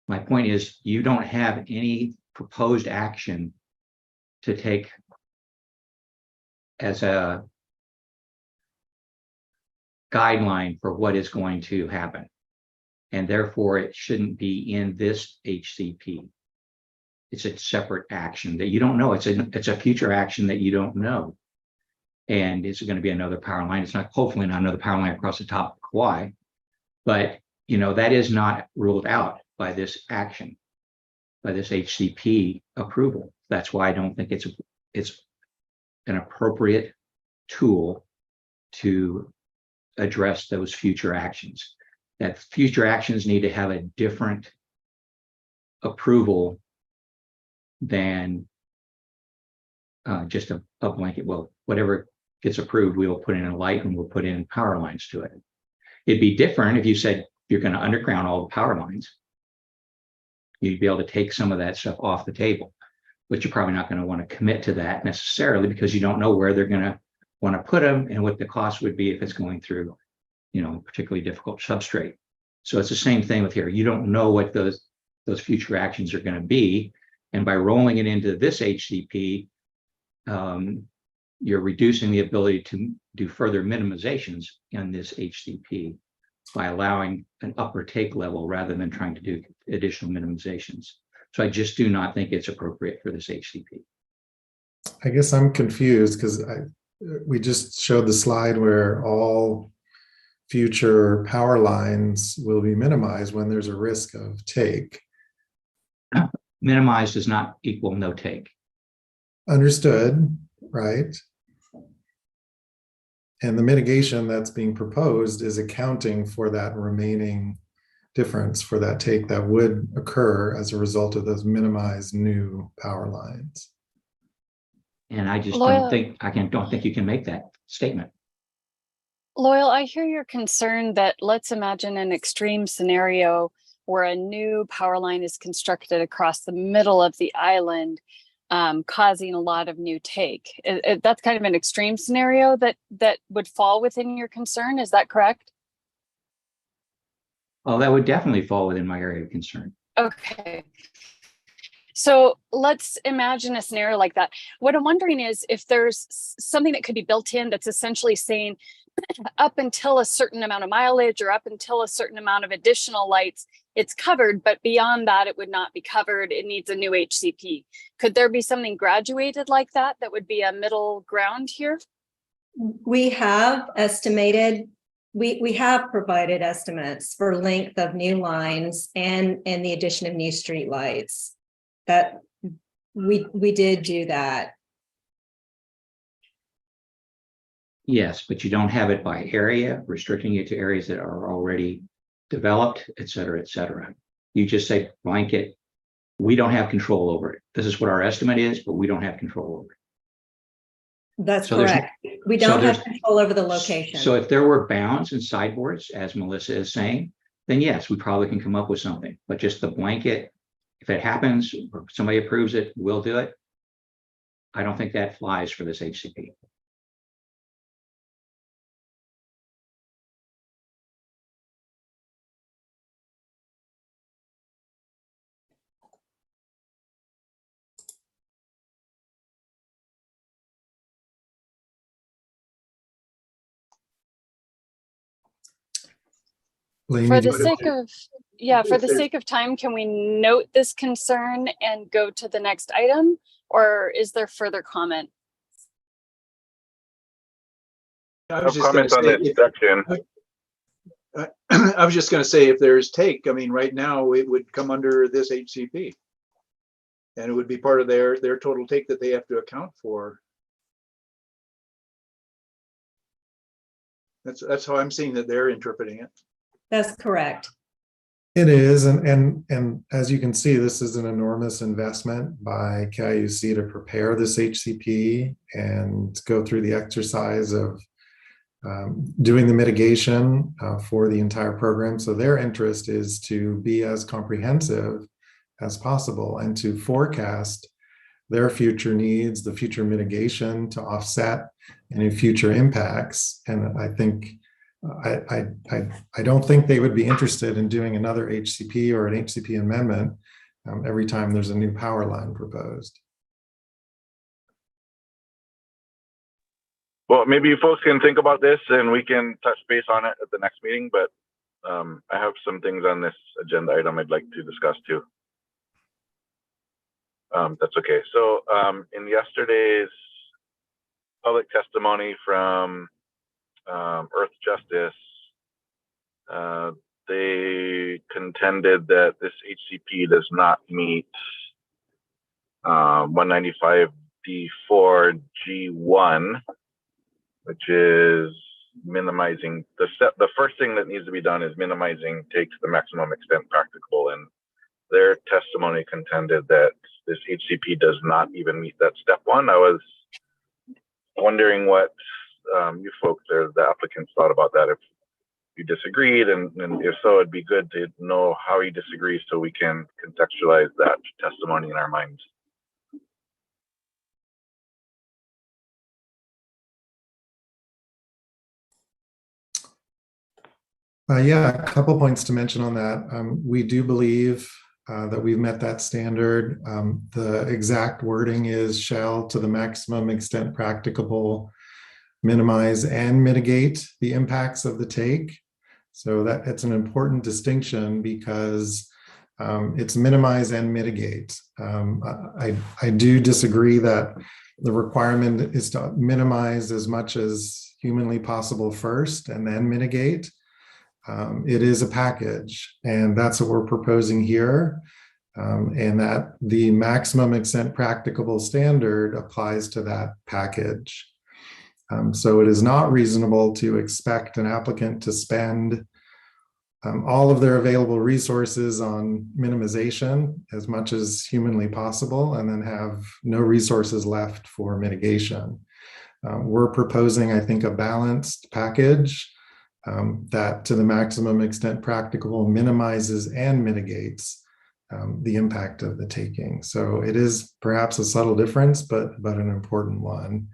My point is, you don't have any proposed action to take as a guideline for what is going to happen. And therefore, it shouldn't be in this HCP. It's a separate action that you don't know. It's a future action that you don't know. And is it going to be another power line? It's not, hopefully not another power line across the top of Kauai. But, you know, that is not ruled out by this action, by this HCP approval. That's why I don't think it's an appropriate tool to address those future actions. That future actions need to have a different approval than just a blanket. Well, whatever gets approved, we will put in a light and we'll put in power lines to it. It'd be different if you said you're going to underground all the power lines. You'd be able to take some of that stuff off the table, but you're probably not going to want to commit to that necessarily because you don't know where they're going to want to put them and what the cost would be if it's going through, you know, particularly difficult substrate. So it's the same thing with here. You don't know what those future actions are going to be. And by rolling it into this HCP, you're reducing the ability to do further minimizations in this HCP by allowing an upper take level rather than trying to do additional minimizations. So I just do not think it's appropriate for this HCP. I guess I'm confused because we just showed the slide where all future power lines will be minimized when there's a risk of take. Minimized does not equal no take. Understood, right? And the mitigation that's being proposed is accounting for that remaining difference for that take that would occur as a result of those minimized new power lines. And I just Loyal, don't think you can make that statement. Loyal, I hear your concern that let's imagine an extreme scenario where a new power line is constructed across the middle of the island, causing a lot of new take. That's kind of an extreme scenario that would fall within your concern. Is that correct? Oh, that would definitely fall within my area of concern. Okay. So let's imagine a scenario like that. What I'm wondering is if there's something that could be built in that's essentially saying up until a certain amount of mileage or up until a certain amount of additional lights, it's covered, but beyond that, it would not be covered. It needs a new HCP. Could there be something graduated like that that would be a middle ground here? We have estimated, we have provided estimates for length of new lines and the addition of new street lights. That we did do that. Yes, but you don't have it by area, restricting it to areas that are already developed, et cetera, et cetera. You just say blanket, we don't have control over it. This is what our estimate is, but we don't have control over it. That's So correct. We So don't have there's- control over the location. So if there were bounds and sideboards, as Melissa is saying, then yes, we probably can come up with something. But just the blanket, if it happens, or somebody approves it, we'll do it. I don't think that flies for this HCP. Lainey, For do the you- sake of, yeah, for If the there's- sake of time, can we note this concern and go to the next item? Or is there further comment? I No was just gonna comments on say, this section. I was just going to say, if there's take, I mean, right now it would come under this HCP. And it would be part of their total take that they have to account for. That's how I'm seeing that they're interpreting it. That's correct. It is, and as you can see, this is an enormous investment by KIUC to prepare this HCP and go through the exercise of doing the mitigation for the entire program. So their interest is to be as comprehensive as possible and to forecast their future needs, the future mitigation to offset any future impacts. And I think I don't think they would be interested in doing another HCP or an HCP amendment every time there's a new power line proposed. Well, maybe you folks can think about this and we can touch base on it at the next meeting, but I have some things on this agenda item I'd like to discuss too. That's okay. So in yesterday's public testimony from Earth Justice, they contended that this HCP does not meet 195D4 G1, which is minimizing the first thing that needs to be done is minimizing take to the maximum extent practicable. And their testimony contended that this HCP does not even meet that step one. I was wondering what you folks or the applicants thought about that, if you disagreed, and if so, it'd be good to know how you disagree so we can contextualize that testimony in our minds. Yeah, a couple points to mention on that. We do believe that we've met that standard. The exact wording is shall to the maximum extent practicable minimize and mitigate the impacts of the take. So that it's an important distinction because it's minimize and mitigate. I do disagree that the requirement is to minimize as much as humanly possible first and then mitigate. It is a package, and that's what we're proposing here, and that the maximum extent practicable standard applies to that package. So it is not reasonable to expect an applicant to spend all of their available resources on minimization as much as humanly possible and then have no resources left for mitigation. We're proposing, I think, a balanced package that to the maximum extent practicable minimizes and mitigates the impact of the taking. So it is perhaps a subtle difference, but an important one.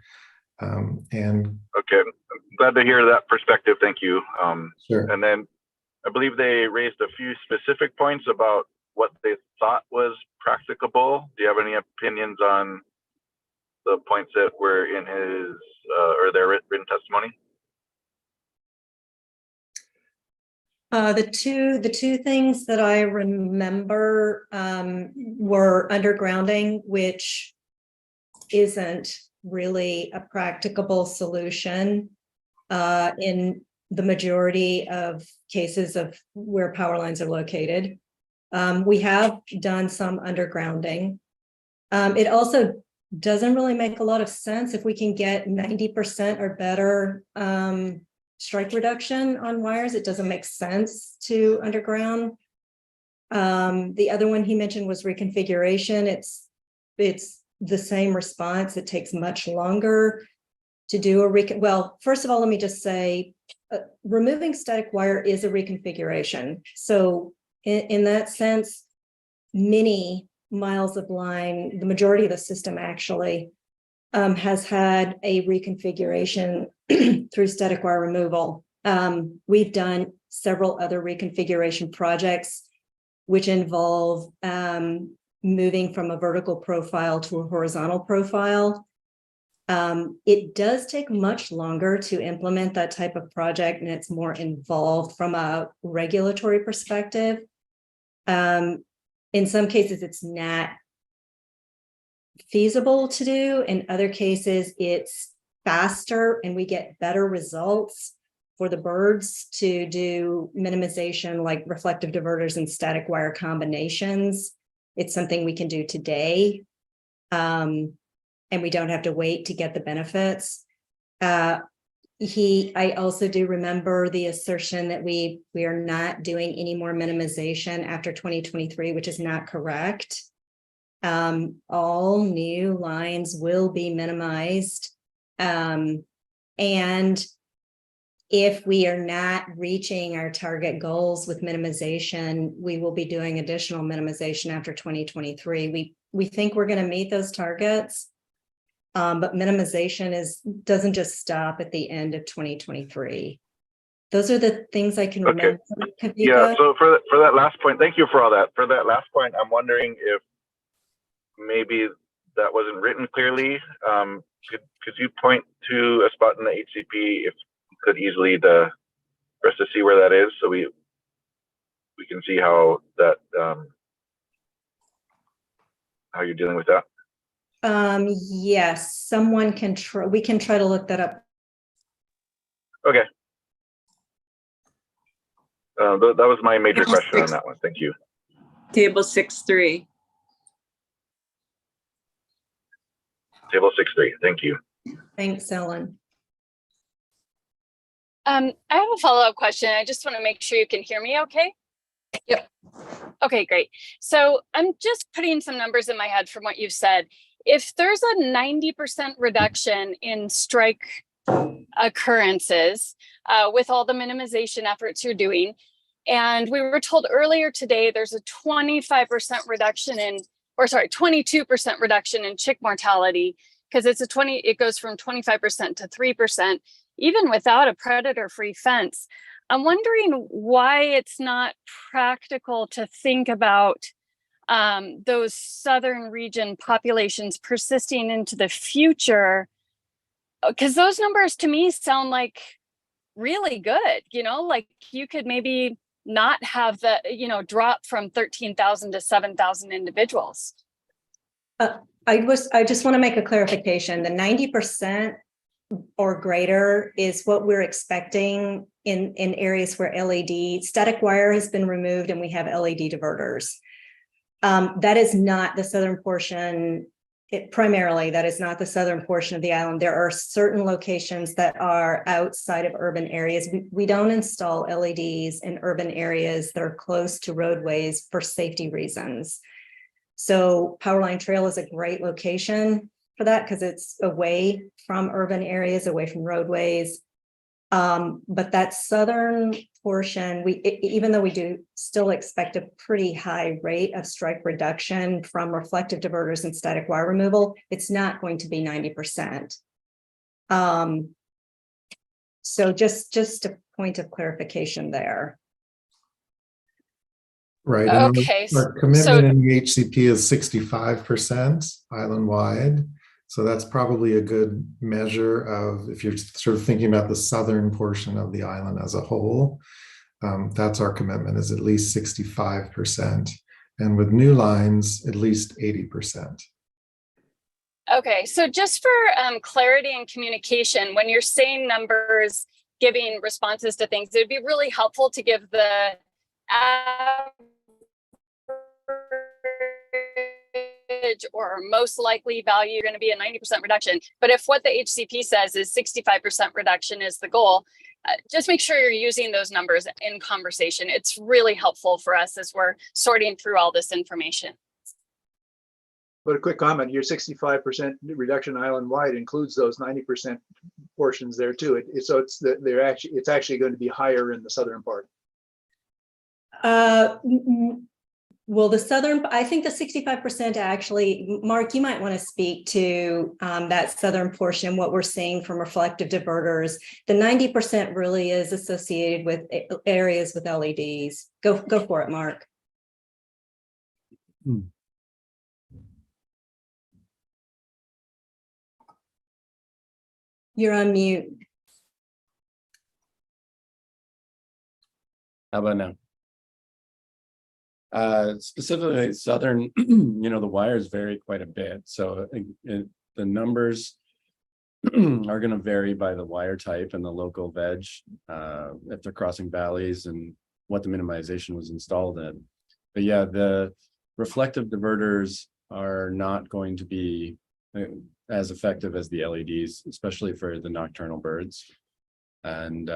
And okay, I'm glad to hear that perspective. Thank you. Sure. And then I believe they raised a few specific points about what they thought was practicable. Do you have any opinions on the points that were in his or their written testimony? The two things that I remember were undergrounding, which isn't really a practicable solution in the majority of cases of where power lines are located. We have done some undergrounding. It also doesn't really make a lot of sense if we can get 90% or better strike reduction on wires. It doesn't make sense to underground. The other one he mentioned was reconfiguration. It's the same response. It takes much longer. to do well, first of all, let me just say, removing static wire is a reconfiguration. So in that sense, many miles of line, the majority of the system actually has had a reconfiguration through static wire removal. We've done several other reconfiguration projects, which involve moving from a vertical profile to a horizontal profile. It does take much longer to implement that type of project, and it's more involved from a regulatory perspective. In some cases, it's not feasible to do. In other cases, it's faster and we get better results for the birds to do minimization, like reflective diverters and static wire combinations. It's something we can do today. And we don't have to wait to get the benefits. I also do remember the assertion that we are not doing any more minimization after 2023, which is not correct. All new lines will be minimized. And if we are not reaching our target goals with minimization, we will be doing additional minimization after 2023. We think we're going to meet those targets. But minimization doesn't just stop at the end of 2023. Those are the things I can remember. Yeah, so for that last point, thank you for all that. For that last point, I'm wondering if maybe that wasn't written clearly. Could you point to a spot in the HCP, if you could easily, for us to see where that is, so we can see how that how you're dealing with that? Yes, someone can try. We can try to look that up. Okay. That was my major question on that one. Thank you. Table 6.3. Table 6.3. Thank you. Thanks, Ellen. I have a follow-up question. I just want to make sure you can hear me okay. Yep. Okay, great. So I'm just putting some numbers in my head from what you've said. If there's a 90% reduction in strike occurrences with all the minimization efforts you're doing, and we were told earlier today there's a 25% reduction in, or sorry, 22% reduction in chick mortality, because it goes from 25% to 3%, even without a predator-free fence. I'm wondering why it's not practical to think about those southern region populations persisting into the future, because those numbers to me sound like really good. Like you could maybe not have the drop from 13,000 to 7,000 individuals. I just want to make a clarification. The 90% or greater is what we're expecting in areas where static wire has been removed and we have LED diverters. That is not the southern portion. Primarily, that is not the southern portion of the island. There are certain locations that are outside of urban areas. We don't install LEDs in urban areas that are close to roadways for safety reasons. So Powerline Trail is a great location for that because it's away from urban areas, away from roadways. But that southern portion, even though we do still expect a pretty high rate of strike reduction from reflective diverters and static wire removal, it's not going to be 90%. So just a point of clarification there. Right. And our commitment in the HCP is 65% island-wide. So that's probably a good measure of, if you're sort of thinking about the southern portion of the island as a whole, that's our commitment, is at least 65%. And with new lines, at least 80%. Okay, so just for clarity and communication, when you're saying numbers, giving responses to things, it would be really helpful to give the or most likely value going to be a 90% reduction. But if what the HCP says is 65% reduction is the goal, just make sure you're using those numbers in conversation. It's really helpful for us as we're sorting through all this information. But a quick comment, your 65% reduction island-wide includes those 90% portions there too. So it's actually going to be higher in the southern part. Well, the southern, I think the 65% actually, Mark, you might want to speak to that southern portion, what we're seeing from reflective diverters. The 90% really is associated with areas with LEDs. Go for it, Mark. You're on mute. How about now? Specifically southern, the wires vary quite a bit. So the numbers are going to vary by the wire type and the local veg, if they're crossing valleys and what the minimization was installed in. But yeah, the reflective diverters are not going to be as effective as the LEDs, especially for the nocturnal birds. And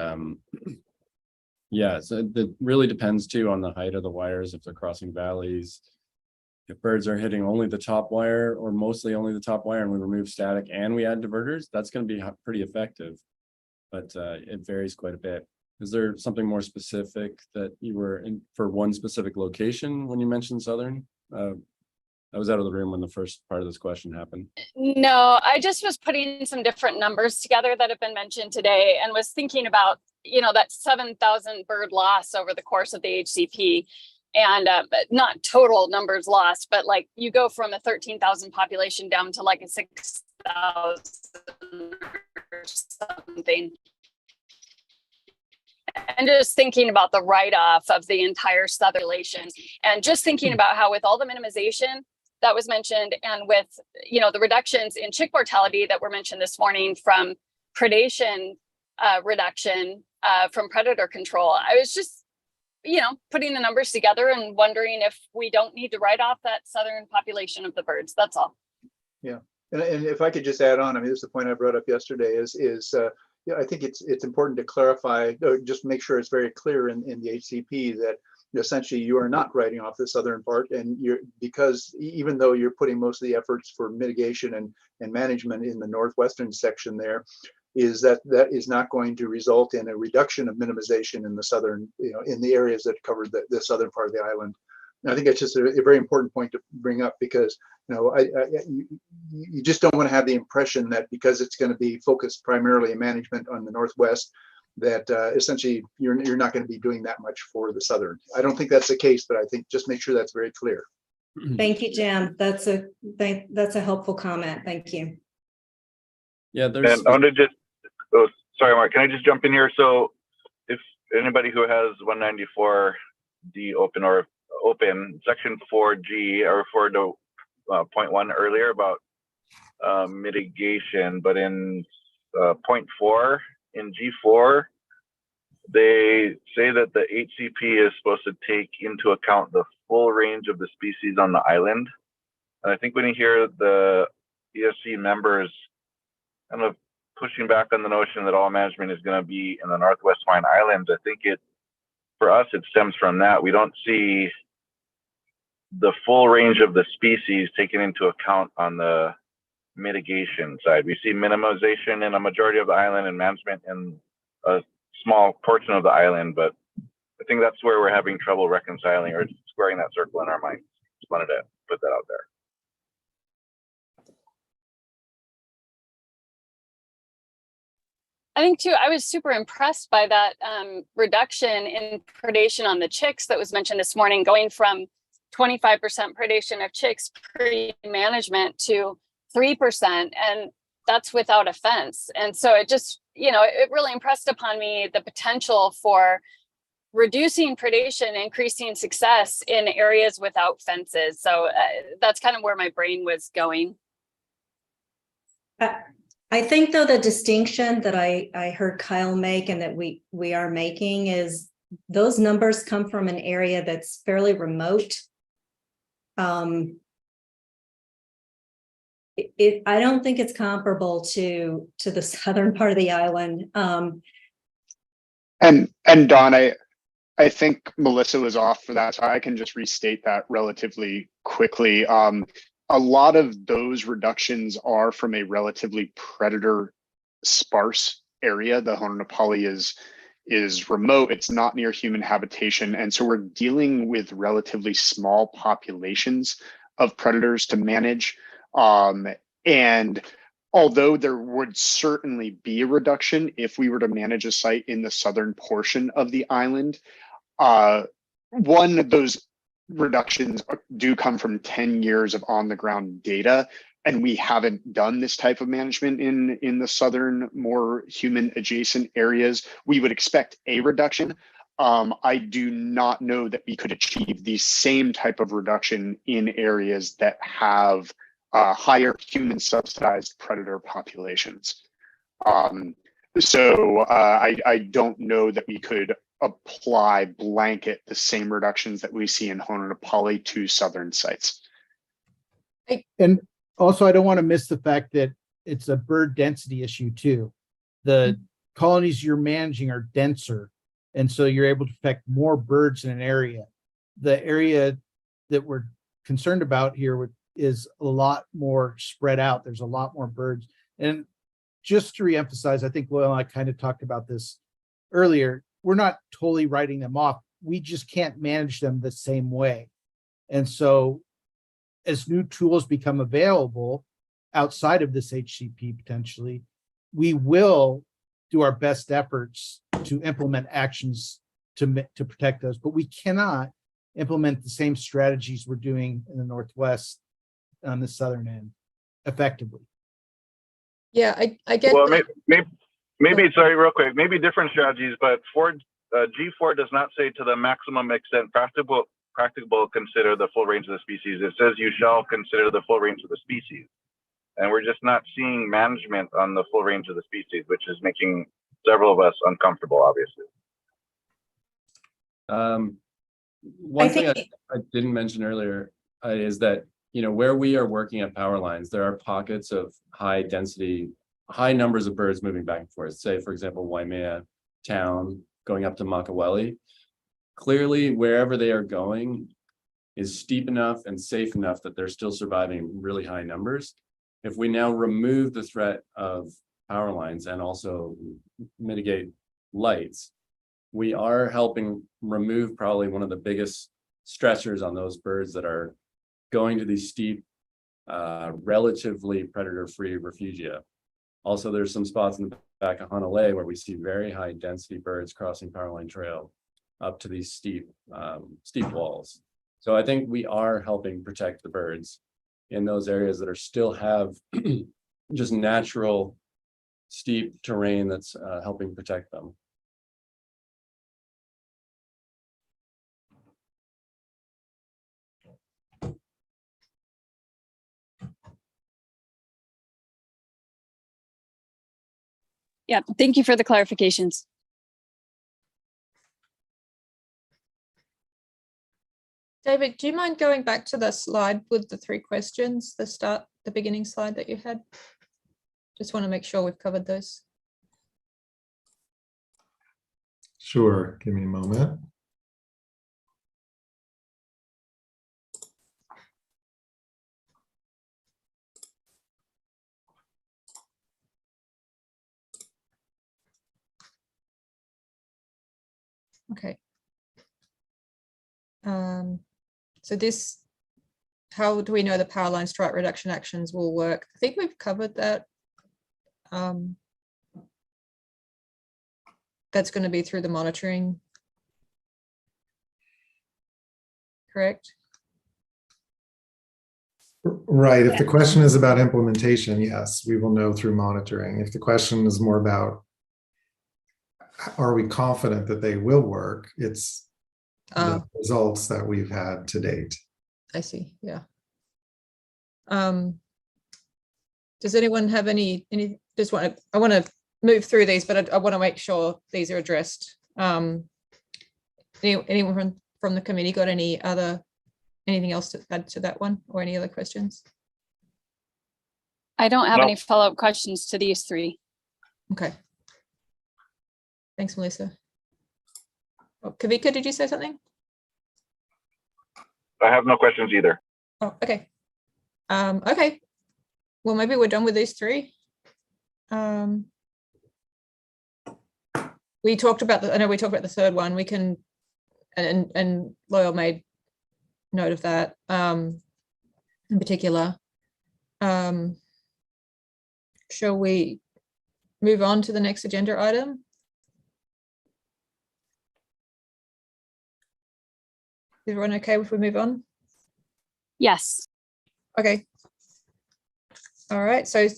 yeah, so it really depends too on the height of the wires, if they're crossing valleys. If birds are hitting only the top wire or mostly only the top wire and we remove static and we add diverters, that's going to be pretty effective. But it varies quite a bit. Is there something more specific that you were in for one specific location when you mentioned southern? I was out of the room when the first part of this question happened. No, I just was putting some different numbers together that have been mentioned today and was thinking about, that 7,000 bird loss over the course of the HCP, and not total numbers lost, but like you go from a 13,000 population down to like a 6,000 or something. And just thinking about the write-off of the entire southern relation, and just thinking about how with all the minimization that was mentioned, and with the reductions in chick mortality that were mentioned this morning from predation reduction from predator control, I was just putting the numbers together and wondering if we don't need to write off that southern population of the birds. That's all. Yeah, and if I could just add on, this is the point I brought up yesterday. I think it's important to clarify, or just make sure it's very clear in the HCP that essentially you are not writing off the southern part, and because even though you're putting most of the efforts for mitigation and management in the northwestern section, there is that is not going to result in a reduction of minimization in the southern, in the areas that cover the southern part of the island. And I think it's just a very important point to bring up, because you just don't want to have the impression that because it's going to be focused primarily in management on the northwest, that essentially you're not going to be doing that much for the southern. I don't think that's the case, but I think just make sure that's very clear. Thank you, Jim. That's a helpful comment. Thank you. Yeah, there's. And I want to just, sorry, Mark, can I just jump in here? So if anybody who has 194D open or open, section 4G, I referred to point 1 earlier about mitigation, but in point 4 in G4, they say that the HCP is supposed to take into account the full range of the species on the island. And I think when you hear the ESC members kind of pushing back on the notion that all management is going to be in the Northwest Hawaiian Islands, I think for us, it stems from that. We don't see the full range of the species taken into account on the mitigation side. We see minimization in a majority of the island and management in a small portion of the island, but I think that's where we're having trouble reconciling or squaring that circle in our minds. Just wanted to put that out there. I think too, I was super impressed by that reduction in predation on the chicks that was mentioned this morning, going from 25% predation of chicks pre-management to 3%, and that's without a fence. And so it just, it really impressed upon me the potential for reducing predation, increasing success in areas without fences. So that's kind of where my brain was going. I think though the distinction that I heard Kyle make and that we are making is those numbers come from an area that's fairly remote. I don't think it's comparable to the southern part of the island. And Don, I think Melissa was off for that, so I can just restate that relatively quickly. On a lot of those reductions are from a relatively predator sparse area. The Hononapali is remote, it's not near human habitation. And so we're dealing with relatively small populations of predators to manage. And although there would certainly be a reduction if we were to manage a site in the southern portion of the island, one of those reductions do come from 10 years of on the ground data. And we haven't done this type of management in the southern, more human adjacent areas. We would expect a reduction. I do not know that we could achieve the same type of reduction in areas that have higher human subsidized predator populations. So I don't know that we could apply blanket the same reductions that we see in Hononapali to southern sites. And also, I don't want to miss the fact that it's a bird density issue too. The colonies you're managing are denser, and so you're able to affect more birds in an area. The area that we're concerned about here is a lot more spread out. There's a lot more birds. And just to reemphasize, I think Loyal and I kind of talked about this earlier, we're not totally writing them off. We just can't manage them the same way. And so as new tools become available outside of this HCP potentially, we will do our best efforts to implement actions to protect those, but we cannot implement the same strategies we're doing in the Northwest on the southern end effectively. Yeah, I get well, that. maybe sorry, real quick, maybe different strategies, but G4 does not say to the maximum extent practicable consider the full range of the species. It says you shall consider the full range of the species. And we're just not seeing management on the full range of the species, which is making several of us uncomfortable, obviously. One thing I didn't mention earlier is that, where we are working at power lines, there are pockets of high density, high numbers of birds moving back and forth. Say, for example, Waimea town going up to Makaweli. Clearly, wherever they are going is steep enough and safe enough that they're still surviving really high numbers. If we now remove the threat of power lines and also mitigate lights, we are helping remove probably one of the biggest stressors on those birds that are going to these steep, relatively predator-free refugia. Also, there's some spots in the back of Hanalei where we see very high density birds crossing power line trail up to these steep walls. So I think we are helping protect the birds in those areas that are still have just natural steep terrain that's helping protect them. Yeah, thank you for the clarifications. David, do you mind going back to the slide with the 3 questions, the beginning slide that you had? Just want to make sure we've covered those. Sure, give me a moment. Okay. So this, how do we know the power line strike reduction actions will work? I think we've covered that. That's going to be through the monitoring, correct? Right. If the question is about implementation, yes, we will know through monitoring. If the question is more about, are we confident that they will work? It's the results that we've had to date. I see. Yeah. Does anyone have any I want to move through these, but I want to make sure these are addressed. Anyone from the committee got anything else to add to that one, or any other questions? I don't have any follow-up questions to these 3. Okay. Thanks, Melissa. Oh, Kavika, did you say something? I have no questions either. Oh, okay. Okay. Well, maybe we're done with these three. We talked about I know we talked about the third one. We can, and Loyal made note of that in particular. Shall we move on to the next agenda item? Is everyone okay if we move on? Yes. Okay. All right. So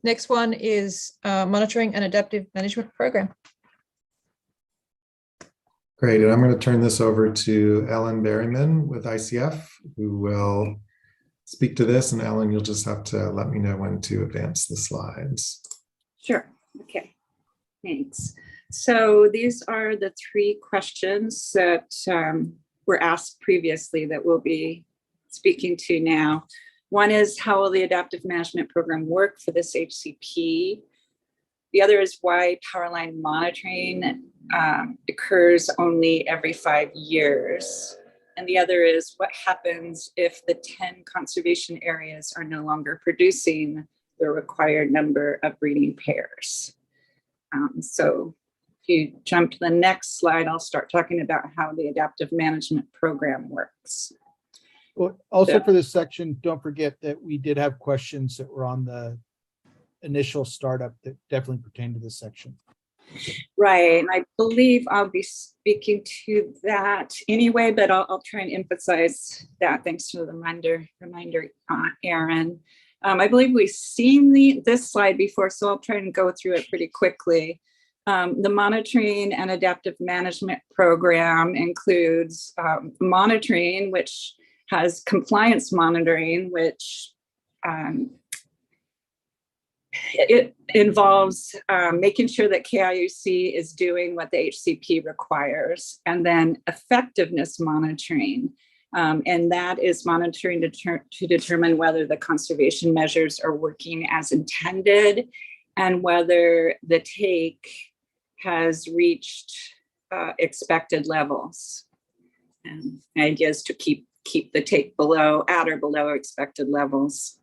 next one is monitoring and adaptive management program. Great, and I'm going to turn this over to Ellen Berryman with ICF, who will speak to this. And Ellen, you'll just have to let me know when to advance the slides. Sure. Okay. Thanks. So these are the three questions that were asked previously that we'll be speaking to now. One is, how will the adaptive management program work for this HCP? The other is why power line monitoring occurs only every 5 years. And the other is, what happens if the 10 conservation areas are no longer producing the required number of breeding pairs? So if you jump to the next slide, I'll start talking about how the adaptive management program works. Well, also for this section, don't forget that we did have questions that were on the initial startup that definitely pertain to this section. Right, and I believe I'll be speaking to that anyway, but I'll try and emphasize that. Thanks for the reminder, Aaron. I believe we've seen this slide before, so I'll try and go through it pretty quickly. The monitoring and adaptive management program includes monitoring, which has compliance monitoring, which it involves making sure that KIUC is doing what the HCP requires, and then effectiveness monitoring. And that is monitoring to determine whether the conservation measures are working as intended and whether the take has reached expected levels. And the idea is to keep the take at or below expected levels.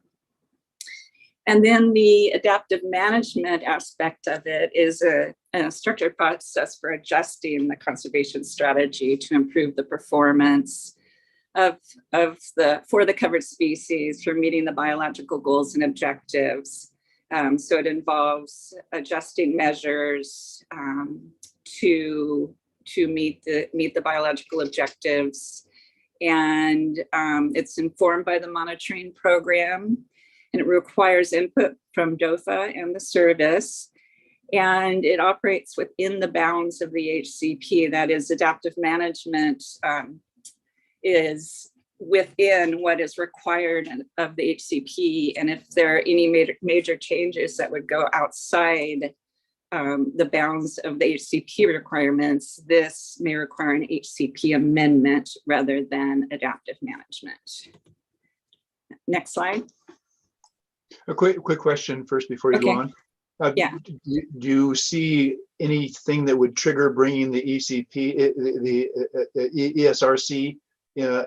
And then the adaptive management aspect of it is a structured process for adjusting the conservation strategy to improve the performance for the covered species for meeting the biological goals and objectives. So it involves adjusting measures to meet the biological objectives, and it's informed by the monitoring program, and it requires input from DOFA and the service, and it operates within the bounds of the HCP. That is, adaptive management is within what is required of the HCP, and if there are any major changes that would go outside the bounds of the HCP requirements, this may require an HCP amendment rather than adaptive management. Next slide. A quick question first before you go on. Yeah. Do you see anything that would trigger bringing the the ESRC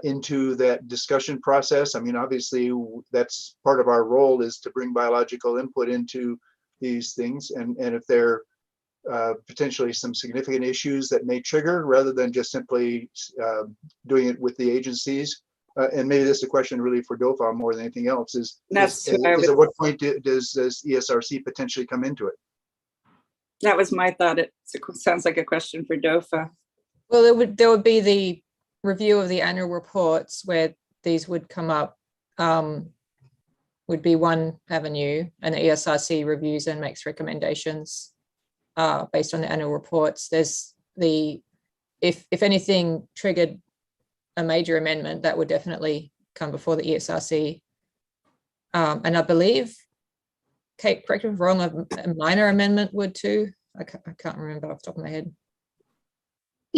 into that discussion process? I mean, obviously, that's part of our role, is to bring biological input into these things, and if there are potentially some significant issues that may trigger, rather than just simply doing it with the agencies. And maybe this is a question really for DOFA more than anything else, is at what point does ESRC potentially come into it? That was my thought. It sounds like a question for DOFA. Well, there would be the review of the annual reports where these would come up, would be one avenue, and the ESRC reviews and makes recommendations based on the annual reports. There's if anything triggered a major amendment, that would definitely come before the ESRC. And I believe, Kate, correct me if I'm wrong, a minor amendment would too. I can't remember off the top of my head.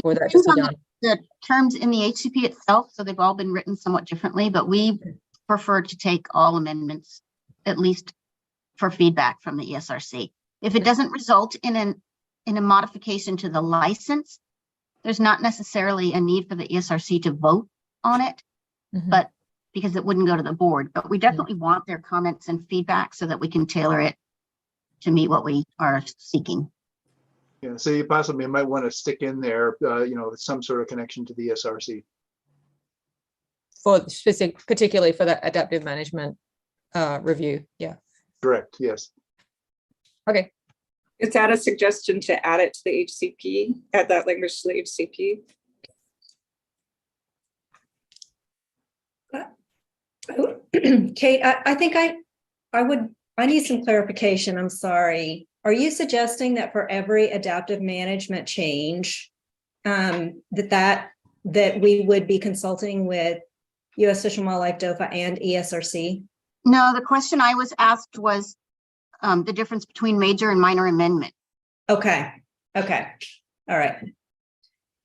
Or that just be done. The terms in the HCP itself, so they've all been written somewhat differently, but we prefer to take all amendments, at least for feedback from the ESRC. If it doesn't result in a modification to the license, there's not necessarily a need for the ESRC to vote on it, but because it wouldn't go to the board, but we definitely want their comments and feedback so that we can tailor it to meet what we are seeking. Yeah, so you possibly might want to stick in there, some sort of connection to the ESRC. For specific, particularly for that adaptive management review. Yeah. Correct. Yes. Okay. Is that a suggestion to add it to the HCP? Add that language to the HCP? Kate, I think I need some clarification. I'm sorry. Are you suggesting that for every adaptive management change, that we would be consulting with U.S. Fish and Wildlife, DOFA, and ESRC? No, the question I was asked was the difference between major and minor amendment. Okay. All right.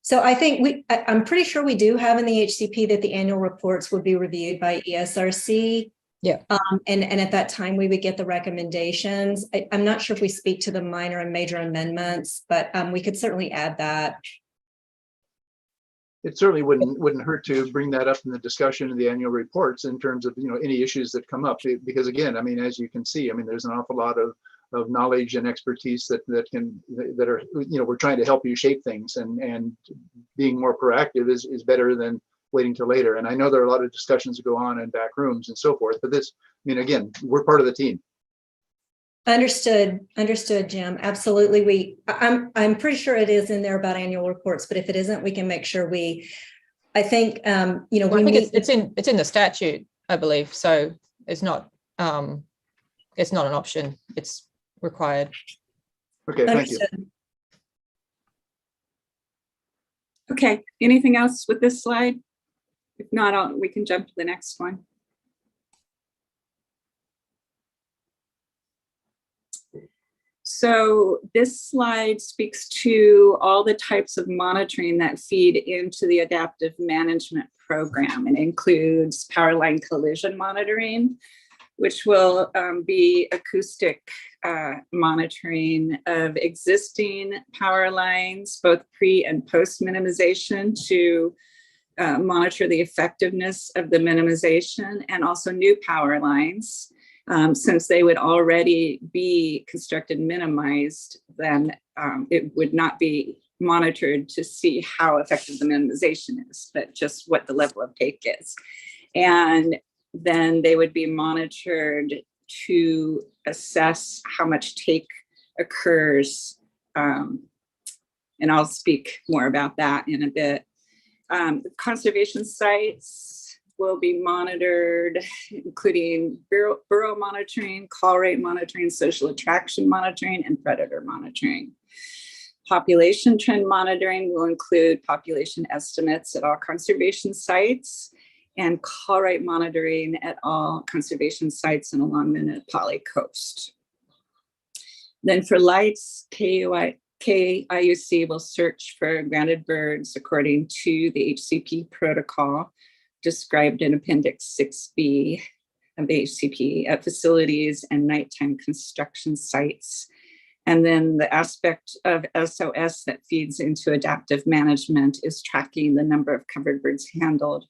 So I think I'm pretty sure we do have in the HCP that the annual reports would be reviewed by ESRC. Yeah. And at that time we would get the recommendations. I'm not sure if we speak to the minor and major amendments, but we could certainly add that. It certainly wouldn't hurt to bring that up in the discussion of the annual reports in terms of any issues that come up, because again, I mean, as you can see, I mean, there's an awful lot of knowledge and expertise that are we're trying to help you shape things, and being more proactive is better than waiting till later. And I know there are a lot of discussions that go on in back rooms and so forth, but this, I mean, again, we're part of the team. Understood, Jim. Absolutely. I'm pretty sure it is in there about annual reports, but if it isn't, we can make sure I think I think it's in the statute, I believe. So it's not an option. It's required. Okay, thank you. Okay, anything else with this slide? If not, we can jump to the next one. So this slide speaks to all the types of monitoring that feed into the adaptive management program. It includes power line collision monitoring, which will be acoustic monitoring of existing power lines, both pre and post minimization, to monitor the effectiveness of the minimization, and also new power lines. Since they would already be constructed minimized, then it would not be monitored to see how effective the minimization is, but just what the level of take is. And then they would be monitored to assess how much take occurs. And I'll speak more about that in a bit. Conservation sites will be monitored, including burrow monitoring, call rate monitoring, social attraction monitoring, and predator monitoring. Population trend monitoring will include population estimates at all conservation sites and call rate monitoring at all conservation sites and along the Nepali coast. Then for lights, KIUC will search for grounded birds according to the HCP protocol described in Appendix 6B of the HCP at facilities and nighttime construction sites. And then the aspect of SOS that feeds into adaptive management is tracking the number of covered birds handled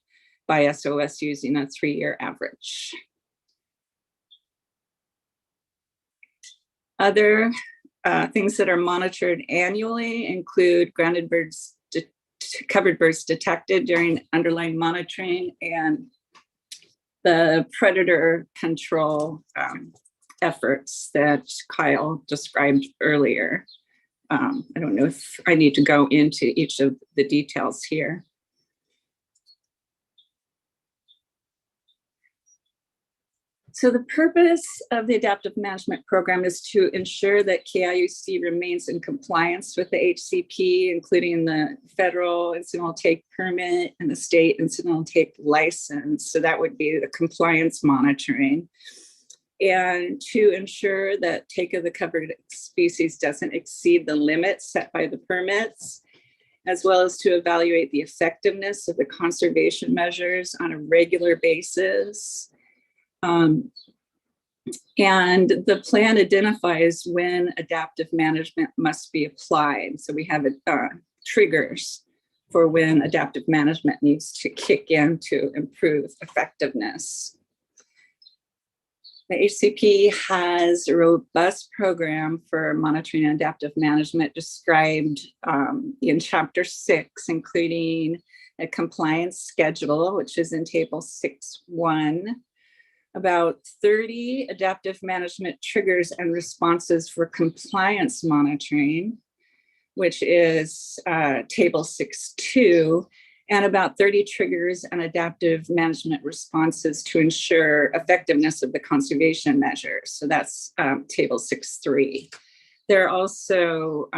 by SOS using a 3-year average. Other things that are monitored annually include grounded birds, covered birds detected during underlying monitoring, and the predator control efforts that Kyle described earlier. I don't know if I need to go into each of the details here. So the purpose of the adaptive management program is to ensure that KIUC remains in compliance with the HCP, including the federal incidental take permit and the state incidental take license. So that would be the compliance monitoring. And to ensure that take of the covered species doesn't exceed the limits set by the permits, as well as to evaluate the effectiveness of the conservation measures on a regular basis. And the plan identifies when adaptive management must be applied. So we have triggers for when adaptive management needs to kick in to improve effectiveness. The HCP has a robust program for monitoring and adaptive management described in Chapter 6, including a compliance schedule, which is in Table 6.1, about 30 adaptive management triggers and responses for compliance monitoring, which is Table 6.2, and about 30 triggers and adaptive management responses to ensure effectiveness of the conservation measures. So that's Table 6.3. There are also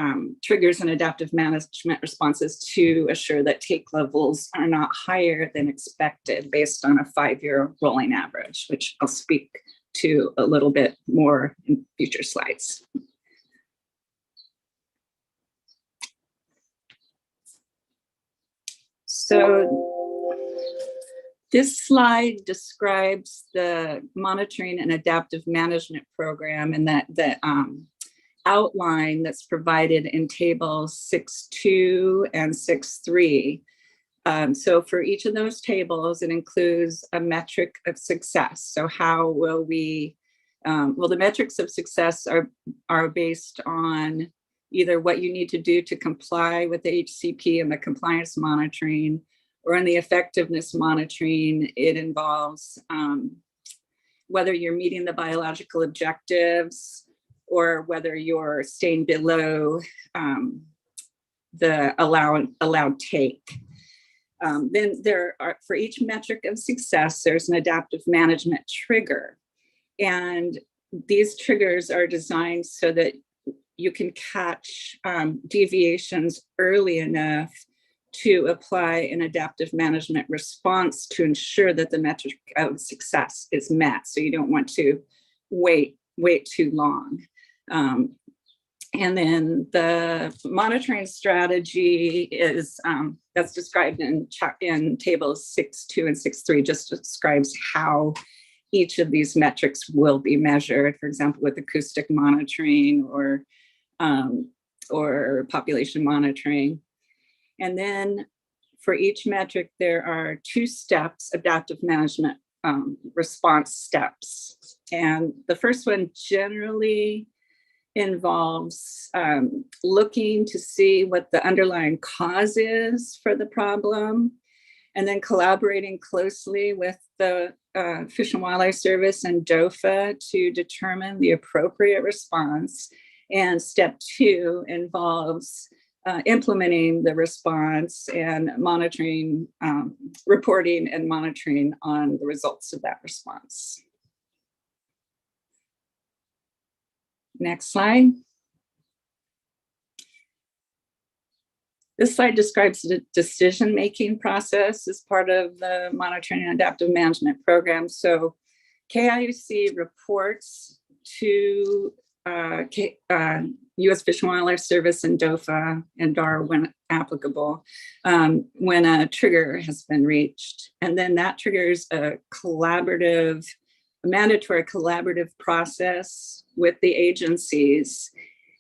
triggers and adaptive management responses to assure that take levels are not higher than expected based on a 5-year rolling average, which I'll speak to a little bit more in future slides. So this slide describes the monitoring and adaptive management program and that outline that's provided in tables 6.2 and 6.3. So for each of those tables, it includes a metric of success. So how will we, well, the metrics of success are based on either what you need to do to comply with the HCP and the compliance monitoring, or in the effectiveness monitoring, it involves whether you're meeting the biological objectives or whether you're staying below the allowed take. Then there are, for each metric of success, there's an adaptive management trigger. And these triggers are designed so that you can catch deviations early enough to apply an adaptive management response to ensure that the metric of success is met. So you don't want to wait too long. And then the monitoring strategy is that's described in tables 6.2 and 6.3, just describes how each of these metrics will be measured, for example, with acoustic monitoring or population monitoring. And then for each metric, there are 2 steps, adaptive management response steps. And the first one generally involves looking to see what the underlying cause is for the problem, and then collaborating closely with the Fish and Wildlife Service and DOFA to determine the appropriate response. And step 2 involves implementing the response and monitoring, reporting and monitoring on the results of that response. Next slide. This slide describes the decision-making process as part of the monitoring and adaptive management program. So KIUC reports to U.S. Fish and Wildlife Service and DOFA and DAR when applicable, when a trigger has been reached. And then that triggers a mandatory collaborative process with the agencies.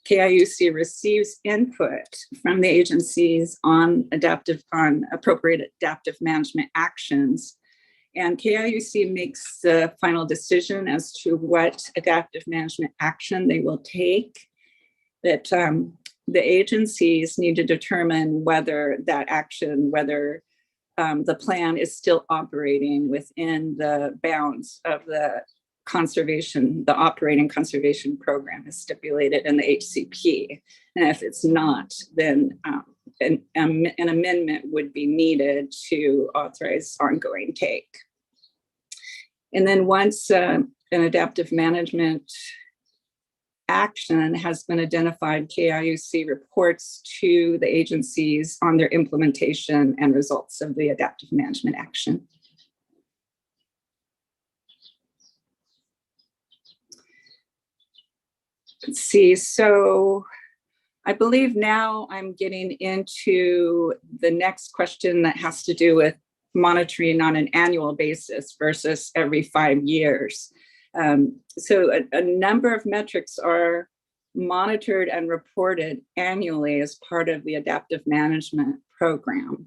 KIUC receives input from the agencies on appropriate adaptive management actions. And KIUC makes the final decision as to what adaptive management action they will take. That the agencies need to determine whether that action, the plan is still operating within the bounds of the operating conservation program is stipulated in the HCP. And if it's not, then an amendment would be needed to authorize ongoing take. And then once an adaptive management action has been identified, KIUC reports to the agencies on their implementation and results of the adaptive management action. Let's see, so I believe now I'm getting into the next question that has to do with monitoring on an annual basis versus every 5 years. So a number of metrics are monitored and reported annually as part of the adaptive management program.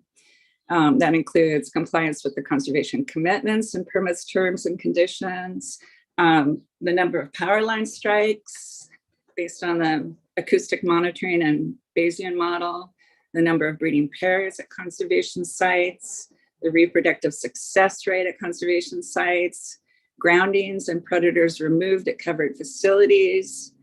That includes compliance with the conservation commitments and permits, terms and conditions, the number of power line strikes based on the acoustic monitoring and Bayesian model, the number of breeding pairs at conservation sites, the reproductive success rate at conservation sites, groundings and predators removed at covered facilities,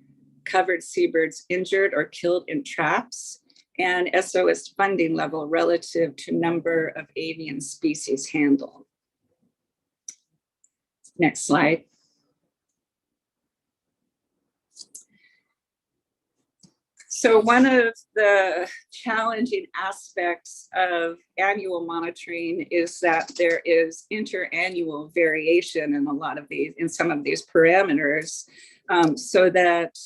covered seabirds injured or killed in traps, and SOS funding level relative to number of avian species handled. Next slide. So one of the challenging aspects of annual monitoring is that there is interannual variation in a lot of these, in some of these parameters, so that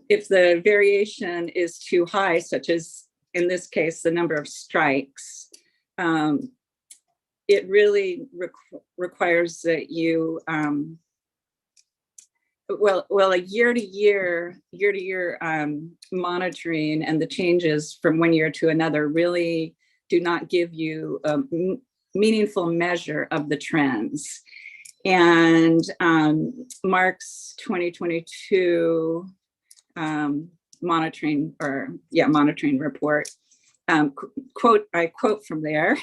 if the variation is too high, such as in this case, the number of strikes, it really requires that you, a year-to-year monitoring and the changes from one year to another really do not give you a meaningful measure of the trends. And Mark's 2022 monitoring report, I quote from there,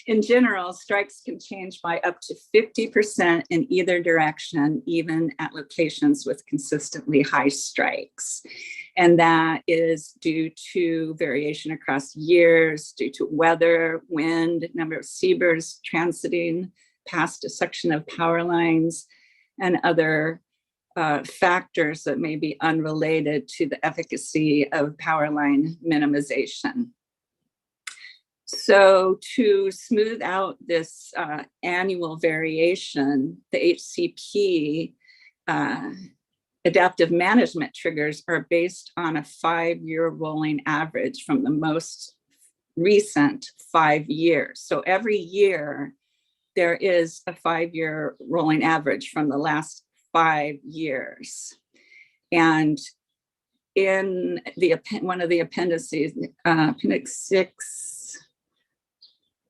in general, strikes can change by up to 50% in either direction, even at locations with consistently high strikes. And that is due to variation across years, due to weather, wind, number of seabirds transiting past a section of power lines, and other factors that may be unrelated to the efficacy of power line minimization. So to smooth out this annual variation, the HCP adaptive management triggers are based on a 5-year rolling average from the most recent 5 years. So every year, there is a 5-year rolling average from the last 5 years. And in the one of the appendices, appendix 6,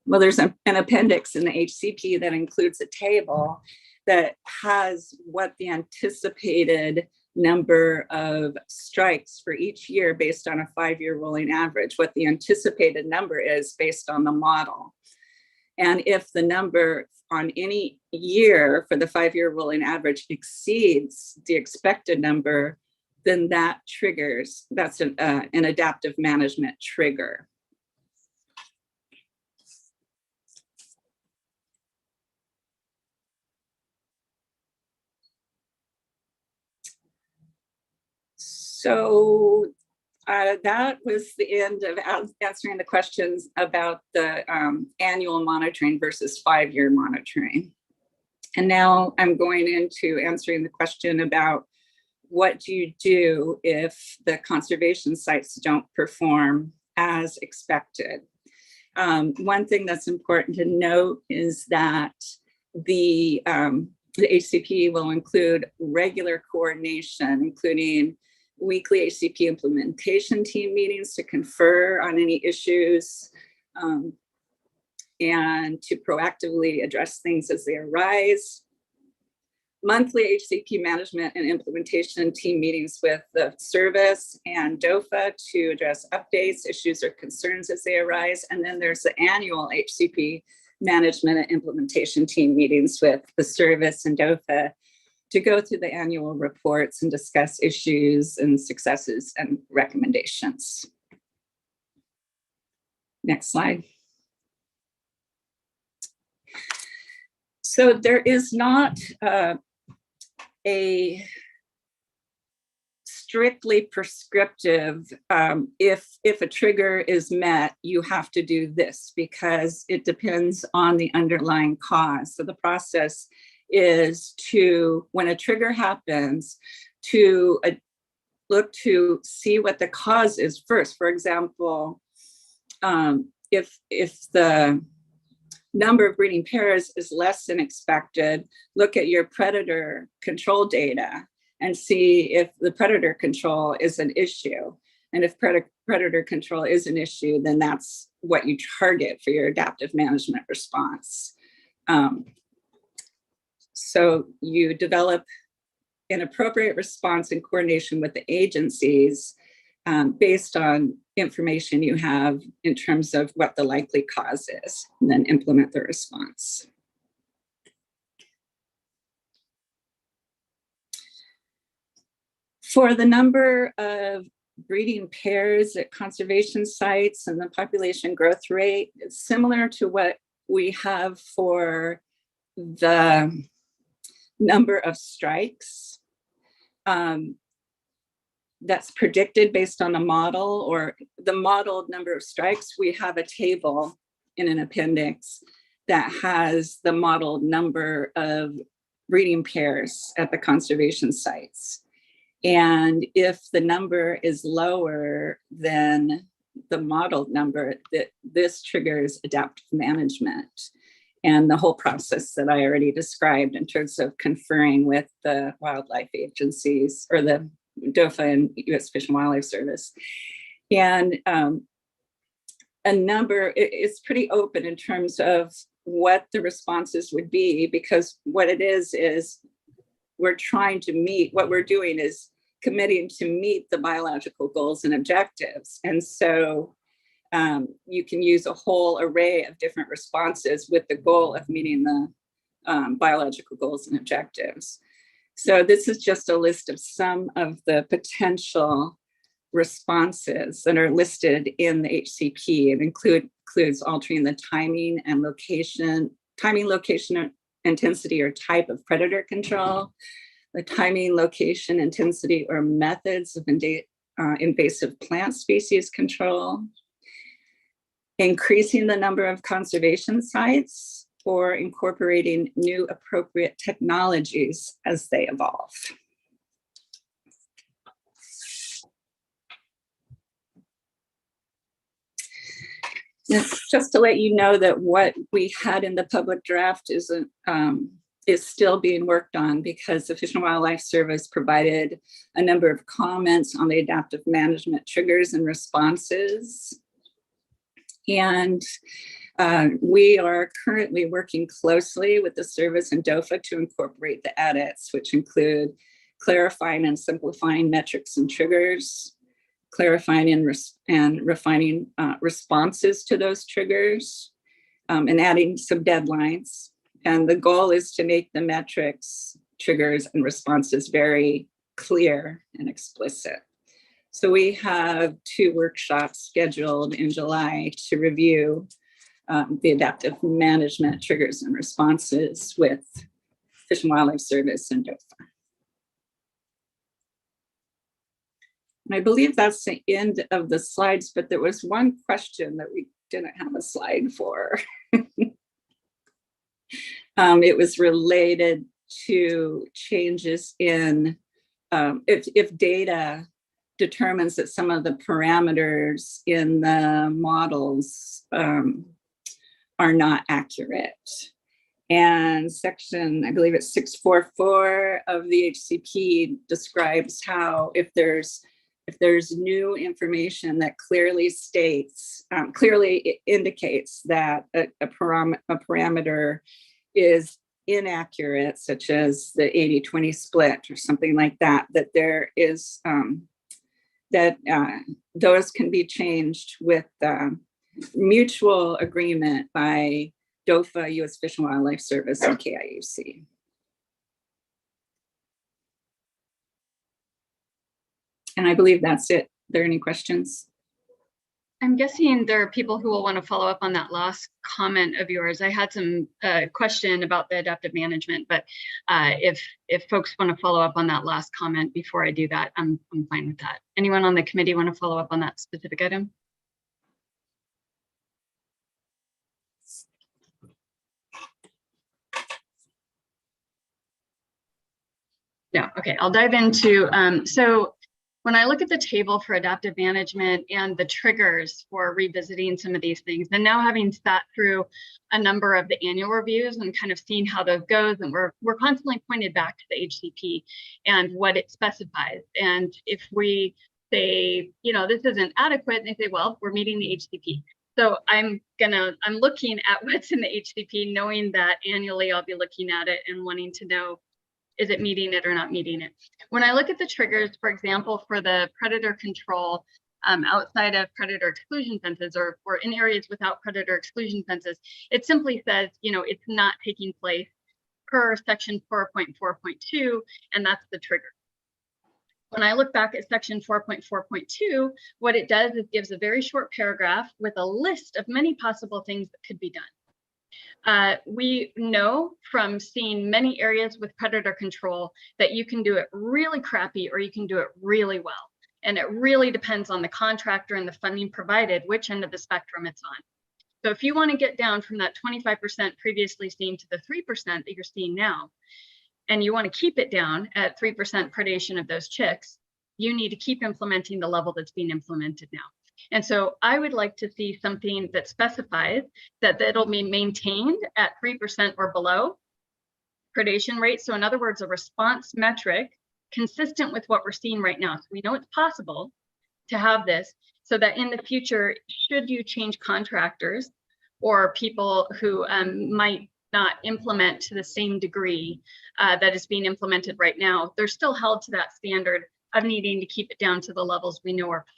well, there's an appendix in the HCP that includes a table that has what the anticipated number of strikes for each year based on a 5-year rolling average, what the anticipated number is based on the model. And if the number on any year for the 5-year rolling average exceeds the expected number, then that triggers, that's an adaptive management trigger. So that was the end of answering the questions about the annual monitoring versus 5-year monitoring. And now I'm going into answering the question about what do you do if the conservation sites don't perform as expected. One thing that's important to note is that the HCP will include regular coordination, including weekly HCP implementation team meetings to confer on any issues and to proactively address things as they arise. Monthly HCP management and implementation team meetings with the service and DOFA to address updates, issues, or concerns as they arise. And then there's the annual HCP management and implementation team meetings with the service and DOFA to go through the annual reports and discuss issues and successes and recommendations. Next slide. So there is not a strictly prescriptive, if a trigger is met, you have to do this, because it depends on the underlying cause. So the process is to, when a trigger happens, to look to see what the cause is first. For example, if the number of breeding pairs is less than expected, look at your predator control data and see if the predator control is an issue. And if predator control is an issue, then that's what you target for your adaptive management response. So you develop an appropriate response in coordination with the agencies based on information you have in terms of what the likely cause is, and then implement the response. For the number of breeding pairs at conservation sites and the population growth rate, it's similar to what we have for the number of strikes. That's predicted based on a model, or the modeled number of strikes. We have a table in an appendix that has the modeled number of breeding pairs at the conservation sites. And if the number is lower than the modeled number, this triggers adaptive management. And the whole process that I already described in terms of conferring with the wildlife agencies, or the DOFA and U.S. Fish and Wildlife Service. And a number, it's pretty open in terms of what the responses would be, because what it is we're trying to meet, what we're doing is committing to meet the biological goals and objectives. And so you can use a whole array of different responses with the goal of meeting the biological goals and objectives. So this is just a list of some of the potential responses that are listed in the HCP. It includes altering the timing, location, intensity, or type of predator control, the timing, location, intensity, or methods of invasive plant species control, increasing the number of conservation sites, or incorporating new appropriate technologies as they evolve. Just to let you know that what we had in the public draft is still being worked on, because the Fish and Wildlife Service provided a number of comments on the adaptive management triggers and responses. And we are currently working closely with the service and DOFA to incorporate the edits, which include clarifying and simplifying metrics and triggers, clarifying and refining responses to those triggers, and adding some deadlines. And the goal is to make the metrics, triggers, and responses very clear and explicit. So we have 2 workshops scheduled in July to review the adaptive management triggers and responses with Fish and Wildlife Service and DOFA. And I believe that's the end of the slides, but there was one question that we didn't have a slide for. It was related to changes in, if data determines that some of the parameters in the models are not accurate. And section, I believe it's 644 of the HCP describes how if there's new information that clearly states, clearly indicates that a parameter is inaccurate, such as the 80-20 split or something like that, that there is, those can be changed with mutual agreement by DOFA, U.S. Fish and Wildlife Service, and KIUC. And I believe that's it. Are there any questions? I'm guessing there are people who will want to follow up on that last comment of yours. I had some question about the adaptive management, but if folks want to follow up on that last comment before I do that, I'm fine with that. Anyone on the committee want to follow up on that specific item? No, okay, I'll dive into, so when I look at the table for adaptive management and the triggers for revisiting some of these things, and now having sat through a number of the annual reviews and kind of seeing how those goes, and we're constantly pointed back to the HCP and what it specifies. And if we say, you know, this isn't adequate, and they say, well, we're meeting the HCP. So I'm looking at what's in the HCP, knowing that annually I'll be looking at it and wanting to know, is it meeting it or not meeting it? When I look at the triggers, for example, for the predator control outside of predator exclusion fences or in areas without predator exclusion fences, it simply says, you know, it's not taking place per section 4.4.2, and that's the trigger. When I look back at section 4.4.2, what it does is gives a very short paragraph with a list of many possible things that could be done. We know from seeing many areas with predator control that you can do it really crappy or you can do it really well. And it really depends on the contractor and the funding provided, which end of the spectrum it's on. So if you want to get down from that 25% previously seen to the 3% that you're seeing now, and you want to keep it down at 3% predation of those chicks, you need to keep implementing the level that's being implemented now. And so I would like to see something that specifies that it'll be maintained at 3% or below predation rate. So in other words, a response metric consistent with what we're seeing right now. So we know it's possible to have this so that in the future, should you change contractors or people who might not implement to the same degree that is being implemented right now, they're still held to that standard of needing to keep it down to the levels we know are possible.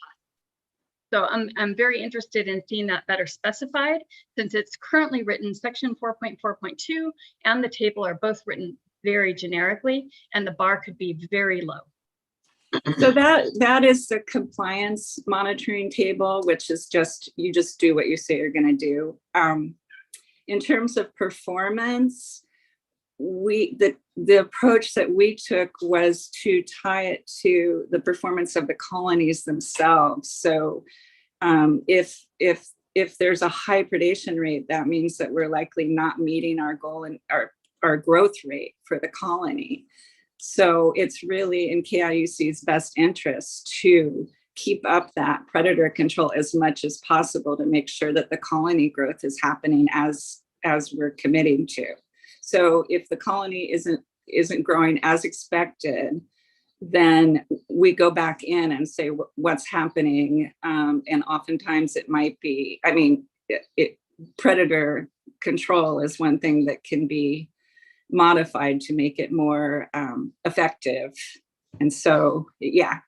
So I'm very interested in seeing that better specified, since it's currently written section 4.4.2 and the table are both written very generically, and the bar could be very low. So that is the compliance monitoring table, which is you just do what you say you're going to do. In terms of performance, the approach that we took was to tie it to the performance of the colonies themselves. So if there's a high predation rate, that means that we're likely not meeting our goal and our growth rate for the colony. So it's really in KIUC's best interest to keep up that predator control as much as possible to make sure that the colony growth is happening as we're committing to. So if the colony isn't growing as expected, then we go back in and say what's happening. And oftentimes it might be, I mean, predator control is one thing that can be modified to make it more effective. And so, yeah.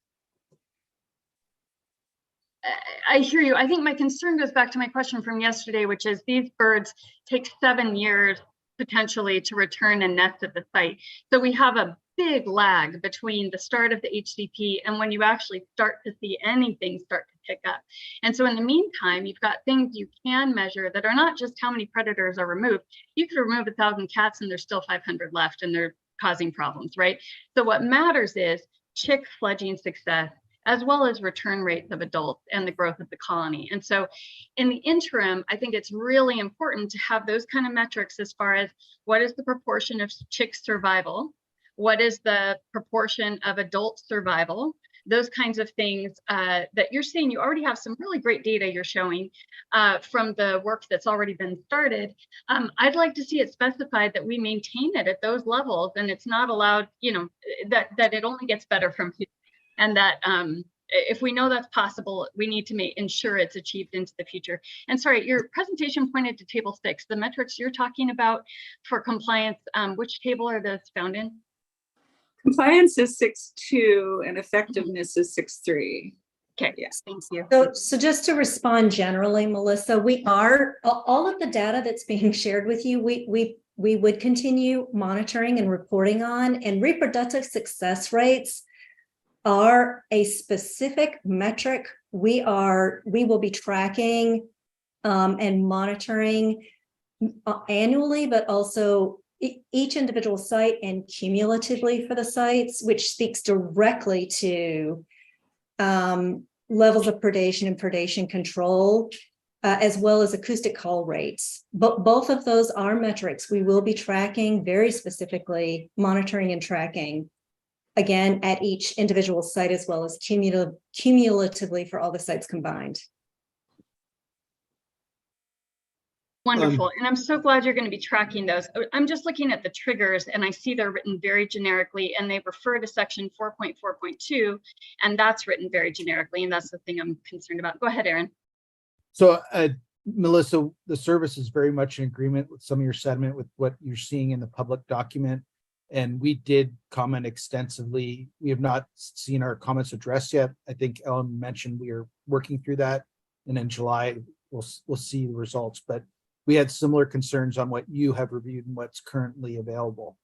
I hear you. I think my concern goes back to my question from yesterday, which is these birds take 7 years potentially to return and nest at the site. So we have a big lag between the start of the HCP and when you actually start to see anything start to pick up. And so in the meantime, you've got things you can measure that are not just how many predators are removed. You could remove 1,000 cats and there's still 500 left and they're causing problems, right? So what matters is chick fledging success, as well as return rates of adults and the growth of the colony. And so in the interim, I think it's really important to have those kind of metrics as far as what is the proportion of chick survival, what is the proportion of adult survival, those kinds of things that you're seeing. You already have some really great data you're showing from the work that's already been started. I'd like to see it specified that we maintain it at those levels and it's not allowed, you know, that it only gets better from here. And that if we know that's possible, we need to ensure it's achieved into the future. And sorry, your presentation pointed to table 6. The metrics you're talking about for compliance, which table are those found in? Compliance is 6.2 and effectiveness is 6.3. Okay, yes, thank you. So just to respond generally, Melissa, we are, all of the data that's being shared with you, we would continue monitoring and reporting on, and reproductive success rates are a specific metric we will be tracking and monitoring annually, but also each individual site and cumulatively for the sites, which speaks directly to levels of predation and predation control, as well as acoustic call rates. But both of those are metrics we will be tracking very specifically, monitoring and tracking, again, at each individual site, as well as cumulatively for all the sites combined. Wonderful. And I'm so glad you're going to be tracking those. I'm just looking at the triggers and I see they're written very generically and they refer to section 4.4.2 and that's written very generically. And that's the thing I'm concerned about. Go ahead, Aaron. So Melissa, the service is very much in agreement with some of your sentiment with what you're seeing in the public document. And we did comment extensively. We have not seen our comments addressed yet. I think Ellen mentioned we are working through that. And in July, we'll see the results. But we had similar concerns on what you have reviewed and what's currently available.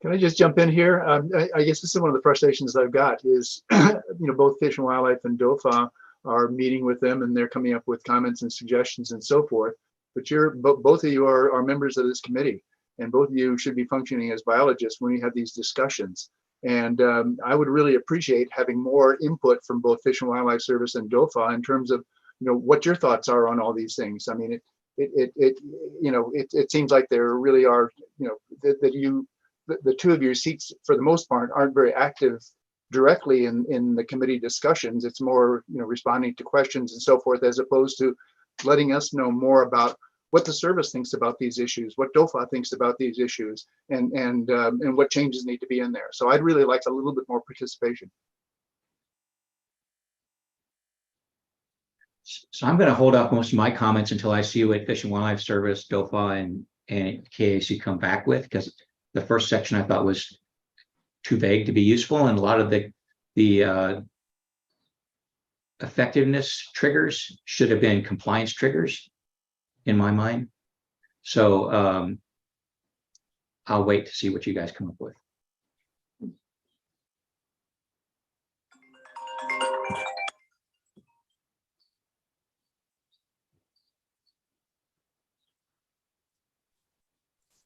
Can I just jump in here? I guess this is one of the frustrations I've got is, both Fish and Wildlife and DOFA are meeting with them and they're coming up with comments and suggestions and so forth. But both of you are members of this committee and both of you should be functioning as biologists when we have these discussions. And I would really appreciate having more input from both Fish and Wildlife Service and DOFA in terms of what your thoughts are on all these things. I mean, it seems like there really are, the two of your seats for the most part aren't very active directly in the committee discussions. It's more, responding to questions and so forth, as opposed to letting us know more about what the service thinks about these issues, what DOFA thinks about these issues, and what changes need to be in there. So I'd really like a little bit more participation. So I'm going to hold off most of my comments until I see what Fish and Wildlife Service, DOFA, and KAC come back with, because the first section I thought was too vague to be useful, and a lot of the effectiveness triggers should have been compliance triggers in my mind. So I'll wait to see what you guys come up with.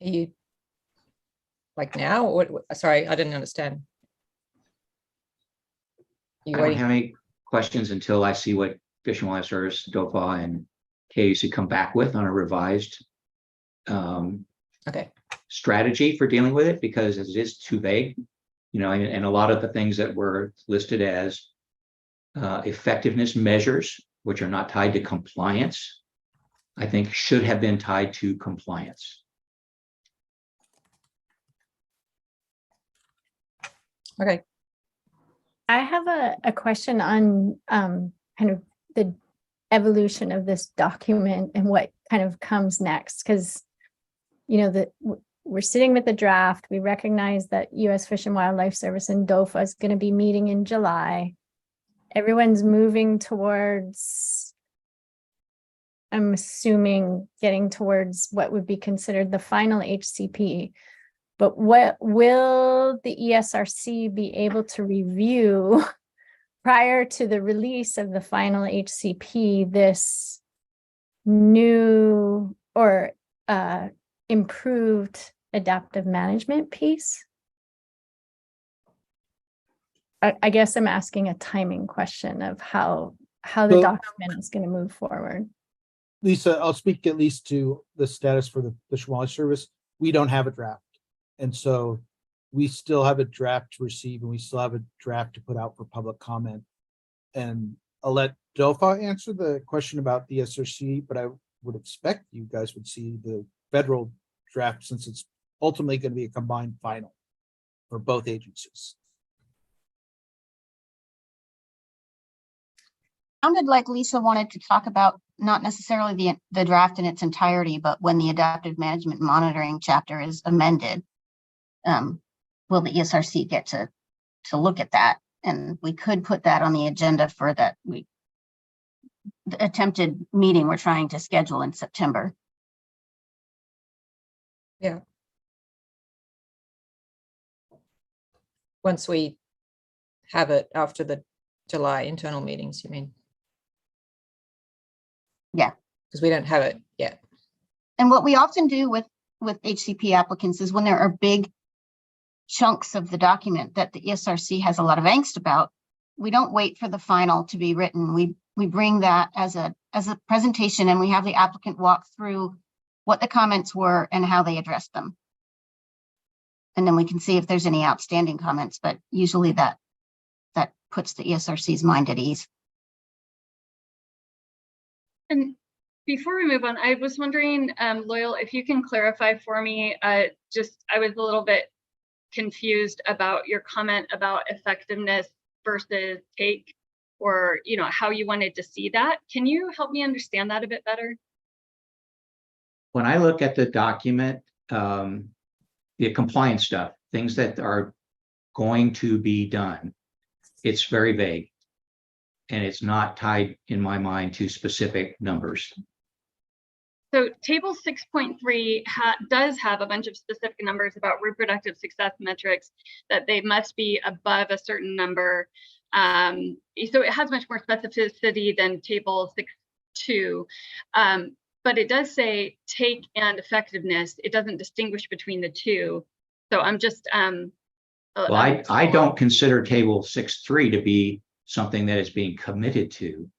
Are you like now? What? Sorry, I didn't understand. I don't have any questions until I see what Fish and Wildlife Service, DOFA, and KAC come back with on a revised strategy for dealing with it, because it is too vague, and a lot of the things that were listed as effectiveness measures, which are not tied to compliance, I think should have been tied to compliance. Okay. I have a question on kind of the evolution of this document and what kind of comes next, because we're sitting with the draft. We recognize that U.S. Fish and Wildlife Service and DOFA is going to be meeting in July. Everyone's moving towards, I'm assuming, getting towards what would be considered the final HCP. But what will the ESRC be able to review prior to the release of the final HCP, this new or improved adaptive management piece? I guess I'm asking a timing question of how the document is going to move forward. Lisa, I'll speak at least to the status for the Fish and Wildlife Service. We don't have a draft. And so we still have a draft to receive and we still have a draft to put out for public comment. And I'll let DOFA answer the question about the ESRC, but I would expect you guys would see the federal draft, since it's ultimately going to be a combined final for both agencies. Sounded like Lisa wanted to talk about not necessarily the draft in its entirety, but when the adaptive management monitoring chapter is amended, will the ESRC get to look at that? And we could put that on the agenda for the attempted meeting we're trying to schedule in September. Yeah. Once we have it after the July internal meetings, you mean? Yeah. Because we don't have it yet. And what we often do with HCP applicants is when there are big chunks of the document that the ESRC has a lot of angst about, we don't wait for the final to be written. We bring that as a presentation, and we have the applicant walk through what the comments were and how they addressed them. And then we can see if there's any outstanding comments, but usually that puts the ESRC's mind at ease. And Before we move on, I was wondering, Loyal, if you can clarify for me, I was a little bit confused about your comment about effectiveness versus take, or, you know, how you wanted to see that. Can you help me understand that a bit better? When I look at the document, the compliance stuff, things that are going to be done, it's very vague. And it's not tied, in my mind, to specific numbers. So table 6.3 does have a bunch of specific numbers about reproductive success metrics, that they must be above a certain number. So it has much more specificity than table 6.2. But it does say take and effectiveness. It doesn't distinguish between the two. So I'm just well, I don't consider table 6.3 to be something that is being committed to.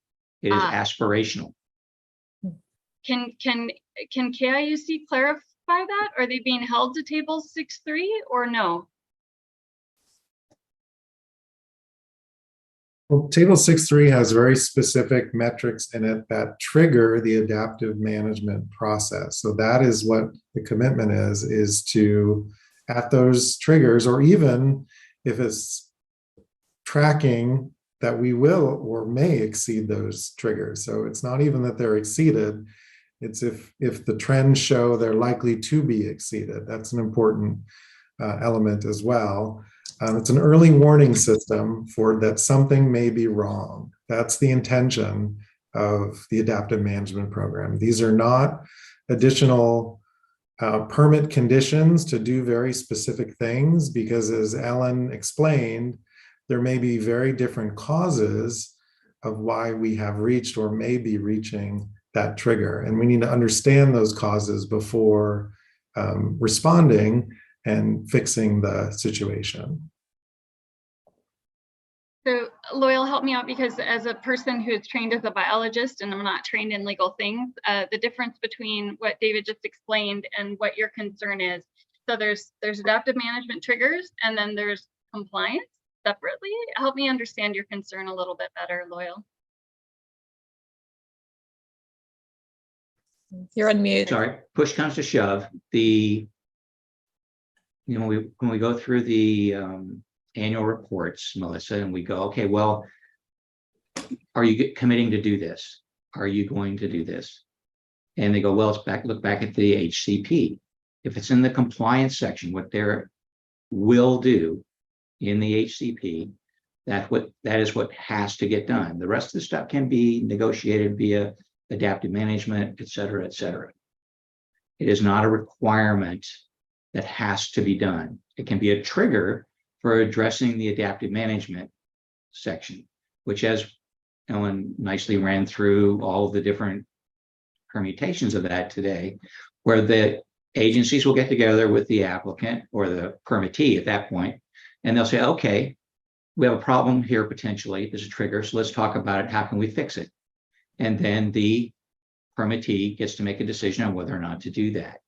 It is aspirational. Can KIUC clarify that? Are they being held to table 6.3 or no? Well, table 6.3 has very specific metrics in it that trigger the adaptive management process. So that is what the commitment is to, at those triggers, or even if it's tracking, that we will or may exceed those triggers. So it's not even that they're exceeded, it's if the trends show they're likely to be exceeded. That's an important element as well. It's an early warning system for that something may be wrong. That's the intention of the adaptive management program. These are not additional permit conditions to do very specific things, because as Ellen explained, there may be very different causes of why we have reached or may be reaching that trigger. And we need to understand those causes before responding and fixing the situation. So Loyal, help me out, because as a person who is trained as a biologist and I'm not trained in legal things, the difference between what David just explained and what your concern is. So there's adaptive management triggers, and then there's compliance separately. Help me understand your concern a little bit better, Loyal. You're on mute. Sorry, push comes to shove. When we go through the annual reports, Melissa, and we go, okay, well, are you committing to do this? Are you going to do this? And they go, well, look back at the HCP. If it's in the compliance section, what they will do in the HCP, that is what has to get done. The rest of the stuff can be negotiated via adaptive management, et cetera, et cetera. It is not a requirement that has to be done. It can be a trigger for addressing the adaptive management section, which, as Ellen nicely ran through all of the different permutations of that today, where the agencies will get together with the applicant or the permittee at that point, and they'll say, okay, we have a problem here potentially, there's a trigger, so let's talk about it, how can we fix it? And then the permittee gets to make a decision on whether or not to do that.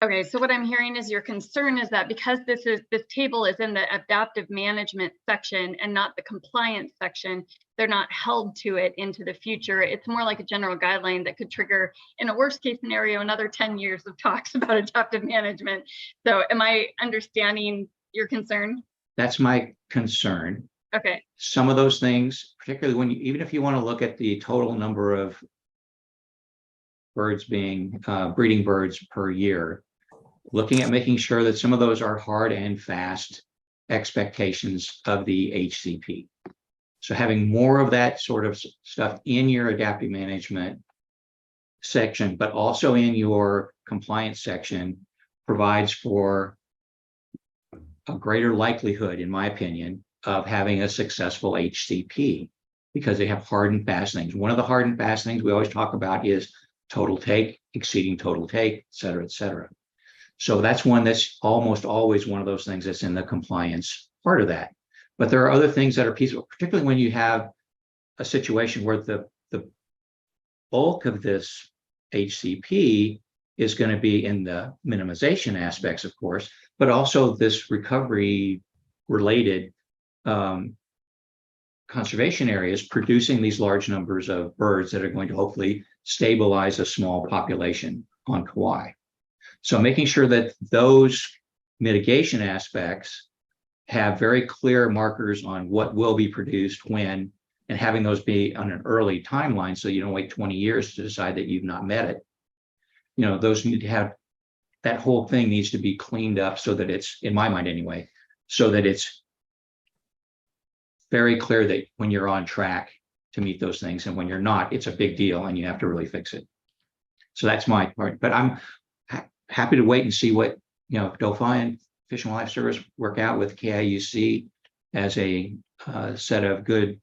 Okay, so what I'm hearing is your concern is that because this table is in the adaptive management section and not the compliance section, they're not held to it into the future. It's more like a general guideline that could trigger, in a worst case scenario, another 10 years of talks about adaptive management. So am I understanding your concern? That's my concern. Okay. Some of those things, particularly even if you want to look at the total number of birds being breeding birds per year, looking at making sure that some of those are hard and fast expectations of the HCP. So having more of that sort of stuff in your adaptive management section, but also in your compliance section, provides for a greater likelihood, in my opinion, of having a successful HCP, because they have hard and fast things. One of the hard and fast things we always talk about is total take, exceeding total take, et cetera, et cetera. So that's one that's almost always one of those things that's in the compliance part of that. But there are other things that are peaceful, particularly when you have a situation where the bulk of this HCP is going to be in the minimization aspects, of course, but also this recovery related conservation areas producing these large numbers of birds that are going to hopefully stabilize a small population on Kauai. So making sure that those mitigation aspects have very clear markers on what will be produced when, and having those be on an early timeline so you don't wait 20 years to decide that you've not met it. You know, those need to have, that whole thing needs to be cleaned up so that it's, in my mind anyway, so that it's very clear that when you're on track to meet those things, and when you're not, it's a big deal and you have to really fix it. So that's my part, but I'm happy to wait and see what, you know, DOFI and Fish and Wildlife Service work out with KIUC as a set of good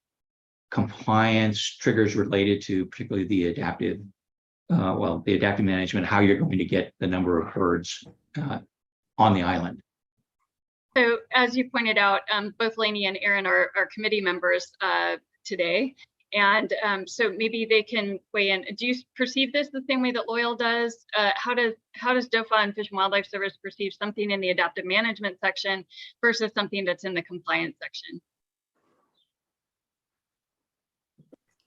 compliance triggers related to particularly the adaptive, the adaptive management, how you're going to get the number of birds on the island. So as you pointed out, both Lainey and Aaron are committee members today. And so maybe they can weigh in. Do you perceive this the same way that Loyal does? How does DOFA and Fish and Wildlife Service perceive something in the adaptive management section versus something that's in the compliance section?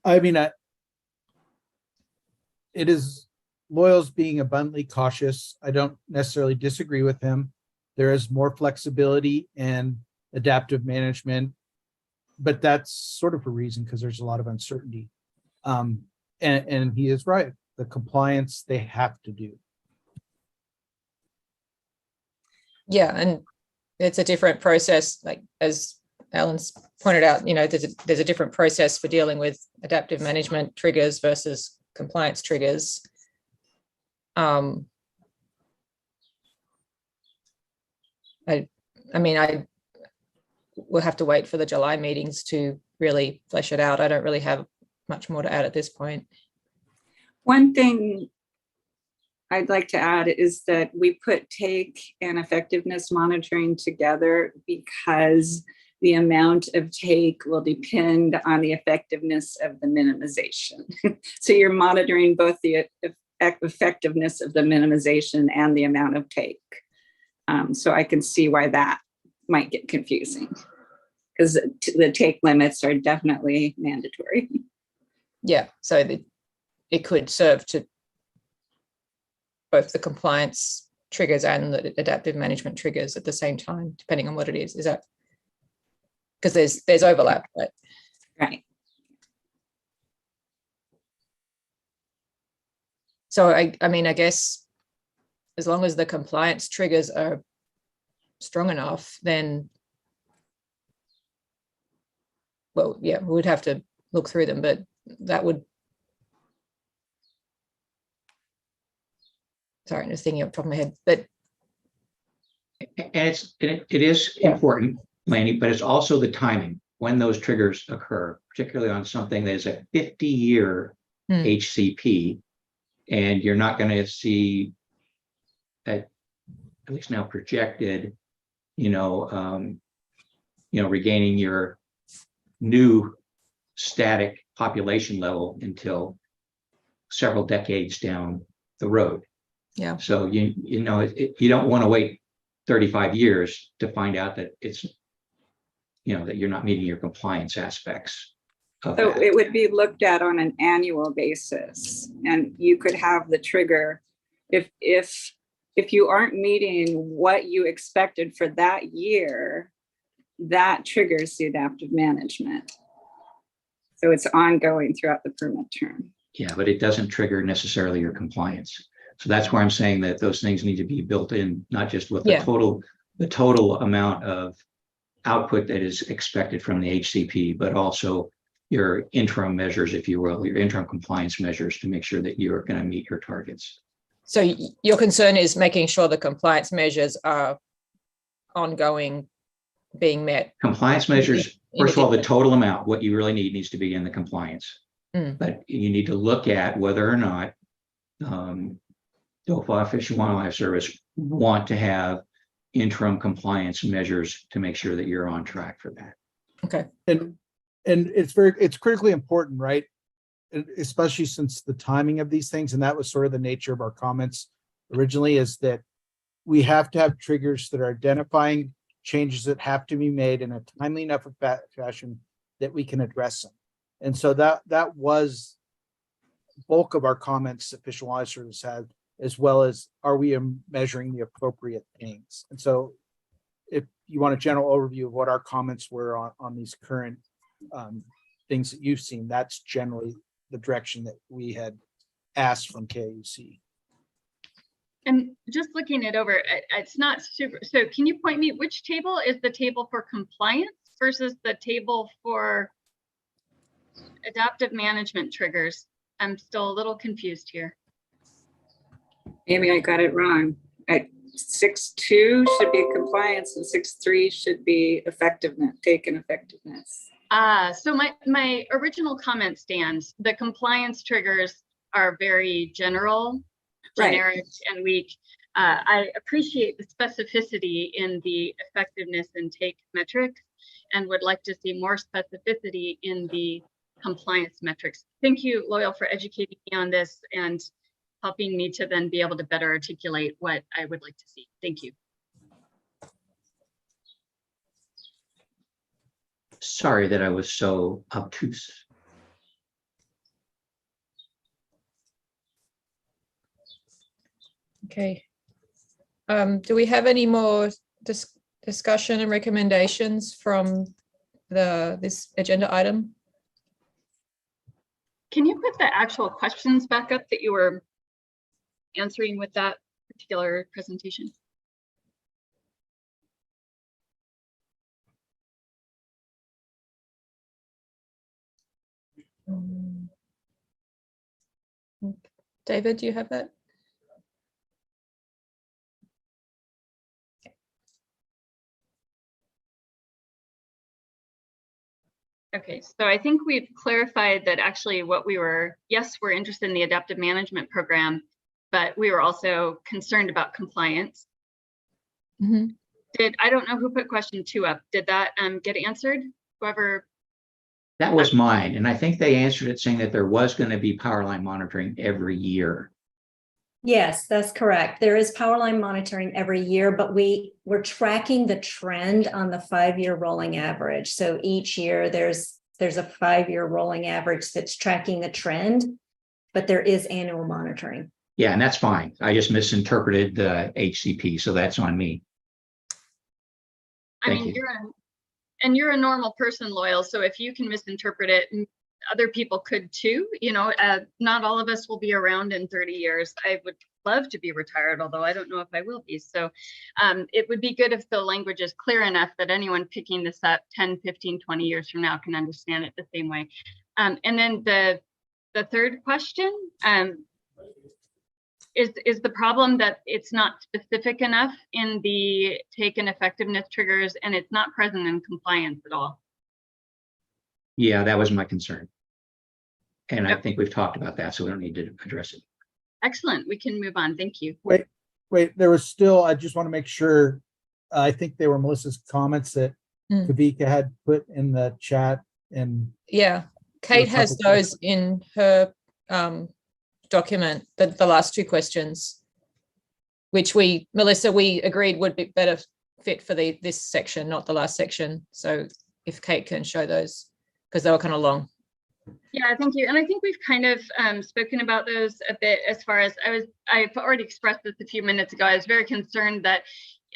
I mean, it is Loyal's being abundantly cautious. I don't necessarily disagree with him. There is more flexibility and adaptive management, but that's sort of a reason because there's a lot of uncertainty. And he is right. The compliance they have to do. Yeah, and it's a different process, like as Alan's pointed out, you know, there's a different process for dealing with adaptive management triggers versus compliance triggers. I mean, we'll have to wait for the July meetings to really flesh it out. I don't really have much more to add at this point. One thing I'd like to add is that we put take and effectiveness monitoring together because the amount of take will depend on the effectiveness of the minimization. So you're monitoring both the effectiveness of the minimization and the amount of take. So I can see why that might get confusing because the take limits are definitely mandatory. Yeah, so it could serve to both the compliance triggers and the adaptive management triggers at the same time, depending on what it is. Is that because there's overlap, right? Right. So I mean, I guess as long as the compliance triggers are strong enough, then, well, yeah, we would have to look through them, but that would, sorry, I'm just thinking off the top of my head, but. And it is important, Laney, but it's also the timing when those triggers occur, particularly on something that is a 50-year HCP, and you're not going to see at least now projected, regaining your new static population level until several decades down the road. Yeah. So you don't want to wait 35 years to find out that it's, that you're not meeting your compliance aspects. So it would be looked at on an annual basis, and you could have the trigger if you aren't meeting what you expected for that year, that triggers the adaptive management. So it's ongoing throughout the permit term. Yeah, but it doesn't trigger necessarily your compliance. So that's where I'm saying that those things need to be built in, not just with the total amount of output that is expected from the HCP, but also your interim measures, if you will, your interim compliance measures to make sure that you're going to meet your targets. So your concern is making sure the compliance measures are ongoing, being met. Compliance measures, first of all, the total amount, what you really need needs to be in the compliance. But you need to look at whether or not DOFA, Fish and Wildlife Service want to have interim compliance measures to make sure that you're on track for that. Okay. And it's critically important, right? Especially since the timing of these things, and that was sort of the nature of our comments originally, is that we have to have triggers that are identifying changes that have to be made in a timely enough fashion that we can address them. And so that was bulk of our comments that Fish and Wildlife Service had, as well as are we measuring the appropriate things? And so if you want a general overview of what our comments were on these current things that you've seen, that's generally the direction that we had asked from KUC. And just looking it over, it's not super. So can you point me which table is the table for compliance versus the table for adaptive management triggers? I'm still a little confused here. Maybe I got it wrong. At 6.2 should be compliance and 6.3 should be effectiveness, taken effectiveness. So my original comment stands. The compliance triggers are very general, generic, and weak. I appreciate the specificity in the effectiveness and take metrics and would like to see more specificity in the compliance metrics. Thank you, Loyal, for educating me on this and helping me to then be able to better articulate what I would like to see. Thank you. Sorry that I was so obtuse. Okay. Do we have any more discussion and recommendations from this agenda item? Can you put the actual questions back up that you were answering with that particular presentation? David, do you have that? Okay, so I think we've clarified that actually what we were, yes, we're interested in the adaptive management program, but we were also concerned about compliance. Mm-hmm. I don't know who put question 2 up. Did that get answered? Whoever. That was mine. And I think they answered it saying that there was going to be power line monitoring every year. Yes, that's correct. There is power line monitoring every year, but we're tracking the trend on the 5-year rolling average. So each year there's a 5-year rolling average that's tracking the trend, but there is annual monitoring. Yeah, and that's fine. I just misinterpreted the HCP, so that's on me. I mean, you're a normal person, Loyal. So if you can misinterpret it, other people could too. You know, not all of us will be around in 30 years. I would love to be retired, although I don't know if I will be. So it would be good if the language is clear enough that anyone picking this up 10, 15, 20 years from now can understand it the same way. And then the third question is the problem that it's not specific enough in the take and effectiveness triggers, and it's not present in compliance at all. Yeah, that was my concern. And I think we've talked about that, so we don't need to address it. Excellent. We can move on. Thank you. Wait, there was still, I just want to make sure, I think they were Melissa's comments that Kavika had put in the chat. And yeah, Kate has those in her document, the last 2 questions, which Melissa, we agreed would be better fit for this section, not the last section. So if Kate can show those, because they were kind of long. Yeah, thank you. And I think we've kind of spoken about those a bit as far as I've already expressed this a few minutes ago. I was very concerned that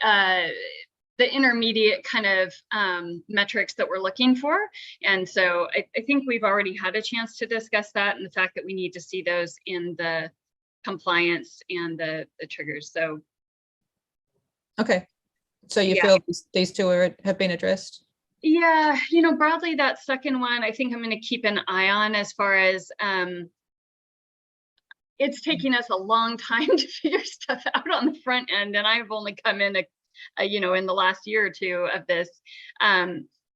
the intermediate kind of metrics that we're looking for. And so I think we've already had a chance to discuss that and the fact that we need to see those in the compliance and the triggers. So. Okay. So you feel these 2 have been addressed? Yeah, you know, broadly that second one, I think I'm going to keep an eye on as far as it's taking us a long time to figure stuff out on the front end. And I've only come in, you know, in the last year or 2 of this.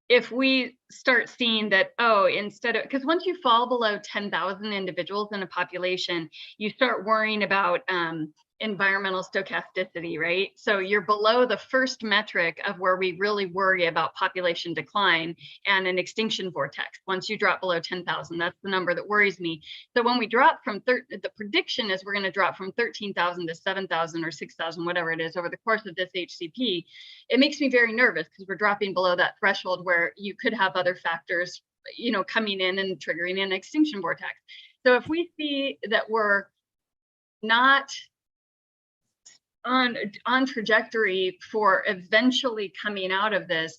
If we start seeing that, instead of, because once you fall below 10,000 individuals in a population, you start worrying about environmental stochasticity, right? So you're below the first metric of where we really worry about population decline and an extinction vortex. Once you drop below 10,000, that's the number that worries me. So when we drop from, the prediction is we're going to drop from 13,000 to 7,000 or 6,000, whatever it is, over the course of this HCP. It makes me very nervous because we're dropping below that threshold where you could have other factors coming in and triggering an extinction vortex. So if we see that we're not on trajectory for eventually coming out of this,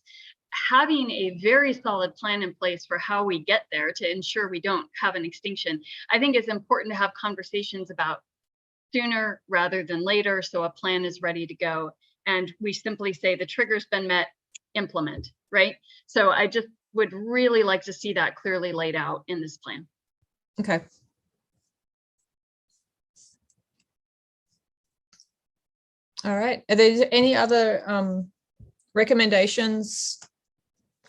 having a very solid plan in place for how we get there to ensure we don't have an extinction, I think is important to have conversations about sooner rather than later, so a plan is ready to go. And we simply say the trigger's been met, implement, right? So I just would really like to see that clearly laid out in this plan. Okay. All right. Are there any other recommendations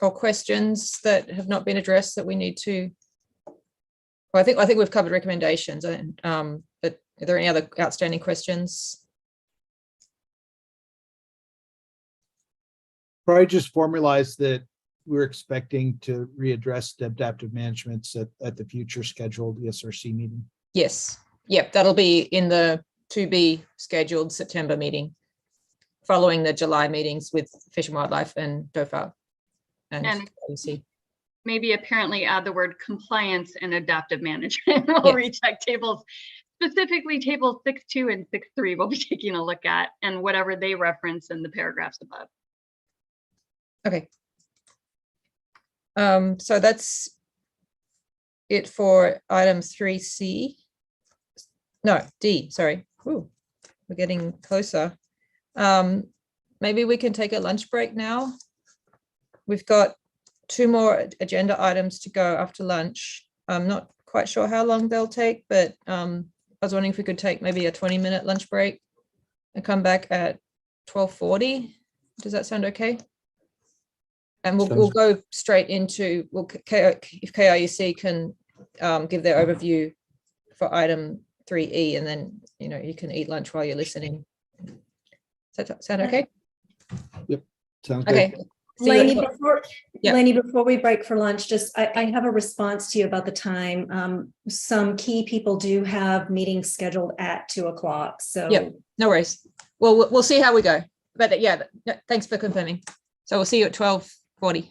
or questions that have not been addressed that we need to? Well, I think we've covered recommendations, and but are there any other outstanding questions? Probably just formalize that we're expecting to readdress the adaptive managements at the future scheduled ESRC meeting. Yes. Yep. That'll be in the to be scheduled September meeting, following the July meetings with Fish and Wildlife and DOFA and OEC. Maybe apparently add the word compliance and adaptive management. We'll recheck tables, specifically tables 6.2 and 6.3 we'll be taking a look at, and whatever they reference in the paragraphs above. Okay. So that's it for item 3C. No, D, sorry. Ooh, we're getting closer. Maybe we can take a lunch break now. We've got 2 more agenda items to go after lunch. I'm not quite sure how long they'll take, but I was wondering if we could take maybe a 20-minute lunch break and come back at 12:40. Does that sound okay? And we'll go straight into, if KIUC can give their overview for item 3E, and then you can eat lunch while you're listening. Does that sound okay? Yep, sounds good. Okay. Lainey, before we break for lunch, I have a response to you about the time. Some key people do have meetings scheduled at 2 o'clock. So yep, no worries. Well, we'll see how we go. But yeah, thanks for confirming. So we'll see you at 12:40.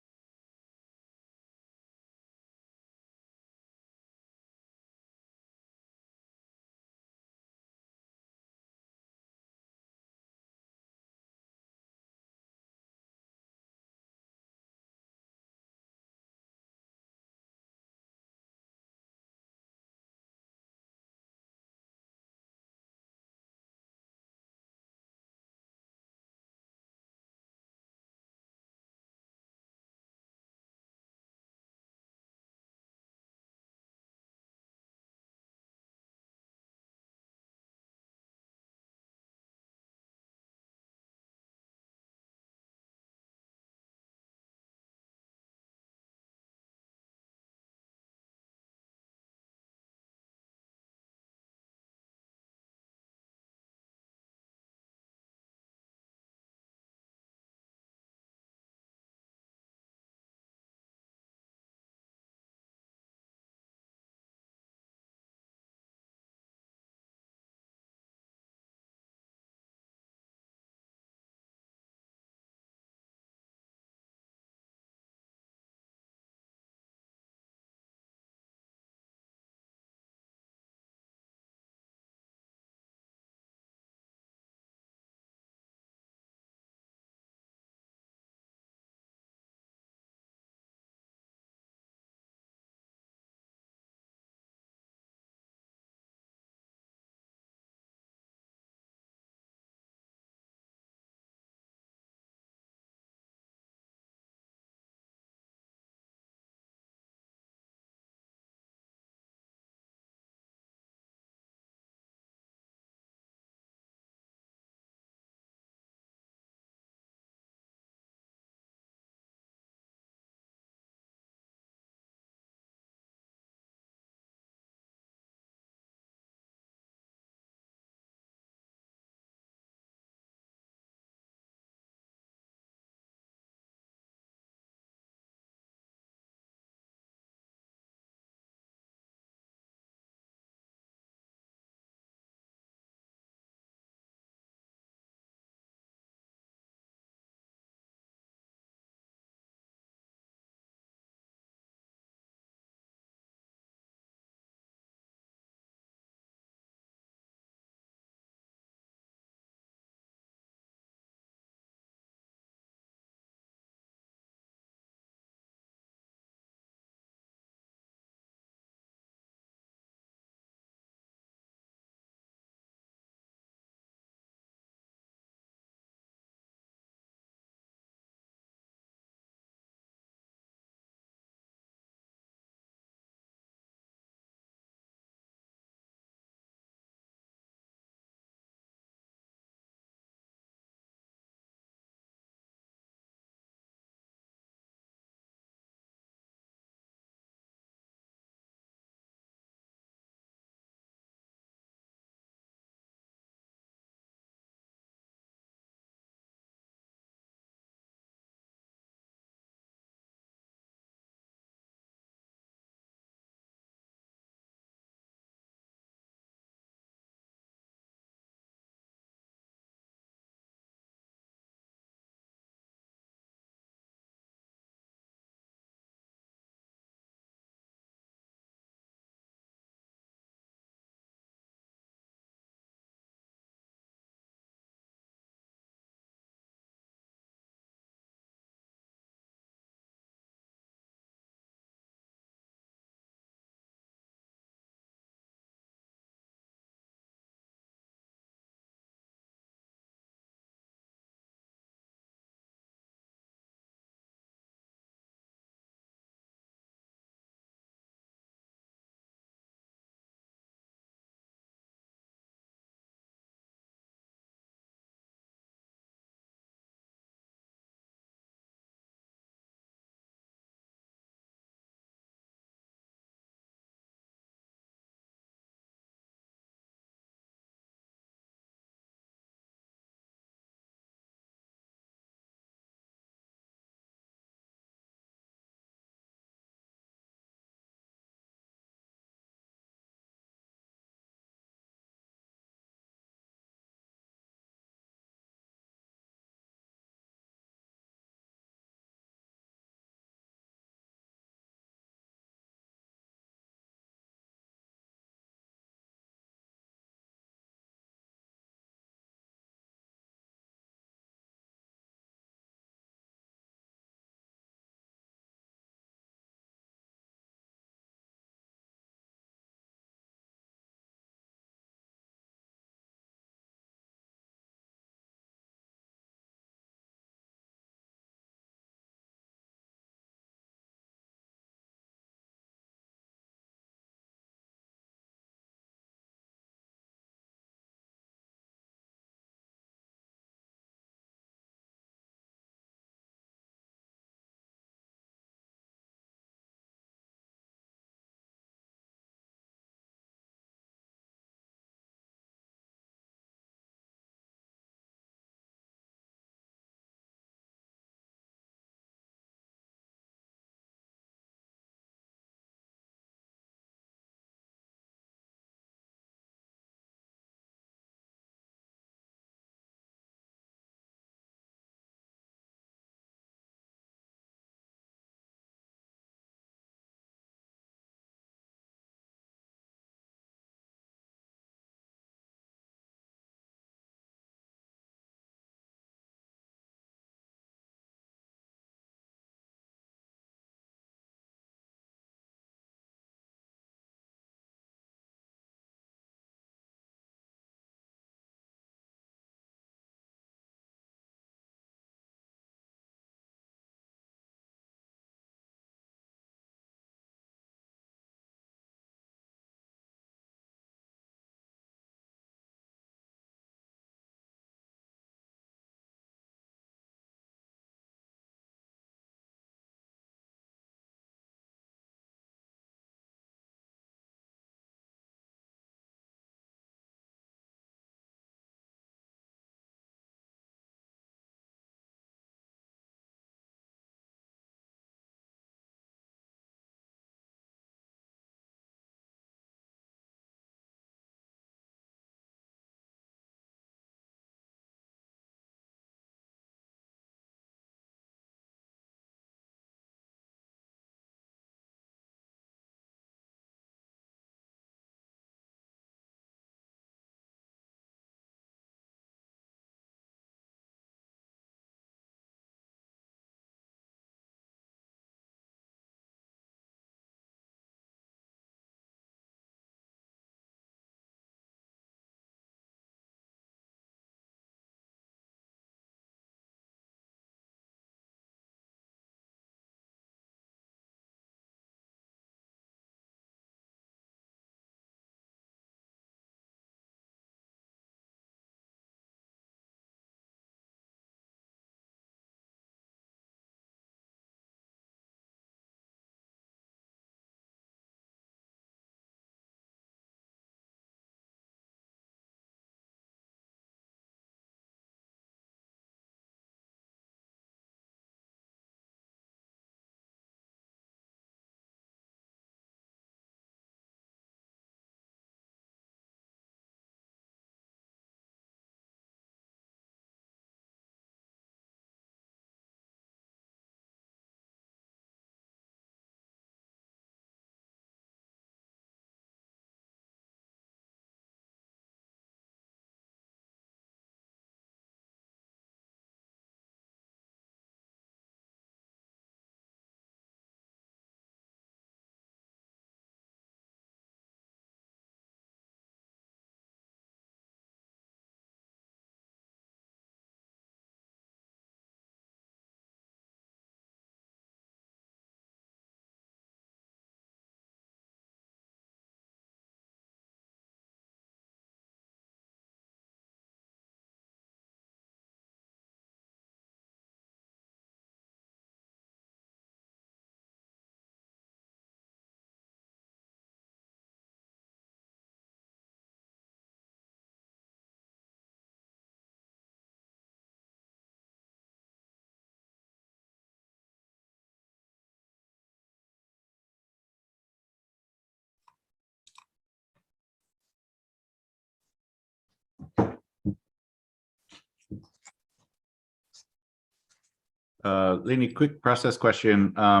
Lainey, quick process question. I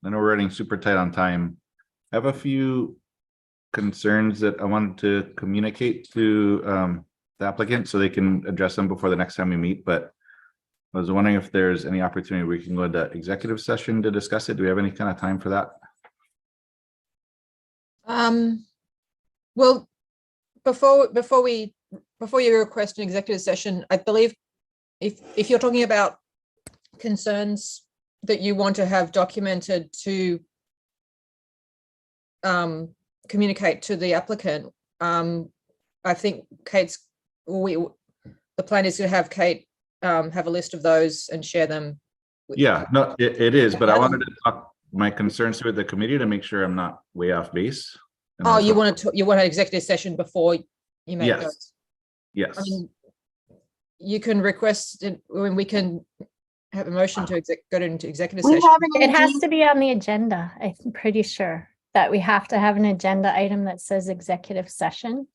know we're running super tight on time. I have a few concerns that I wanted to communicate to the applicant so they can address them before the next time we meet, but I was wondering if there's any opportunity we can go into executive session to discuss it. Do we have any kind of time for that? Well, before you request an executive session, I believe if you're talking about concerns that you want to have documented to communicate to the applicant, I think the plan is to have Kate have a list of those and share them. Yeah, no, it is, but I wanted to talk my concerns with the committee to make sure I'm not way off base. Oh, you want an executive session before you make Yes. those? Yes. I mean, you can request it when we can have a motion to go into executive session. It has to be on the agenda. I'm pretty sure that we have to have an agenda item that says executive session.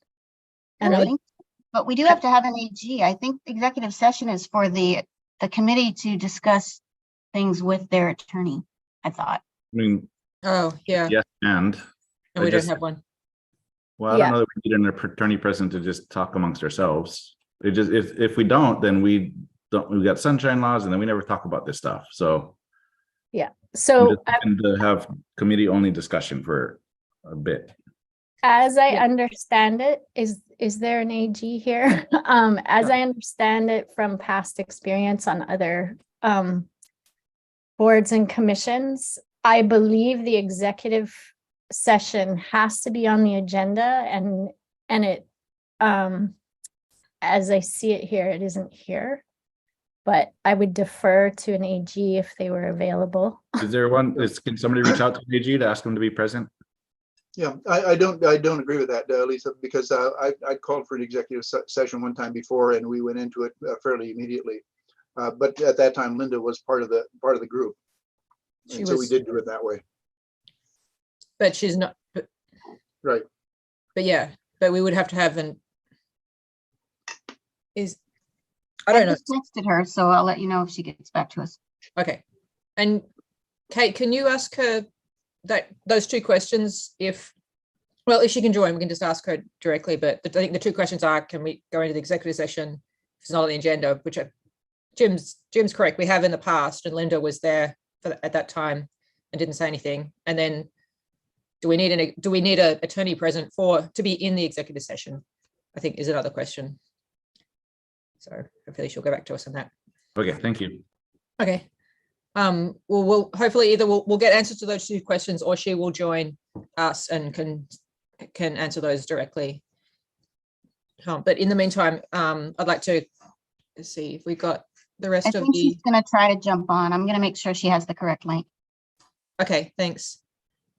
And but we do have to have an AG. I think executive session is for the committee to discuss things with their attorney, I thought. I mean, oh yeah. Yes, and we don't have one. Well, I don't know that we need an attorney present to just talk amongst ourselves. It just if we don't, then we got sunshine laws, and then we never talk about this stuff. So yeah. So to have committee only discussion for a bit. As I understand it, is there an AG here? As I understand it from past experience on other boards and commissions, I believe the executive session has to be on the agenda, and it as I see it here, it isn't here, but I would defer to an AG if they were available. Is there one? Can somebody reach out to the AG to ask them to be present? Yeah, I don't agree with that, Lisa, because I called for an executive session one time before, and we went into it fairly immediately. But at that time, Linda was part of the group, and so we did do it that way. But she's not. Right. But yeah, but we would have to have I don't know. I just texted her, so I'll let you know if she gets back to us. Okay. And Kate, can you ask her those two questions if she can join, we can just ask her directly, but I think the two questions are, can we go into the executive session if it's not on the agenda, which Jim's correct, we have in the past, and Linda was there at that time and didn't say anything. And then do we need an attorney present to be in the executive session, I think is another question. So hopefully she'll go back to us on that. Okay, thank you. Okay. We'll hopefully either we'll get answers to those two questions, or she will join us and can answer those directly. But in the meantime, I'd like to see if we got the rest of the. She's going to try to jump on. I'm going to make sure she has the correct link. Okay, thanks.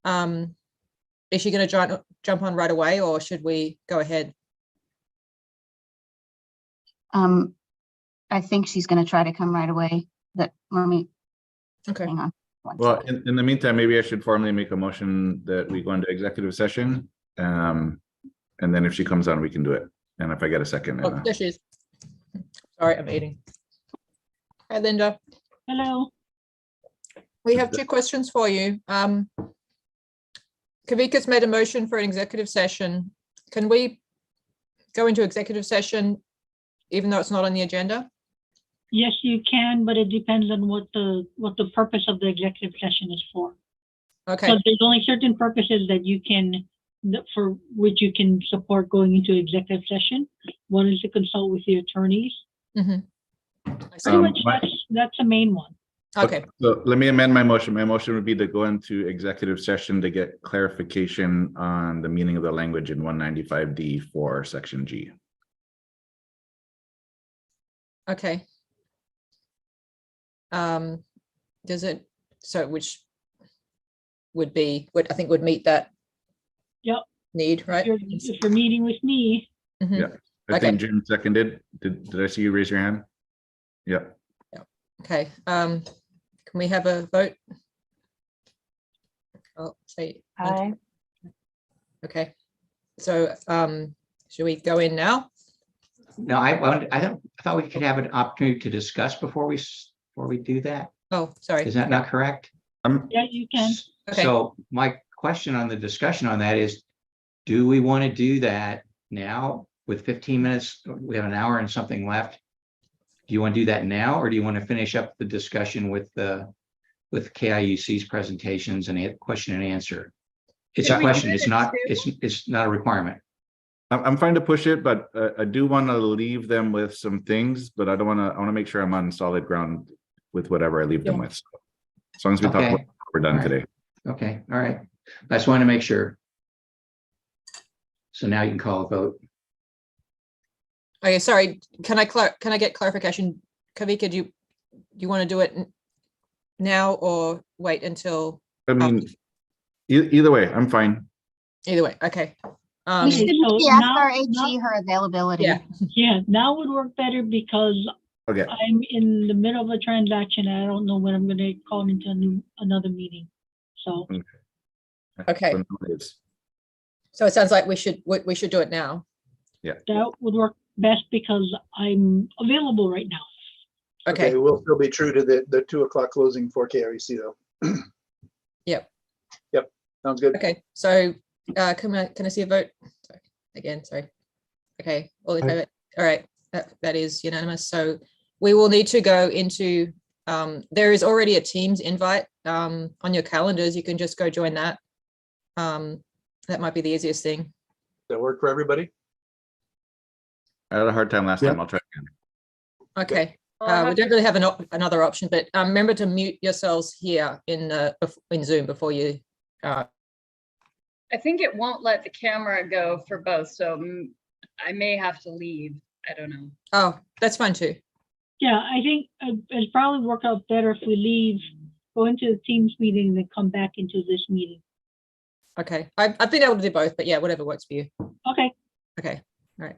Is she going to jump on right away, or should we go ahead? I think she's going to try to come right away. But let me. Okay. Hang on. Well, in the meantime, maybe I should formally make a motion that we go into executive session. And then if she comes on, we can do it. And if I get a second. Oh, there she is. Sorry, I'm eating. Hi, Linda. Hello. We have two questions for you. Kavika's made a motion for an executive session. Can we go into executive session even though it's not on the agenda? Yes, you can, but it depends on what the purpose of the executive session is for. Okay. So there's only certain purposes for which you can support going into executive session. One is to consult with the attorneys. Mm-hmm. Pretty much that's the main one. Okay. So let me amend my motion. My motion would be to go into executive session to get clarification on the meaning of the language in 195D for section G. Okay. Which would be I think would meet that need, right? If you're meeting with me. Mm-hmm. Yeah, I think Jim seconded. Did I see you raise your hand? Yeah. Okay. Can we have a vote? I'll say aye. Okay. So should we go in now? No, I thought we could have an opportunity to discuss before we before we do that? Oh, sorry. Is that not correct? Yeah, you can. Okay. So my question on the discussion on that is, do we want to do that now with 15 minutes? We have an hour and something left. Do you want to do that now, or do you want to finish up the discussion with KIUC's presentations and question and answer? It's Should a we do question. it It's at not. 2? It's not a requirement. I'm fine to push it, but I do want to leave them with some things, but I don't want to. I want to make sure I'm on solid ground with whatever I leave them with. So, as long as we talk about what we're done today. Okay. All right. I just want to make sure. So now you can call a vote. Okay, sorry. Can I get clarification? Kavika, do you want to do it now or wait until? I mean, either way, I'm fine. Either way. Okay. We should so maybe ask now- our AG her availability. Yeah. Yeah, now would work better because Okay. I'm in the middle of a transaction. And I don't know when I'm going to call into another meeting. So Okay. So now it's- So it sounds like we should do it now. Yeah. that would work best because I'm available right now. Okay. We'll still be true to the 2 o'clock closing for KREC though. Yep. Yep. Sounds good. Okay. So can I see a vote? Sorry. Again, sorry. Okay. All in favor? All right. That is unanimous. So we will need to go into, there is already a Teams invite on your calendars. You can just go join that. That might be the easiest thing. Does that work for everybody? I had a hard time last time. I'll try again. Okay. We don't really have another option, but remember to mute yourselves here in Zoom before you. I think it won't let the camera go for both, so I may have to leave. I don't know. Oh, that's fine too. Yeah, I think it'd probably work out better if we leave, go into the Teams meeting, and then come back into this meeting. Okay. I've been able to do both, but yeah, whatever works for you. Okay. Okay. All right.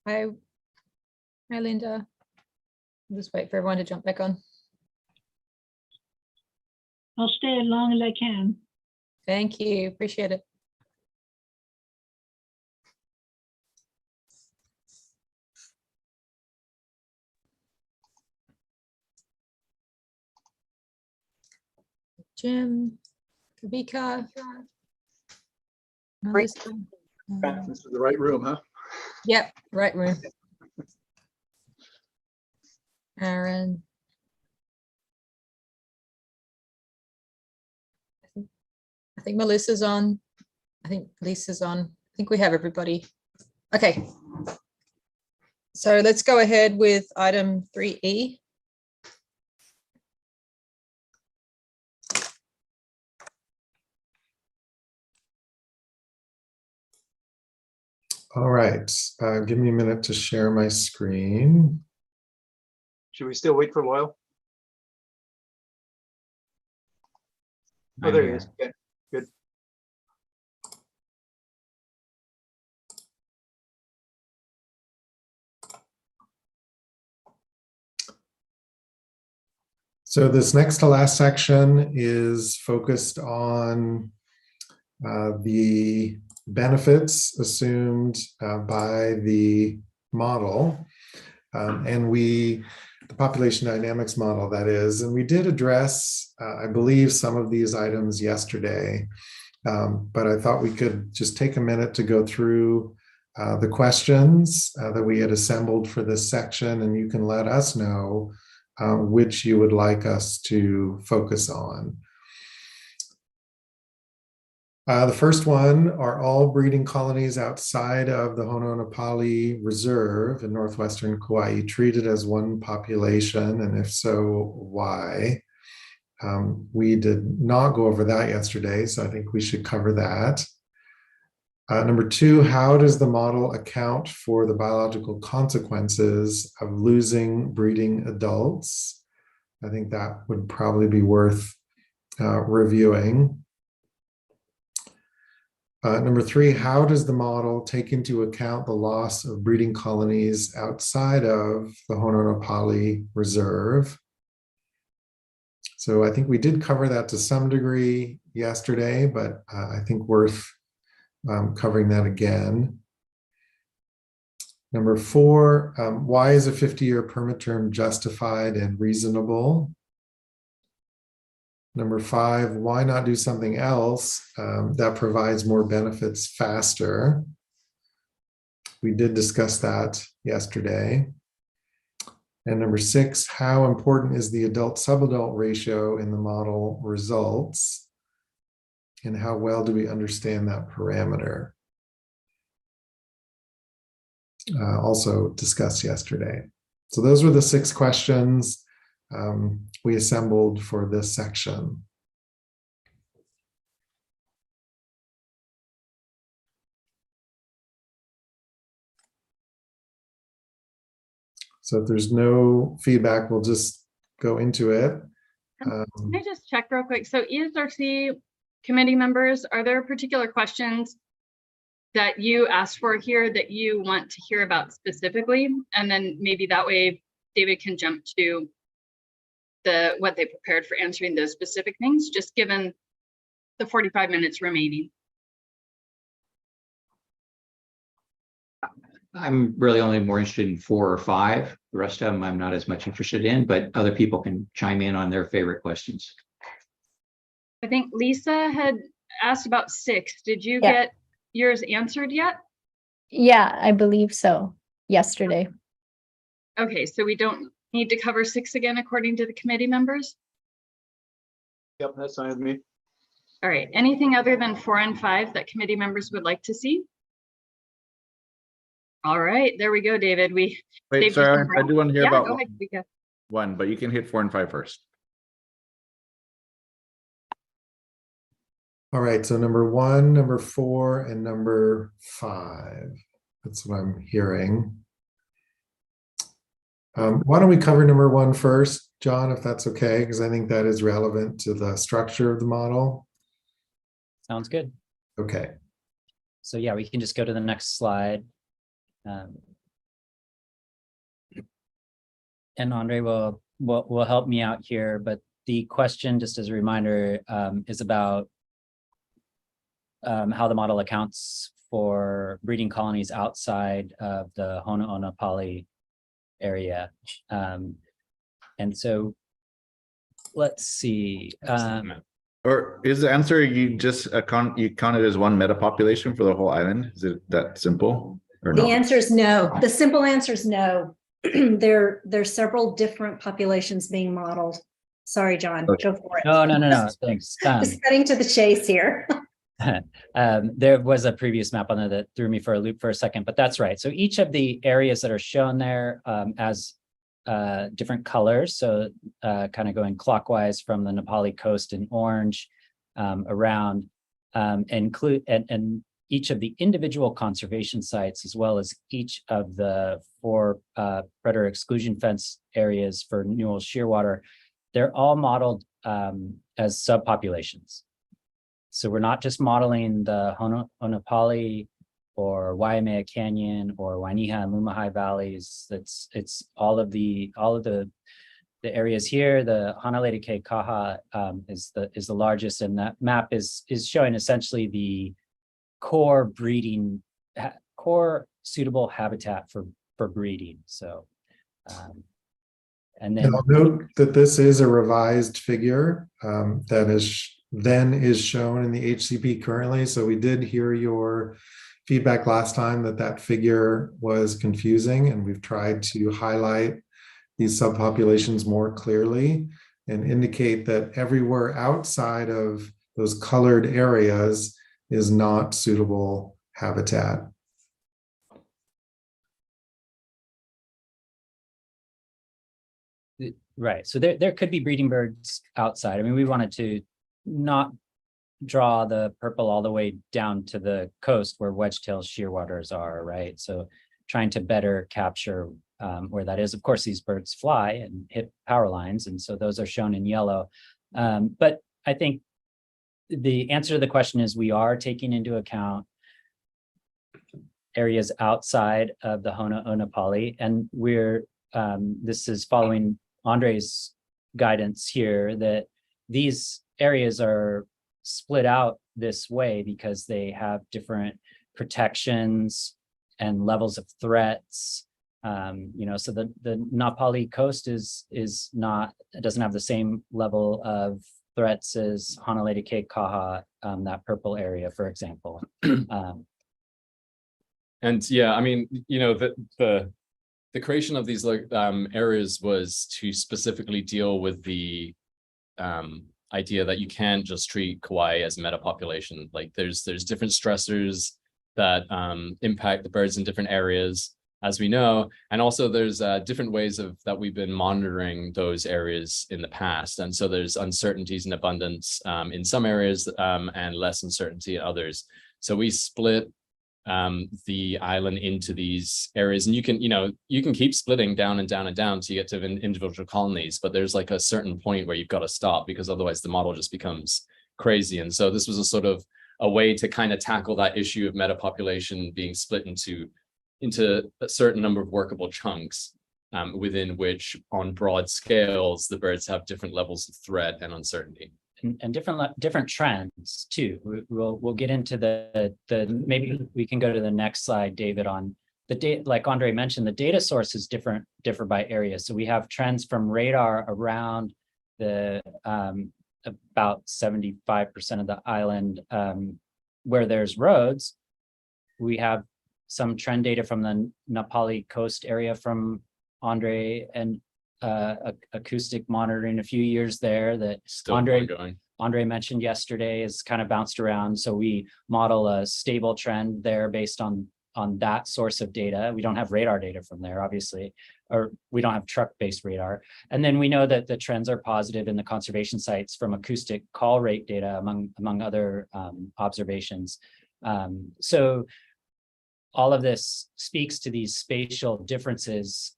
Hi, Linda. I'll just wait for everyone to jump back on. I'll stay as long as I can. Thank you. Appreciate it. Jim, Kavika, Melissa. This is the right room, huh? Yep, right room. Aaron. I think Melissa's on. I think Lisa's on. I think we have everybody. Okay. So let's go ahead with item 3E. All right, give me a minute to share my screen. Should we still wait for Loyal? Oh, I'm there he here. is. Okay, good. So this next to last section is focused on the benefits assumed by the model, and the population dynamics model, that is. And we did address, I believe, some of these items yesterday, but I thought we could just take a minute to go through the questions that we had assembled for this section, and you can let us know which you would like us to focus on. The first one, are all breeding colonies outside of the Ho'oponopoly Reserve in northwestern Kauai treated as one population, and if so, why? We did not go over that yesterday, so I think we should cover that. Number two, how does the model account for the biological consequences of losing breeding adults? I think that would probably be worth reviewing. Number three, how does the model take into account the loss of breeding colonies outside of the Ho'oponopoly Reserve? So I think we did cover that to some degree yesterday, but I think worth covering that again. Number four, why is a 50-year permit term justified and reasonable? Number five, why not do something else that provides more benefits faster? We did discuss that yesterday. And number six, how important is the adult-subadult ratio in the model results? And how well do we understand that parameter? Also discussed yesterday. So those were the 6 questions we assembled for this section. So if there's no feedback, we'll just go into it. Can I just check real quick? So ESRC committee members, are there particular questions that you asked for here that you want to hear about specifically? And then maybe that way David can jump to what they prepared for answering those specific things, just given the 45 minutes remaining. I'm really only more interested in 4 or 5. The rest of them I'm not as much interested in, but other people can chime in on their favorite questions. I think Lisa had asked about 6. Did you get yours answered yet? Yeah, I believe so. Yesterday. Okay, so we don't need to cover 6 again according to the committee members? Yep, that's fine with me. All right, anything other than 4 and 5 that committee members would like to see? All right, there we go, David. We Wait, sorry, I do want to hear about go ahead, Vika. one, but you can hit 4 and 5 first. All right, so number 1, number 4, and number 5. That's what I'm hearing. Why don't we cover number 1 first, John, if that's okay, because I think that is relevant to the structure of the model. Sounds good. Okay. So yeah, we can just go to the next slide. and Andre will help me out here, but the question, just as a reminder, is about how the model accounts for breeding colonies outside of the Ho'oponopoly area. And so let's see. Or is the answer you just count it as one metapopulation for the whole island? Is it that simple or The not? answer is no. The simple answer is no. There's several different populations being modeled. Sorry, John, go for it. No, thanks. Just cutting to the chase here. There was a previous map on there that threw me for a loop for a second, but that's right. So each of the areas that are shown there as different colors, so kind of going clockwise from the Nepali coast in orange around, and each of the individual conservation sites, as well as each of the 4 predator exclusion fence areas for Newell Shearwater, they're all modeled as subpopulations. So we're not just modeling the Ho'oponopoly or Waimea Canyon or Wainiha and Lumahai valleys. It's all of the areas here. The Hanalei Ke Kaha is the largest, and that map is showing essentially the core suitable habitat for breeding. So and then I'll note that this is a revised figure that is shown in the HCP currently. So we did hear your feedback last time that figure was confusing, and we've tried to highlight these subpopulations more clearly and indicate that everywhere outside of those colored areas is not suitable habitat. Right. So there could be breeding birds outside. I mean, we wanted to not draw the purple all the way down to the coast where wedge-tailed shearwaters are, right? So trying to better capture where that is. Of course, these birds fly and hit power lines, and so those are shown in yellow. But I think the answer to the question is we are taking into account areas outside of the Ho'oponopoly, and this is following Andre's guidance here that these areas are split out this way because they have different protections and levels of threats. So the Nepali coast doesn't have the same level of threats as Hanalei Ke Kaha, that purple area, for example. And yeah, I mean, the creation of these areas was to specifically deal with the idea that you can't just treat Kauai as a metapopulation. Like there's different stressors that impact the birds in different areas, as we know, and also there's different ways that we've been monitoring those areas in the past. And so there's uncertainties in abundance in some areas and less uncertainty in others. So we split the island into these areas, and you can keep splitting down and down and down to get to individual colonies, but there's like a certain point where you've got to stop because otherwise the model just becomes crazy. And so this was a sort of a way to kind of tackle that issue of metapopulation being split into a certain number of workable chunks within which on broad scales the birds have different levels of threat and uncertainty. And different trends too. We'll get into the maybe we can go to the next slide, David, on the data. Like Andre mentioned, the data sources differ by area. So we have trends from radar around the about 75% of the island where there's roads. We have some trend data from the Nepali coast area from Andre and acoustic monitoring a few years there that Still Andre mentioned yesterday is kind of bounced around. So we model a stable trend there based on that source of data. We don't have radar data from there, obviously, or we don't have truck-based radar. And then we know that the trends are positive in the conservation sites from acoustic call rate data, among other observations. So all of this speaks to these spatial differences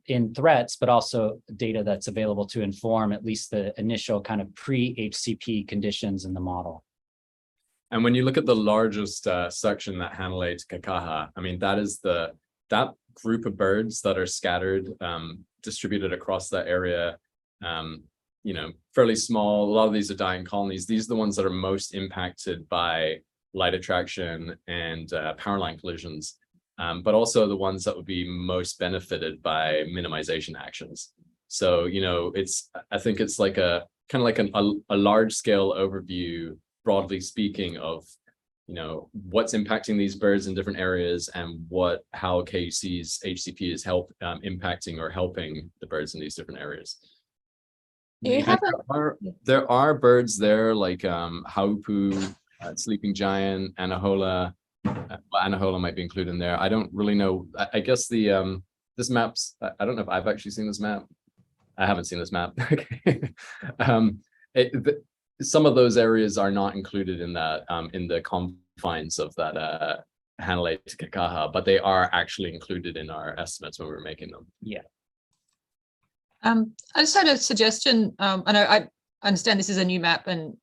in threats, but also data that's available to inform at least the initial kind of pre-HCP conditions in the model. And when you look at the largest section, that Hanalei Ke Kaha, I mean, that group of birds that are scattered, distributed across that area, fairly small. A lot of these are dying colonies. These are the ones that are most impacted by light attraction and power line collisions, but also the ones that would be most benefited by minimization actions. So, I think it's like a kind of like a large scale overview, broadly speaking, of what's impacting these birds in different areas and how KUC's HCP is impacting or helping the birds in these different areas. There are birds there like haupu, sleeping giant, anahola. Anahola might be included in there. I don't really know. I guess this map's, I don't know if I've actually seen this map. I haven't seen this map. Some of those areas are not included in that, in the confines of that Hanalei to Kekaha, but they are actually included in our estimates when we were making them. Yeah. I just had a suggestion. I understand this is a new map and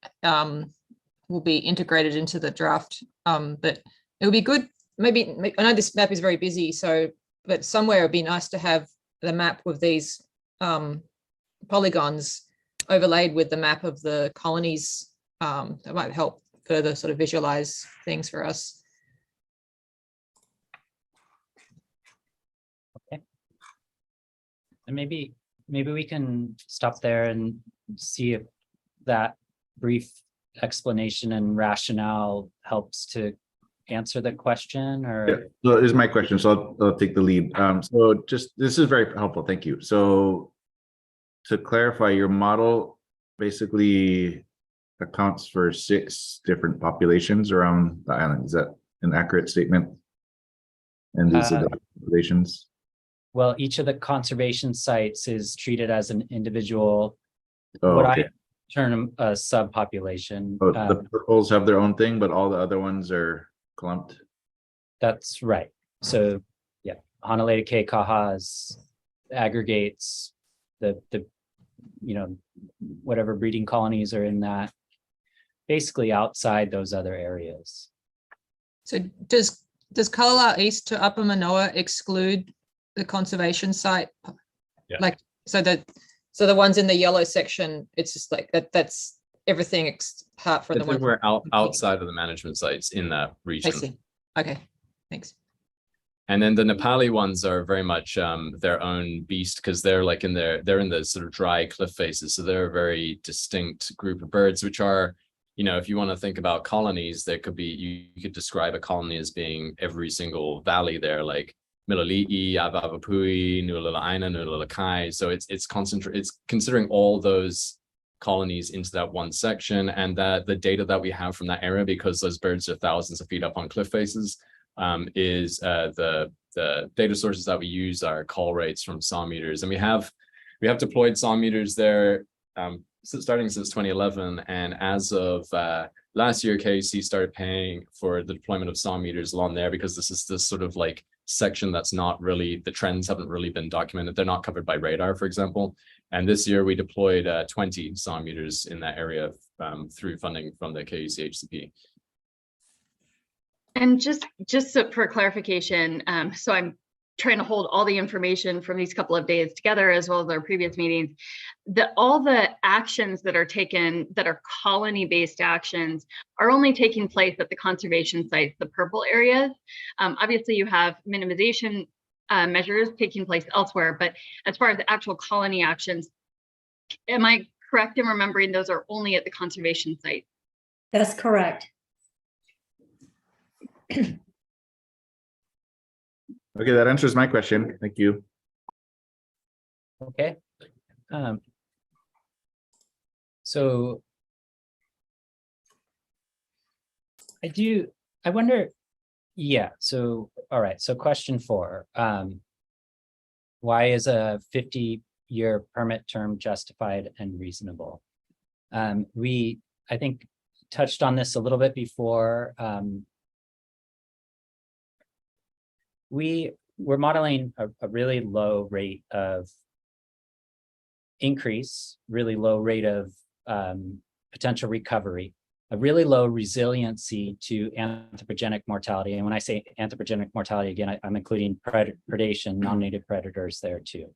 will be integrated into the draft, but it would be good, maybe, I know this map is very busy, but somewhere it'd be nice to have the map with these polygons overlaid with the map of the colonies. That might help further sort of visualize things for us. Okay. And maybe we can stop there and see if that brief explanation and rationale helps to answer the question, or yeah. So this is my question, so I'll take the lead. So this is very helpful, thank you. So to clarify, your model basically accounts for 6 different populations around the island. Is that an accurate statement? And these are the populations? Well, each of the conservation sites is treated as an individual, okay. I term a subpopulation. The purples have their own thing, but all the other ones are clumped. That's right. So yeah, Hanalei to Kekaha aggregates the whatever breeding colonies are in that, basically outside those other areas. So does Kalala East to Upper Manoa exclude the conservation site? Yeah. Like, so the ones in the yellow section, it's just like that's everything apart from the ones we're outside of the management sites in that region. I see. Okay, thanks. And then the Nepali ones are very much their own beast, because they're like they're in the sort of dry cliff faces. So they're a very distinct group of birds, which are, if you want to think about colonies, there could be, you could describe a colony as being every single valley there, like Miloli'i, Avavapui, Nulala'aina, Nulalakai. So it's considering all those colonies into that one section, and that the data that we have from that area, because those birds are thousands of feet up on cliff faces, is the data sources that we use are call rates from saw meters, and we have deployed saw meters there starting since 2011, and as of last year, KUC started paying for the deployment of saw meters along there, because this is this sort of like section that's not really, the trends haven't really been documented. They're not covered by radar, for example. And this year we deployed 20 saw meters in that area through funding from the KUC HCP. And just so for clarification, so I'm trying to hold all the information from these couple of days together, as well as our previous meetings, all the actions that are taken that are colony-based actions are only taking place at the conservation sites, the purple areas. Obviously you have minimization measures taking place elsewhere, but as far as the actual colony actions, am I correct in remembering those are only at the conservation site? That's correct. Okay, that answers my question. Thank you. Okay. So I wonder, yeah, so, all right, so question 4, why is a 50-year permit term justified and reasonable? We, I think, touched on this a little bit before. We're modeling a really low rate of increase, really low rate of potential recovery really low resiliency to anthropogenic mortality. And when I say anthropogenic mortality, again, I'm including predation, non-native predators there too.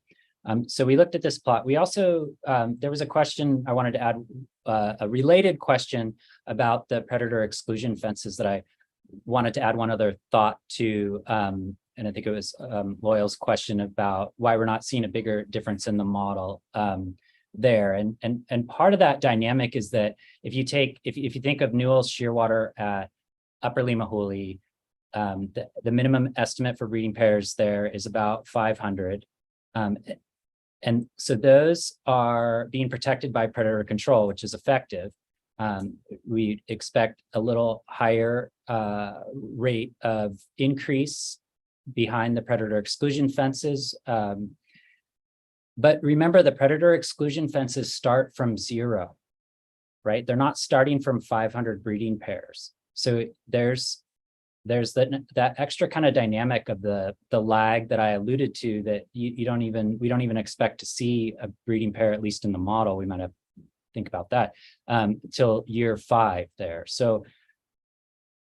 So we looked at this plot. We also, there was a question I wanted to add, a related question about the predator exclusion fences that I wanted to add one other thought to, and I think it was Loyal's question about why we're not seeing a bigger difference in the model there. And part of that dynamic is that if you think of Newell's shearwater at Upper Limahuli, the minimum estimate for breeding pairs there is about 500. And so those are being protected by predator control, which is effective. We expect a little higher rate of increase behind the predator exclusion fences. But remember, the predator exclusion fences start from 0, right? They're not starting from 500 breeding pairs. So there's that extra kind of dynamic of the lag that I alluded to, that we don't even expect to see a breeding pair, at least in the model. We might have to think about that till year 5 there. So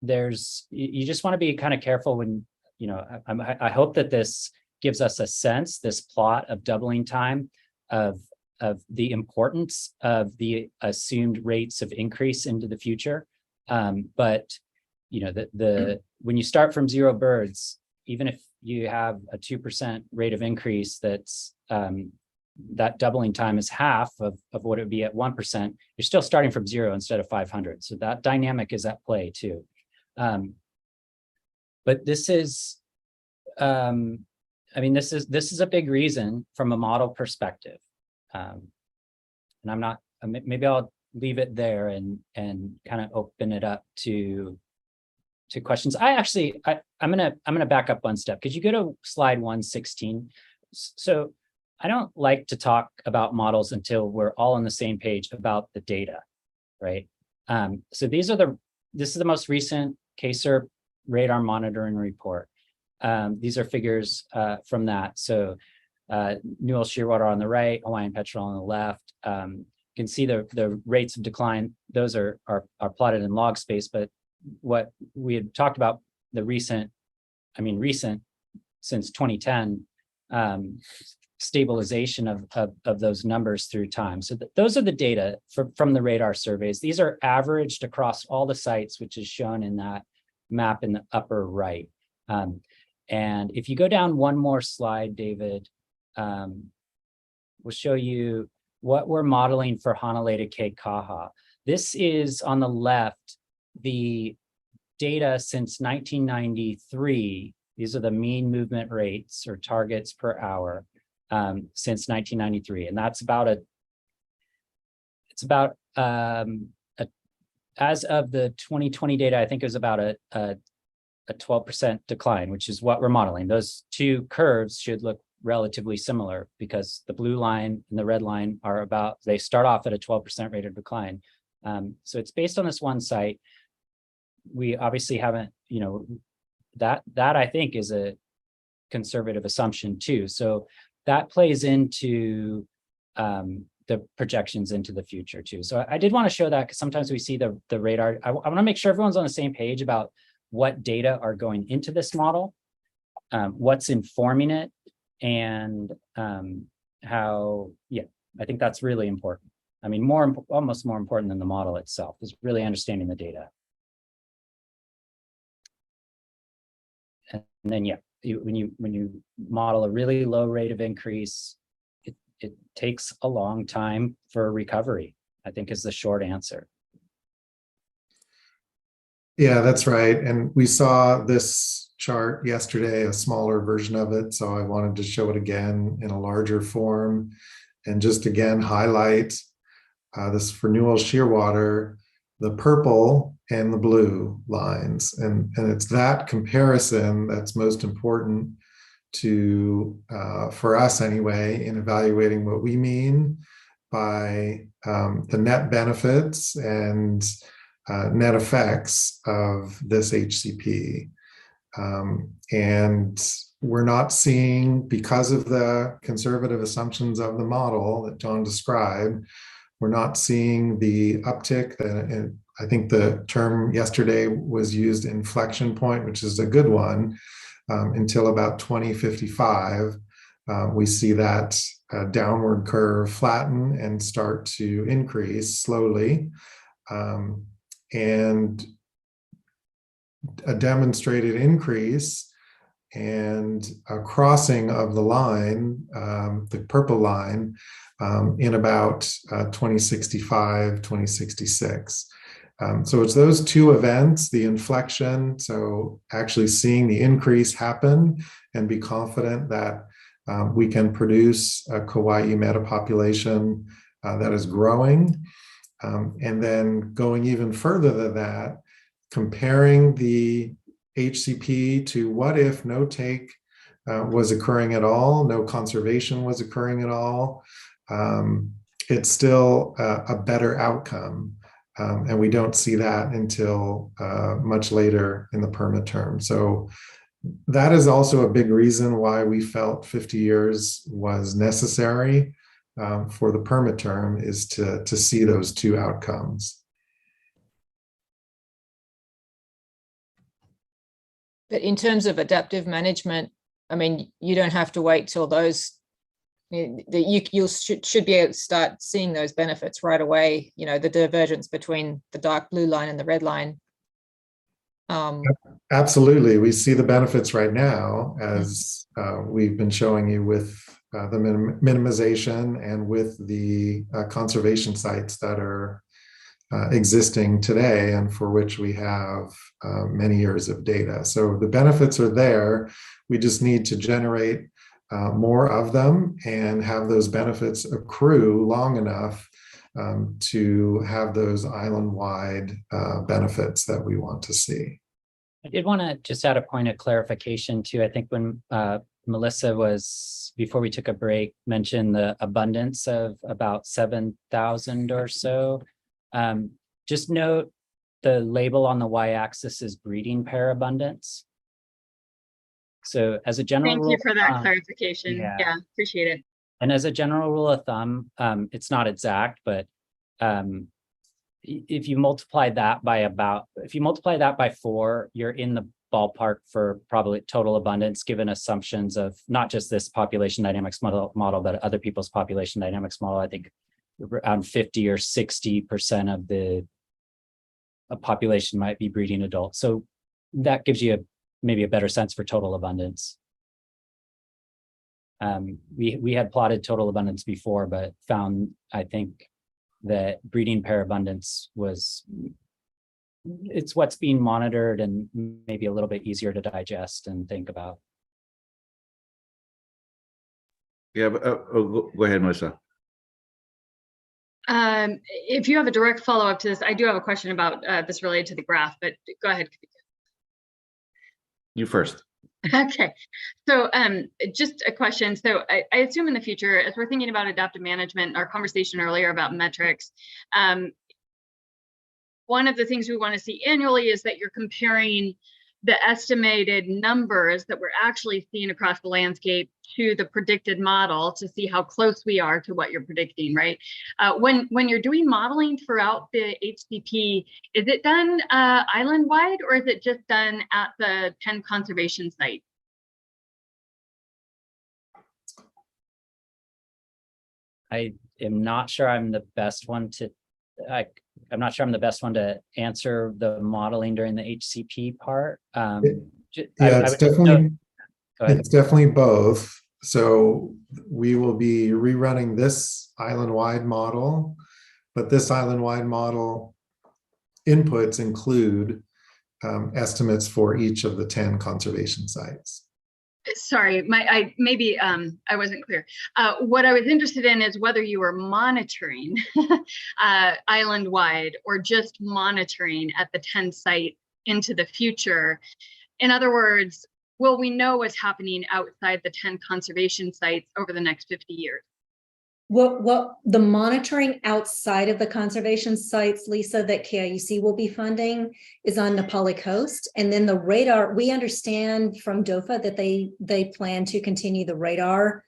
you just want to be kind of careful when, I hope that this gives us a sense, this plot of doubling time, of the importance of the assumed rates of increase into the future. But when you start from 0 birds, even if you have a 2% rate of increase, that's that doubling time is half of what it would be at 1%. You're still starting from 0 instead of 500. So that dynamic is at play too. But this is, this is a big reason from a model perspective. And maybe I'll leave it there and kind of open it up to questions. I'm gonna back up one step, because you go to slide 116. So I don't like to talk about models until we're all on the same page about the data, right? So this is the most recent CASER radar monitoring report. These are figures from that. So Newell shearwater on the right, Hawaiian petrel on the left. You can see the rates of decline. Those are plotted in log space, but what we had talked about, the recent since 2010, stabilization of those numbers through time. So those are the data from the radar surveys. These are averaged across all the sites, which is shown in that map in the upper right. And if you go down one more slide, David, we'll show you what we're modeling for Hanalei to Keikaha. This is on the left, the data since 1993. These are the mean movement rates or targets per hour since 1993. And that's as of the 2020 data, I think it was about a 12% decline, which is what we're modeling. Those two curves should look relatively similar, because the blue line and the red line they start off at a 12% rate of decline. So it's based on this one site. We obviously haven't, that I think is a conservative assumption too. So that plays into the projections into the future too. So I did want to show that, because sometimes we see the radar. I want to make sure everyone's on the same page about what data are going into this model, what's informing it, and how, I think that's really important. I mean, almost more important than the model itself is really understanding the data. And then, when you model a really low rate of increase, it takes a long time for recovery, I think, is the short answer. Yeah, that's right. And we saw this chart yesterday, a smaller version of it. So I wanted to show it again in a larger form and just again highlight this for Newell shearwater, the purple and the blue lines. And it's that comparison that's most important to, for us anyway, in evaluating what we mean by the net benefits and net effects of this HCP. And we're not seeing, because of the conservative assumptions of the model that John described, we're not seeing the uptick I think the term yesterday was used, inflection point, which is a good one, until about 2055. We see that downward curve flatten and start to increase slowly. And a demonstrated increase and a crossing of the line, the purple line, in about 2065, 2066. So it's those two events, the inflection, so actually seeing the increase happen and be confident that we can produce a Kauai metapopulation that is growing. And then going even further than that, comparing the HCP to what if no take was occurring at all, no conservation was occurring at all. It's still a better outcome. And we don't see that until much later in the perma term. So that is also a big reason why we felt 50 years was necessary for the perma term, is to see those two outcomes. But in terms of adaptive management, I mean, you don't have to wait till those, you should be able to start seeing those benefits right away, you know, the divergence between the dark blue line and the red line. Absolutely. We see the benefits right now, as we've been showing you with the minimization and with the conservation sites that are existing today and for which we have many years of data. So the benefits are there. We just need to generate more of them and have those benefits accrue long enough to have those island-wide benefits that we want to see. I did want to just add a point of clarification too. I think when Melissa was, before we took a break, mentioned the abundance of about 7,000 or so. Just note the label on the y-axis is breeding pair abundance. So as a general rule, thank you for that clarification. Yeah, appreciate it. And as a general rule of thumb, it's not exact, but if you multiply that by 4, you're in the ballpark for probably total abundance, given assumptions of not just this population dynamics model, but other people's population dynamics model. I think around 50 or 60% of the population might be breeding adults. So that gives you maybe a better sense for total abundance. We had plotted total abundance before, but found, I think, that breeding pair abundance it's what's being monitored and maybe a little bit easier to digest and think about. Yeah, but go ahead, Melissa. If you have a direct follow-up to this, I do have a question about this related to the graph, but go ahead. You first. Okay, so just a question. So I assume in the future, as we're thinking about adaptive management, our conversation earlier about metrics, one of the things we want to see annually is that you're comparing the estimated numbers that we're actually seeing across the landscape to the predicted model to see how close we are to what you're predicting, right? When you're doing modeling throughout the HCP, is it done island-wide, or is it just done at the 10 conservation sites? I am not sure I'm the best one to, I'm not sure I'm the best one to answer the modeling during the HCP part. It's definitely both. So we will be rerunning this island-wide model, but this island-wide model inputs include estimates for each of the 10 conservation sites. Sorry, maybe I wasn't clear. What I was interested in is whether you were monitoring island-wide or just monitoring at the 10 site into the future. In other words, will we know what's happening outside the 10 conservation sites over the next 50 years? What the monitoring outside of the conservation sites, Lisa, that KIUC will be funding is on Nepali Coast. And then the radar, we understand from DOFA that they plan to continue the radar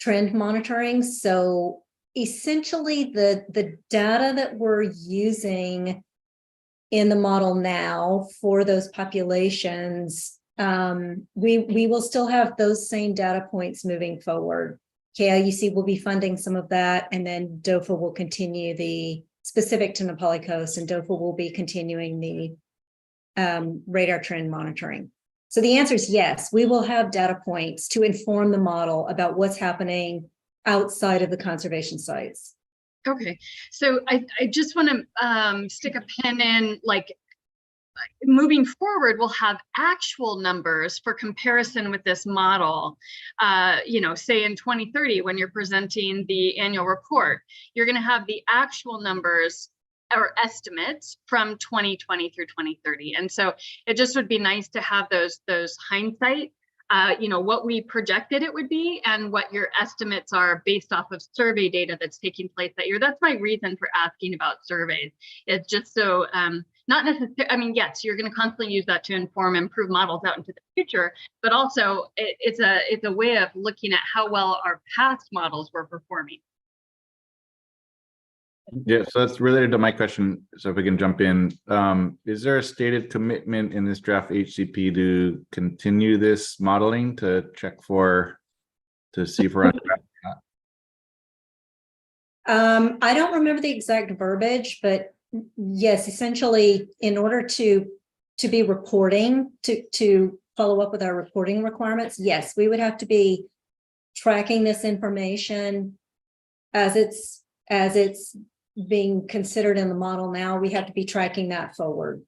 trend monitoring. So essentially the data that we're using in the model now for those populations, we will still have those same data points moving forward. KIUC will be funding some of that, and then DOFA will continue the specific to Nepali Coast, and DOFA will be continuing the radar trend monitoring. So the answer is yes, we will have data points to inform the model about what's happening outside of the conservation sites. Okay, so I just want to stick a pin in, like, moving forward, we'll have actual numbers for comparison with this model. You know, say in 2030, when you're presenting the annual report, you're going to have the actual numbers or estimates from 2020 through 2030. And so it just would be nice to have those hindsight, you know, what we projected it would be and what your estimates are based off of survey data that's taking place that year. That's my reason for asking about surveys. It's just so, not necessarily, I mean, yes, you're going to constantly use that to inform and improve models out into the future, but also it's a way of looking at how well our past models were performing. Yeah, so that's related to my question. So if we can jump in, is there a stated commitment in this draft HCP to continue this modeling to check for, to see if we're on track or not? I don't remember the exact verbiage, but yes, essentially, in order to be reporting, to follow up with our reporting requirements, yes, we would have to be tracking this information as it's being considered in the model now. We have to be tracking that forward.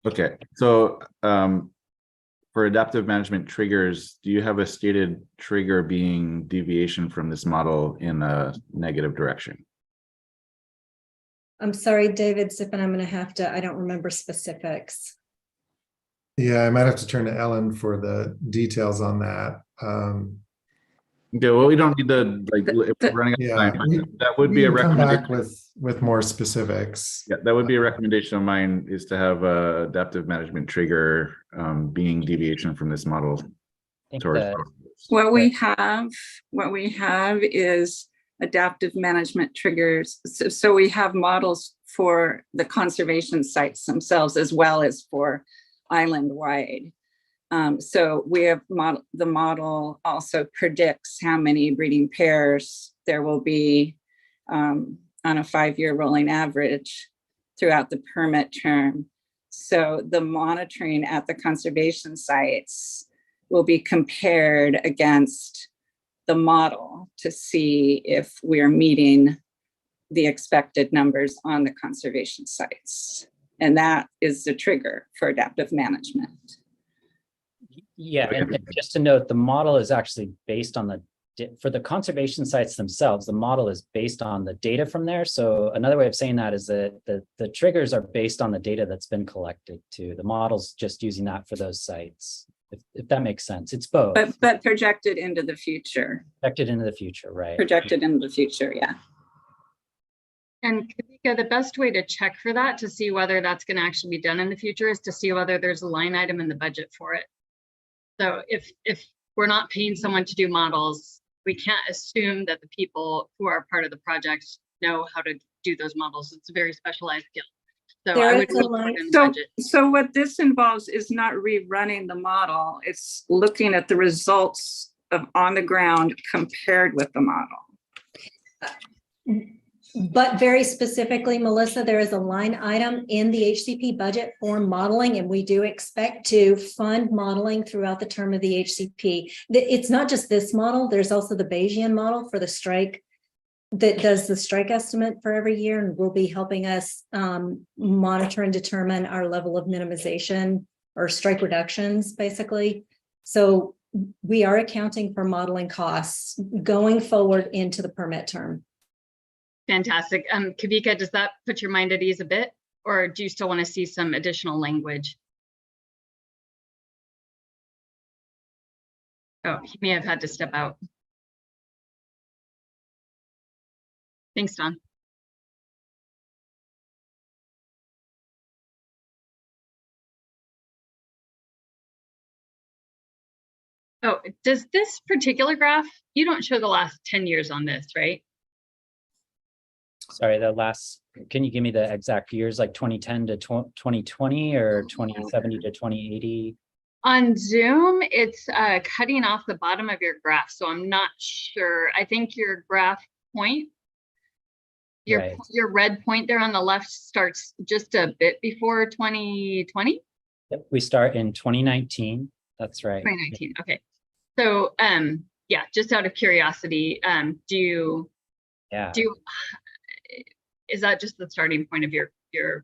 Okay, so for adaptive management triggers, do you have a stated trigger being deviation from this model in a negative direction? I'm sorry, David Zippin, I'm going to have to, I don't remember specifics. Yeah, I might have to turn to Ellen for the details on that. Okay, well, we don't need to, like, if we're running out of time, that would be a recommendation. Come back with more specifics. Yeah, that would be a recommendation of mine, is to have a adaptive management trigger being deviation from this model. What we have is adaptive management triggers. So we have models for the conservation sites themselves as well as for island-wide. So we have the model also predicts how many breeding pairs there will be on a 5-year rolling average throughout the permit term. So the monitoring at the conservation sites will be compared against the model to see if we're meeting the expected numbers on the conservation sites. And that is the trigger for adaptive management. Yeah, and just to note, the model is actually based on for the conservation sites themselves, the model is based on the data from there. So another way of saying that is that the triggers are based on the data that's been collected too. The model's just using that for those sites, if that makes sense. It's both. But projected into the future. Projected into the future, right. Projected into the future, yeah. And Kavika, the best way to check for that to see whether that's going to actually be done in the future is to see whether there's a line item in the budget for it. So if we're not paying someone to do models, we can't assume that the people who are part of the project know how to do those models. It's a very specialized skill. So I would look for it in the budget. So what this involves is not rerunning the model. It's looking at the results of on the ground compared with the model. But very specifically, Melissa, there is a line item in the HCP budget for modeling, and we do expect to fund modeling throughout the term of the HCP. It's not just this model, there's also the Bayesian model for the strike that does the strike estimate for every year and will be helping us monitor and determine our level of minimization or strike reductions, basically. So we are accounting for modeling costs going forward into the permit term. Fantastic. Kavika, does that put your mind at ease a bit, or do you still want to see some additional language? Oh, he may have had to step out. Thanks, Don. Oh, does this particular graph, you don't show the last 10 years on this, right? Sorry, the last, can you give me the exact years, like 2010 to 2020 or 2070 to 2080? On Zoom, it's cutting off the bottom of your graph, so I'm not sure. I think your graph point, your red point there on the left starts just a bit before 2020. Yep, we start in 2019. That's right. 2019. Okay. So yeah, just out of curiosity, is that just the starting point of your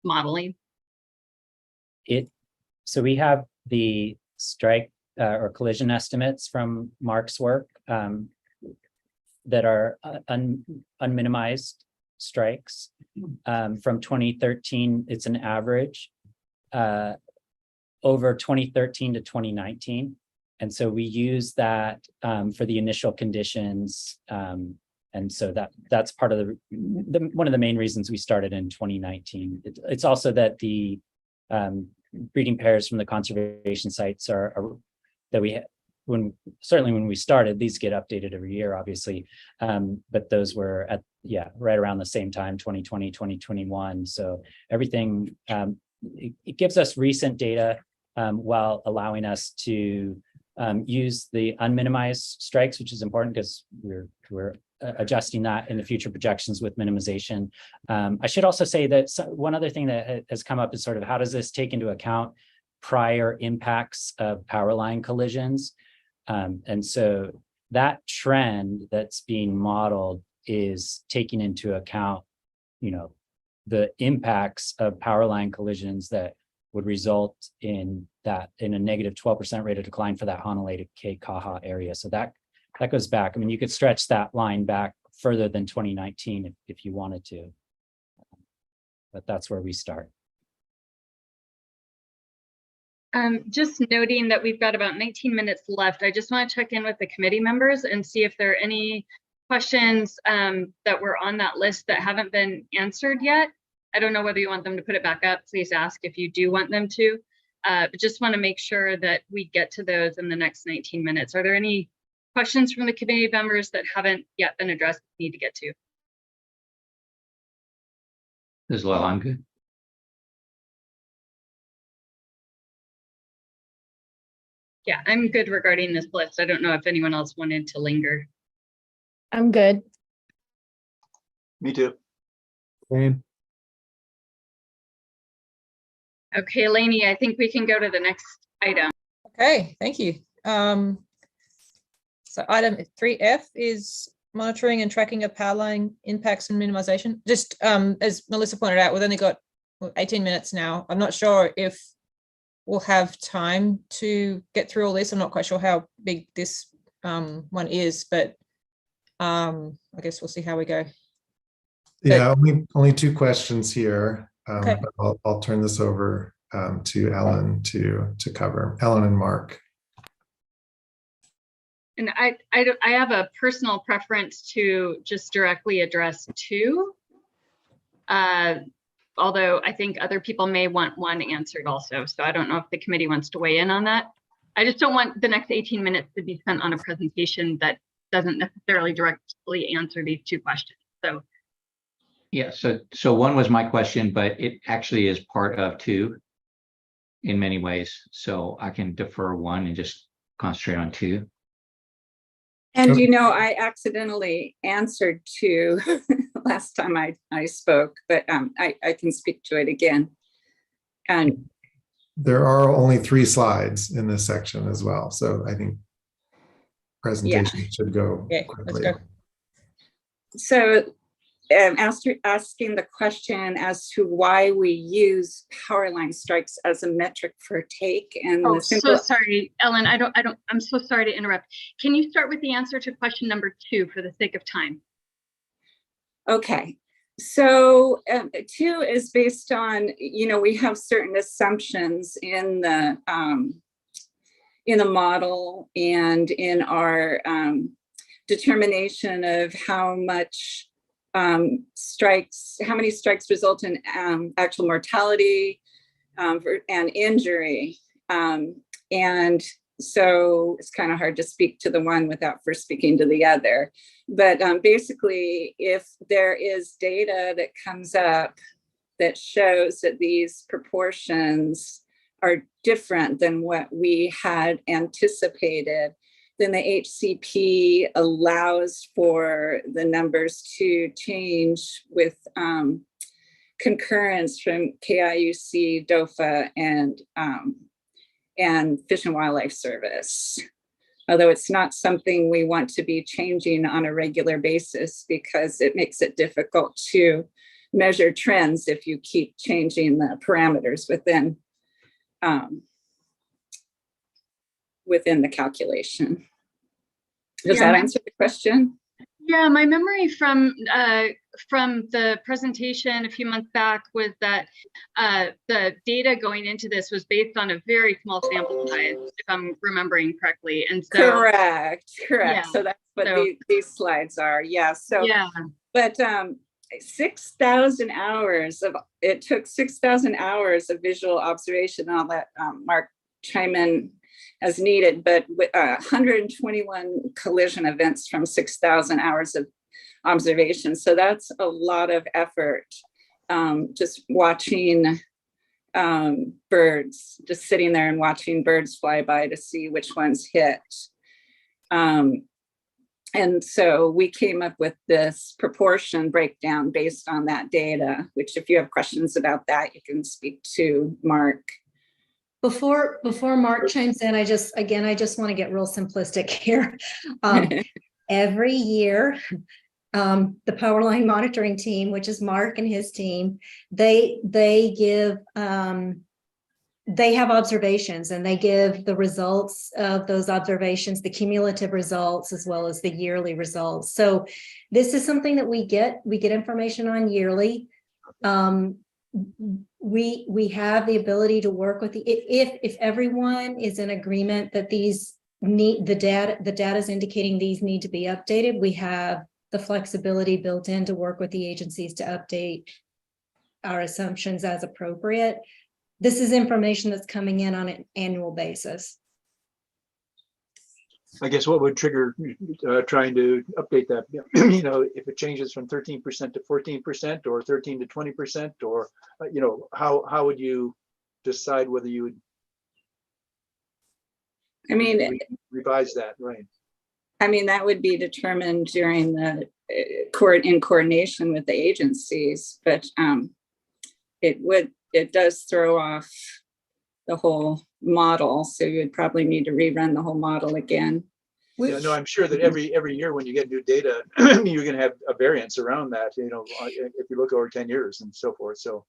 modeling? So we have the strike or collision estimates from Mark's work that are unminimized strikes. From 2013, it's an average over 2013 to 2019. And so we use that for the initial conditions. And so that's part of one of the main reasons we started in 2019. It's also that the breeding pairs from the conservation sites are that we certainly when we started, these get updated every year, obviously, but those were at right around the same time, 2020, 2021. So everything it gives us recent data while allowing us to use the unminimized strikes, which is important because we're adjusting that in the future projections with minimization. I should also say that one other thing that has come up is sort of how does this take into account prior impacts of power line collisions? And so that trend that's being modeled is taking into account, the impacts of power line collisions that would result in a negative 12% rate of decline for that Honolulu K Kaha area. So that goes back. I mean, you could stretch that line back further than 2019 if you wanted to, but that's where we start. Just noting that we've got about 19 minutes left. I just want to check in with the committee members and see if there are any questions that were on that list that haven't been answered yet. I don't know whether you want them to put it back up. Please ask if you do want them to, but just want to make sure that we get to those in the next 19 minutes. Are there any questions from the committee members that haven't yet been addressed need to get to? As well, I'm good. Yeah, I'm good regarding this list. I don't know if anyone else wanted to linger. I'm good. Me too. Same. Okay, Lainey, I think we can go to the next item. Okay, thank you. So item 3F is monitoring and tracking of power line impacts and minimization. Just as Melissa pointed out, we've only got 18 minutes now. I'm not sure if we'll have time to get through all this. I'm not quite sure how big this one is, but I guess we'll see how we go. Yeah, only two questions here. Okay. I'll turn this over to Ellen to cover. Ellen and Mark. And I have a personal preference to just directly address two, although I think other people may want one answered also. So I don't know if the committee wants to weigh in on that. I just don't want the next 18 minutes to be spent on a presentation that doesn't necessarily directly answer these two questions. So yeah, so one was my question, but it actually is part of two in many ways. So I can defer one and just concentrate on two. And I accidentally answered two last time I spoke, but I can speak to it again. And there are only 3 slides in this section as well. So I think presentation should go quickly. Let's go. So asking the question as to why we use power line strikes as a metric for take, and so sorry, Ellen, I'm so sorry to interrupt. Can you start with the answer to question number 2 for the sake of time? Okay, so 2 is based on, we have certain assumptions in the model and in our determination of how much how many strikes result in actual mortality and injury. And So it's kind of hard to speak to the one without first speaking to the other. But basically, if there is data that comes up that shows that these proportions are different than what we had anticipated, then the HCP allows for the numbers to change with concurrence from KIUC, DOFA, and Fish and Wildlife Service. Although it's not something we want to be changing on a regular basis because it makes it difficult to measure trends if you keep changing the parameters within the calculation. Does that answer the question? Yeah, my memory from the presentation a few months back was that the data going into this was based on a very small sample size, if I'm remembering correctly. And so correct. Yeah, So that's what these slides are. Yeah. So yeah, but 6,000 hours of it took 6,000 hours of visual observation. I'll let Mark chime in as needed, but with 121 collision events from 6,000 hours of observation. So that's a lot of effort. Just watching birds, just sitting there and watching birds fly by to see which ones hit. And so we came up with this proportion breakdown based on that data, which if you have questions about that, you can speak to Mark. Before Mark chimes in, I just want to get real simplistic here. Every year, the power line monitoring team, which is Mark and his team, they give they have observations and they give the results of those observations, the cumulative results, as well as the yearly results. So this is something that we get information on yearly. We have the ability to work with if everyone is in agreement that these the data is indicating these need to be updated, we have the flexibility built in to work with the agencies to update our assumptions as appropriate. This is information that's coming in on an annual basis. I guess what would trigger trying to update that, you know, if it changes from 13% to 14% or 13 to 20%, or, you know, how would you decide whether you would revise that, right? I mean, that would be determined during the in coordination with the agencies, but it does throw off the whole model. So you would probably need to rerun the whole model again. Yeah, no, I'm sure that every year when you get new data, you're going to have a variance around that, you know, if you look over 10 years and so forth. So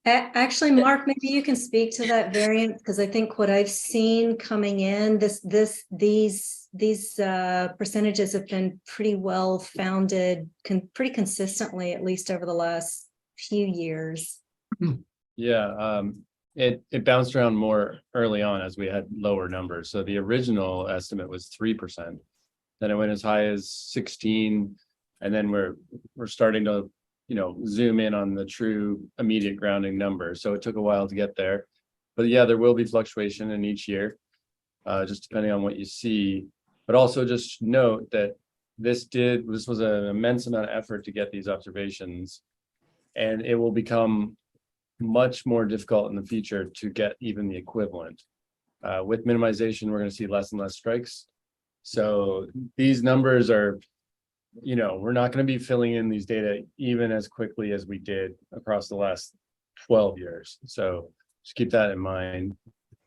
actually, Mark, maybe you can speak to that variance, because I think what I've seen coming in, these percentages have been pretty well founded, pretty consistently, at least over the last few years. Yeah, it bounced around more early on as we had lower numbers. So the original estimate was 3%. Then it went as high as 16, and then we're starting to, you know, zoom in on the true immediate grounding number. So it took a while to get there, but yeah, there will be fluctuation in each year, just depending on what you see. But also just note that this was an immense amount of effort to get these observations, and it will become much more difficult in the future to get even the equivalent. With minimization, we're going to see less and less strikes. So these numbers are, you know, we're not going to be filling in these data even as quickly as we did across the last 12 years. So just keep that in mind.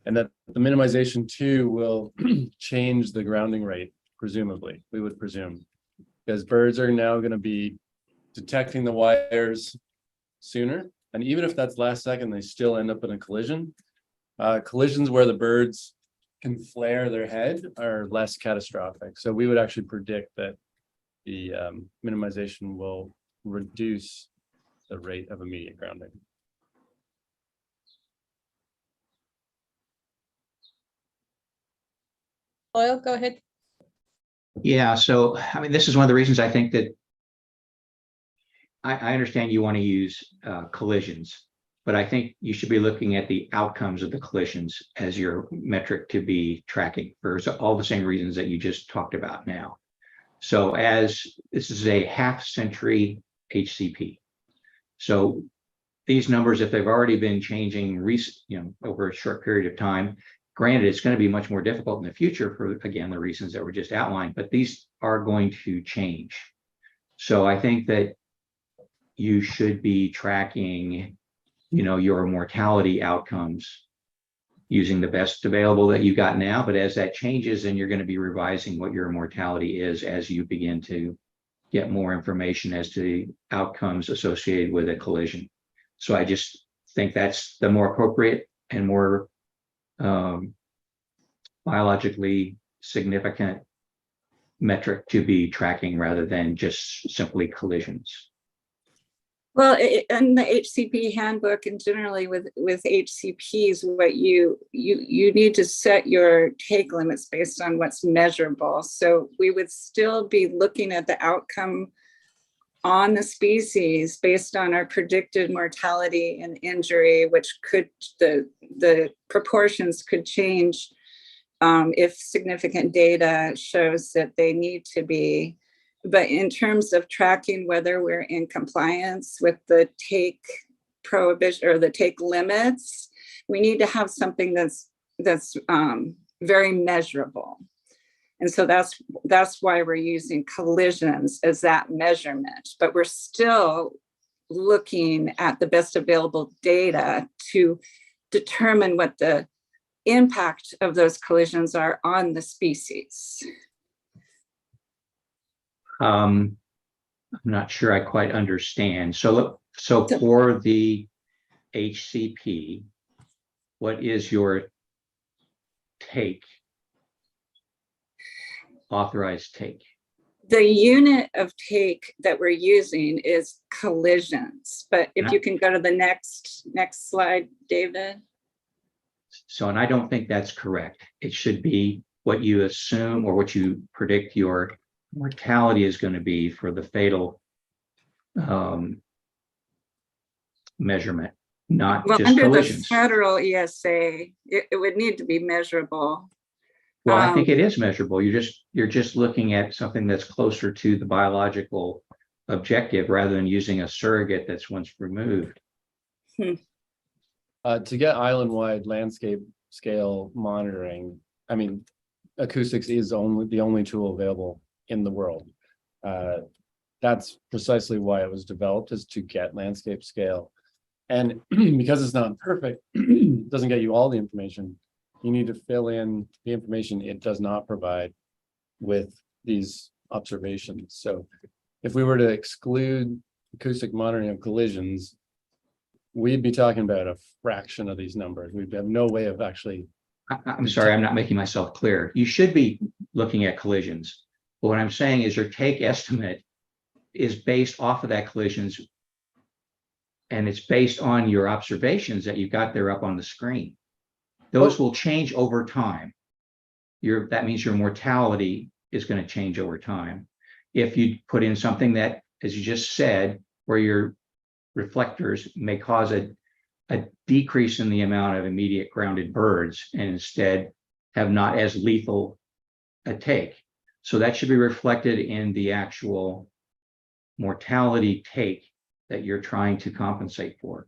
And that the minimization too will change the grounding rate, presumably, we would presume, because birds are now going to be detecting the wires sooner. And even if that's last second, they still end up in a collision. Collisions where the birds can flare their head are less catastrophic. So we would actually predict that the minimization will reduce the rate of immediate grounding. Loyal, go ahead. Yeah, so I mean, this is one of the reasons I think that I understand you want to use collisions, but I think you should be looking at the outcomes of the collisions as your metric to be tracking for all the same reasons that you just talked about now. So as this is a half-century HCP, so these numbers, if they've already been changing over a short period of time, granted, it's going to be much more difficult in the future for, again, the reasons that were just outlined, but these are going to change. So I think that you should be tracking, your mortality outcomes using the best available that you got now. But as that changes, then you're going to be revising what your mortality is as you begin to get more information as to the outcomes associated with a collision. So I just think that's the more appropriate and more biologically significant metric to be tracking rather than just simply collisions. Well, in the HCP handbook and generally with HCPs, what you need to set your take limits based on what's measurable. So we would still be looking at the outcome on the species based on our predicted mortality and injury, which could, the proportions could change if significant data shows that they need to be. But in terms of tracking whether we're in compliance with the take prohibition or the take limits, we need to have something that's very measurable. And so that's why we're using collisions as that measurement. But we're still looking at the best available data to determine what the impact of those collisions are on the species. I'm not sure I quite understand. So for the HCP, what is your take? Authorized take? The unit of take that we're using is collisions. But if you can go to the next slide, David. So, and I don't think that's correct. It should be what you assume or what you predict your mortality is going to be for the fatal measurement, not just under collisions. The federal ESA, it would need to be measurable. Well, I think it is measurable. You're just looking at something that's closer to the biological objective rather than using a surrogate that's once removed. To get island-wide landscape scale monitoring, I mean, acoustics is the only tool available in the world. That's precisely why it was developed, is to get landscape scale. And because it's not perfect, it doesn't get you all the information. You need to fill in the information it does not provide with these observations. So if we were to exclude acoustic monitoring of collisions, we'd be talking about a fraction of these numbers. We'd have no way of actually. I'm sorry, I'm not making myself clear. You should be looking at collisions. But what I'm saying is your take estimate is based off of that collisions, and it's based on your observations that you got there up on the screen. Those will change over time. That means your mortality is going to change over time. If you put in something that, as you just said, where your reflectors may cause a decrease in the amount of immediate grounded birds and instead have not as lethal a take. So that should be reflected in the actual mortality take that you're trying to compensate for,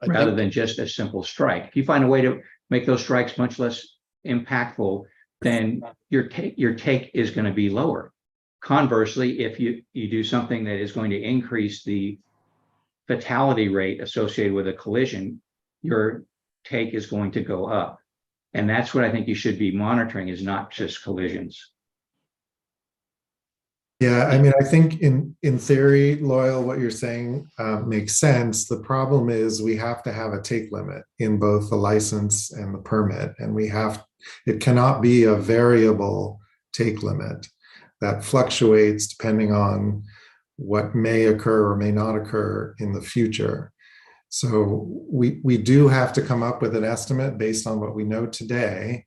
rather than just a simple strike. If you find a way to make those strikes much less impactful, then your take is going to be lower. Conversely, if you do something that is going to increase the fatality rate associated with a collision, your take is going to go up. And that's what I think you should be monitoring, is not just collisions. Yeah, I mean, I think in theory, Loyal, what you're saying makes sense. The problem is we have to have a take limit in both the license and the permit, and it cannot be a variable take limit that fluctuates depending on what may occur or may not occur in the future. So we do have to come up with an estimate based on what we know today.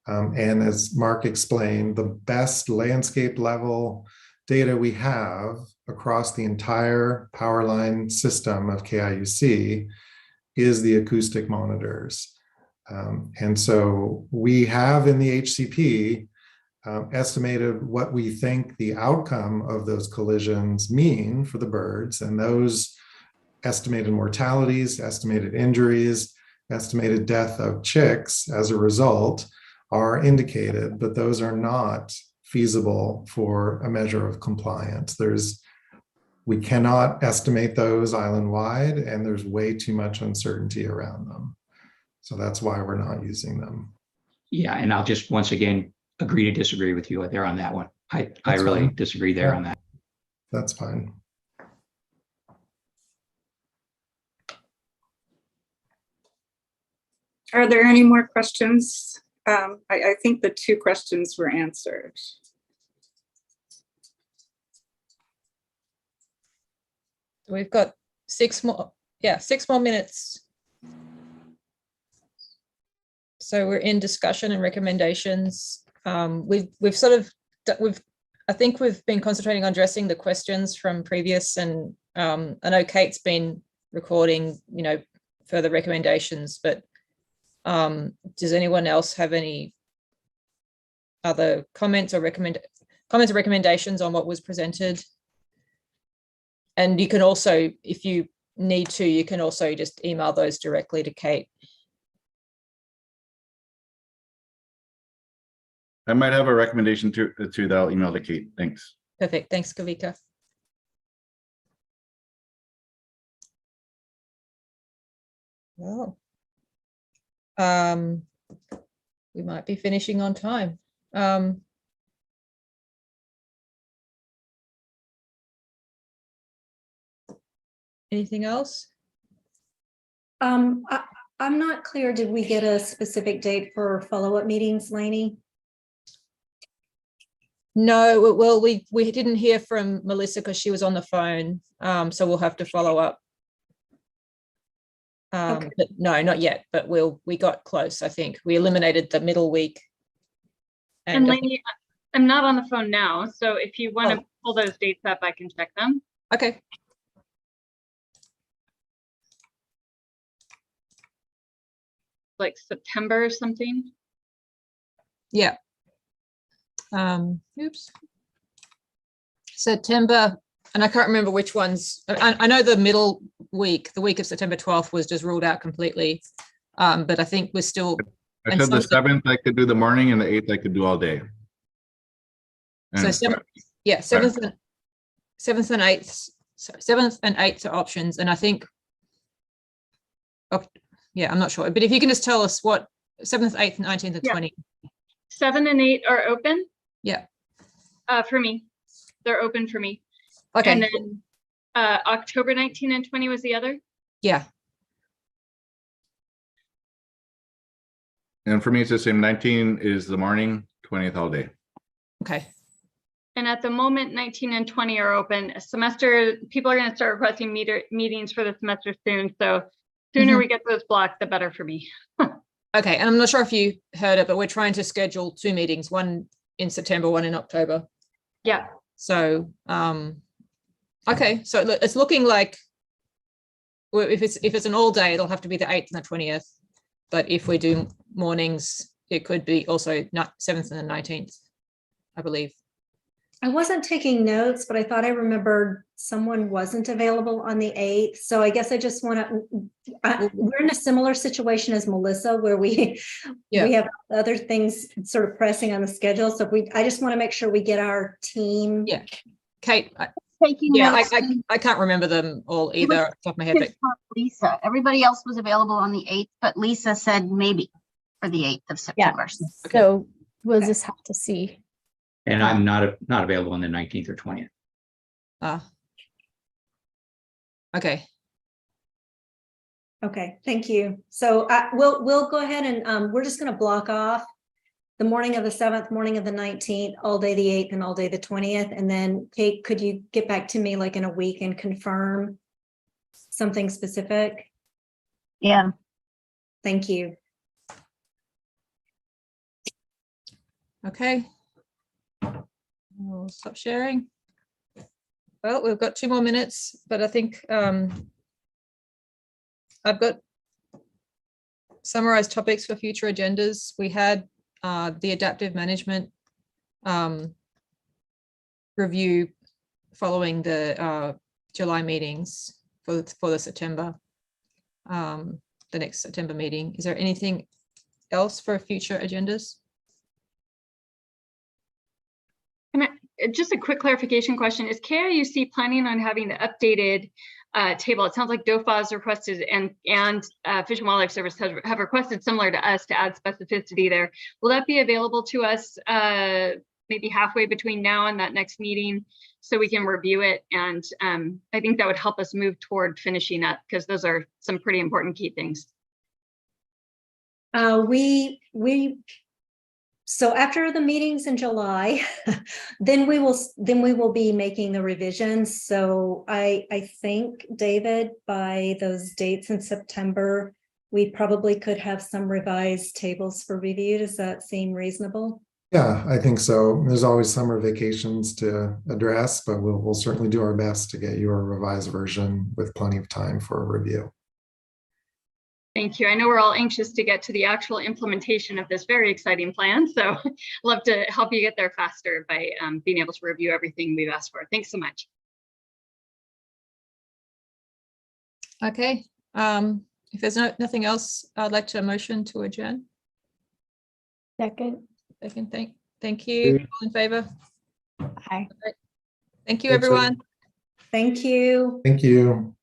And as Mark explained, the best landscape level data we have across the entire power line system of KIUC is the acoustic monitors. And so we have in the HCP estimated what we think the outcome of those collisions mean for the birds, and those estimated mortalities, estimated injuries, estimated death of chicks as a result are indicated, but those are not feasible for a measure of compliance. We cannot estimate those island-wide, and there's way too much uncertainty around them. So that's why we're not using them. Yeah, and I'll just once again agree to disagree with you there on that one. I really fine. disagree there Yeah. on that. That's fine. Are there any more questions? I think the 2 questions were answered. We've got 6 more, 6 more minutes. So we're in discussion and recommendations. We've sort of, I think we've been concentrating on addressing the questions from previous, and I know Kate's been recording, further recommendations, but does anyone else have any other comments or recommendations on what was presented? And you can also, if you need to, you can also just email those directly to Kate. I might have a recommendation to that I'll email to Kate. Thanks. Perfect. Thanks, Kavika. Well, we might be finishing on time. Anything else? I'm not clear. Did we get a specific date for follow-up meetings, Lainey? No, well, we didn't hear from Melissa because she was on the phone, so we'll have to follow up. Okay. But no, not yet, but we got close. I think we eliminated the middle week. And Lainey, I'm not on the phone now, so if you want to pull those dates up, I can check them. Okay. Like September or something. Yeah. Oops. September, and I can't remember which ones. I know the middle week, the week of September 12th was just ruled out completely. But I think we're still. I said the 7th I could do the morning, and the 8th I could do all day. So And 7th and 8th. So 7th and 8th are options, and I think. Yeah, I'm not sure, but if you can just tell us what 7th, 8th, 19th, and 20th. 7 and 8 are open. Yeah. For me, they're open for me. Okay. And then October 19 and 20 was the other. Yeah. for me, it's the same. 19 is the morning, 20th all day. Okay. And at the moment, 19 and 20 are open. A semester, people are going to start requesting meetings for the semester soon. So sooner we get those blocked, the better for me. Okay, and I'm not sure if you heard it, but we're trying to schedule 2 meetings, one in September, one in October. Yeah. So, okay, so it's looking like if it's an all day, it'll have to be the 8th and the 20th. But if we do mornings, it could be also not 7th and the 19th, I believe. I wasn't taking notes, but I thought I remembered someone wasn't available on the 8th. So I guess I just want to, we're in a similar situation as Melissa, where we have other things sort of pressing on the schedule. So I just want to make sure we get our team. Yeah. Kate, I can't remember them all either off the top of my head. But Lisa, everybody else was available on the 8th, but Lisa said maybe for the 8th of September. Yeah. So we'll just have to see. And I'm not available on the 19th or 20th. Okay. Okay, thank you. So we'll go ahead and we're just going to block off the morning of the 7th, morning of the 19th, all day the 8th, and all day the 20th. And then Kate, could you get back to me like in a week and confirm something specific? Yeah. Thank you. Okay. We'll stop sharing. Well, we've got 2 more minutes, but I think I've got summarize topics for future agendas. We had the adaptive management review following the July meetings for the September, the next September meeting. Is there anything else for future agendas? Just a quick clarification question. Is KIUC planning on having the updated table? It sounds like DOFA has requested and Fish and Wildlife Service have requested, similar to us, to add specificity there. Will that be available to us maybe halfway between now and that next meeting so we can review it? And I think that would help us move toward finishing up, because those are some pretty important key things. So after the meetings in July, then we will be making the revisions. So I think, David, by those dates in September, we probably could have some revised tables for review. Does that seem reasonable? Yeah, I think so. There's always summer vacations to address, but we'll certainly do our best to get you a revised version with plenty of time for a review. Thank you. I know we're all anxious to get to the actual implementation of this very exciting plan. So love to help you get there faster by being able to review everything we've asked for. Thanks so much. Okay. If there's nothing else, I'd like to motion to adjourn. Second. Thank you. All in favor? Aye. Thank you, Thanks, everyone. Thank you. Thank you.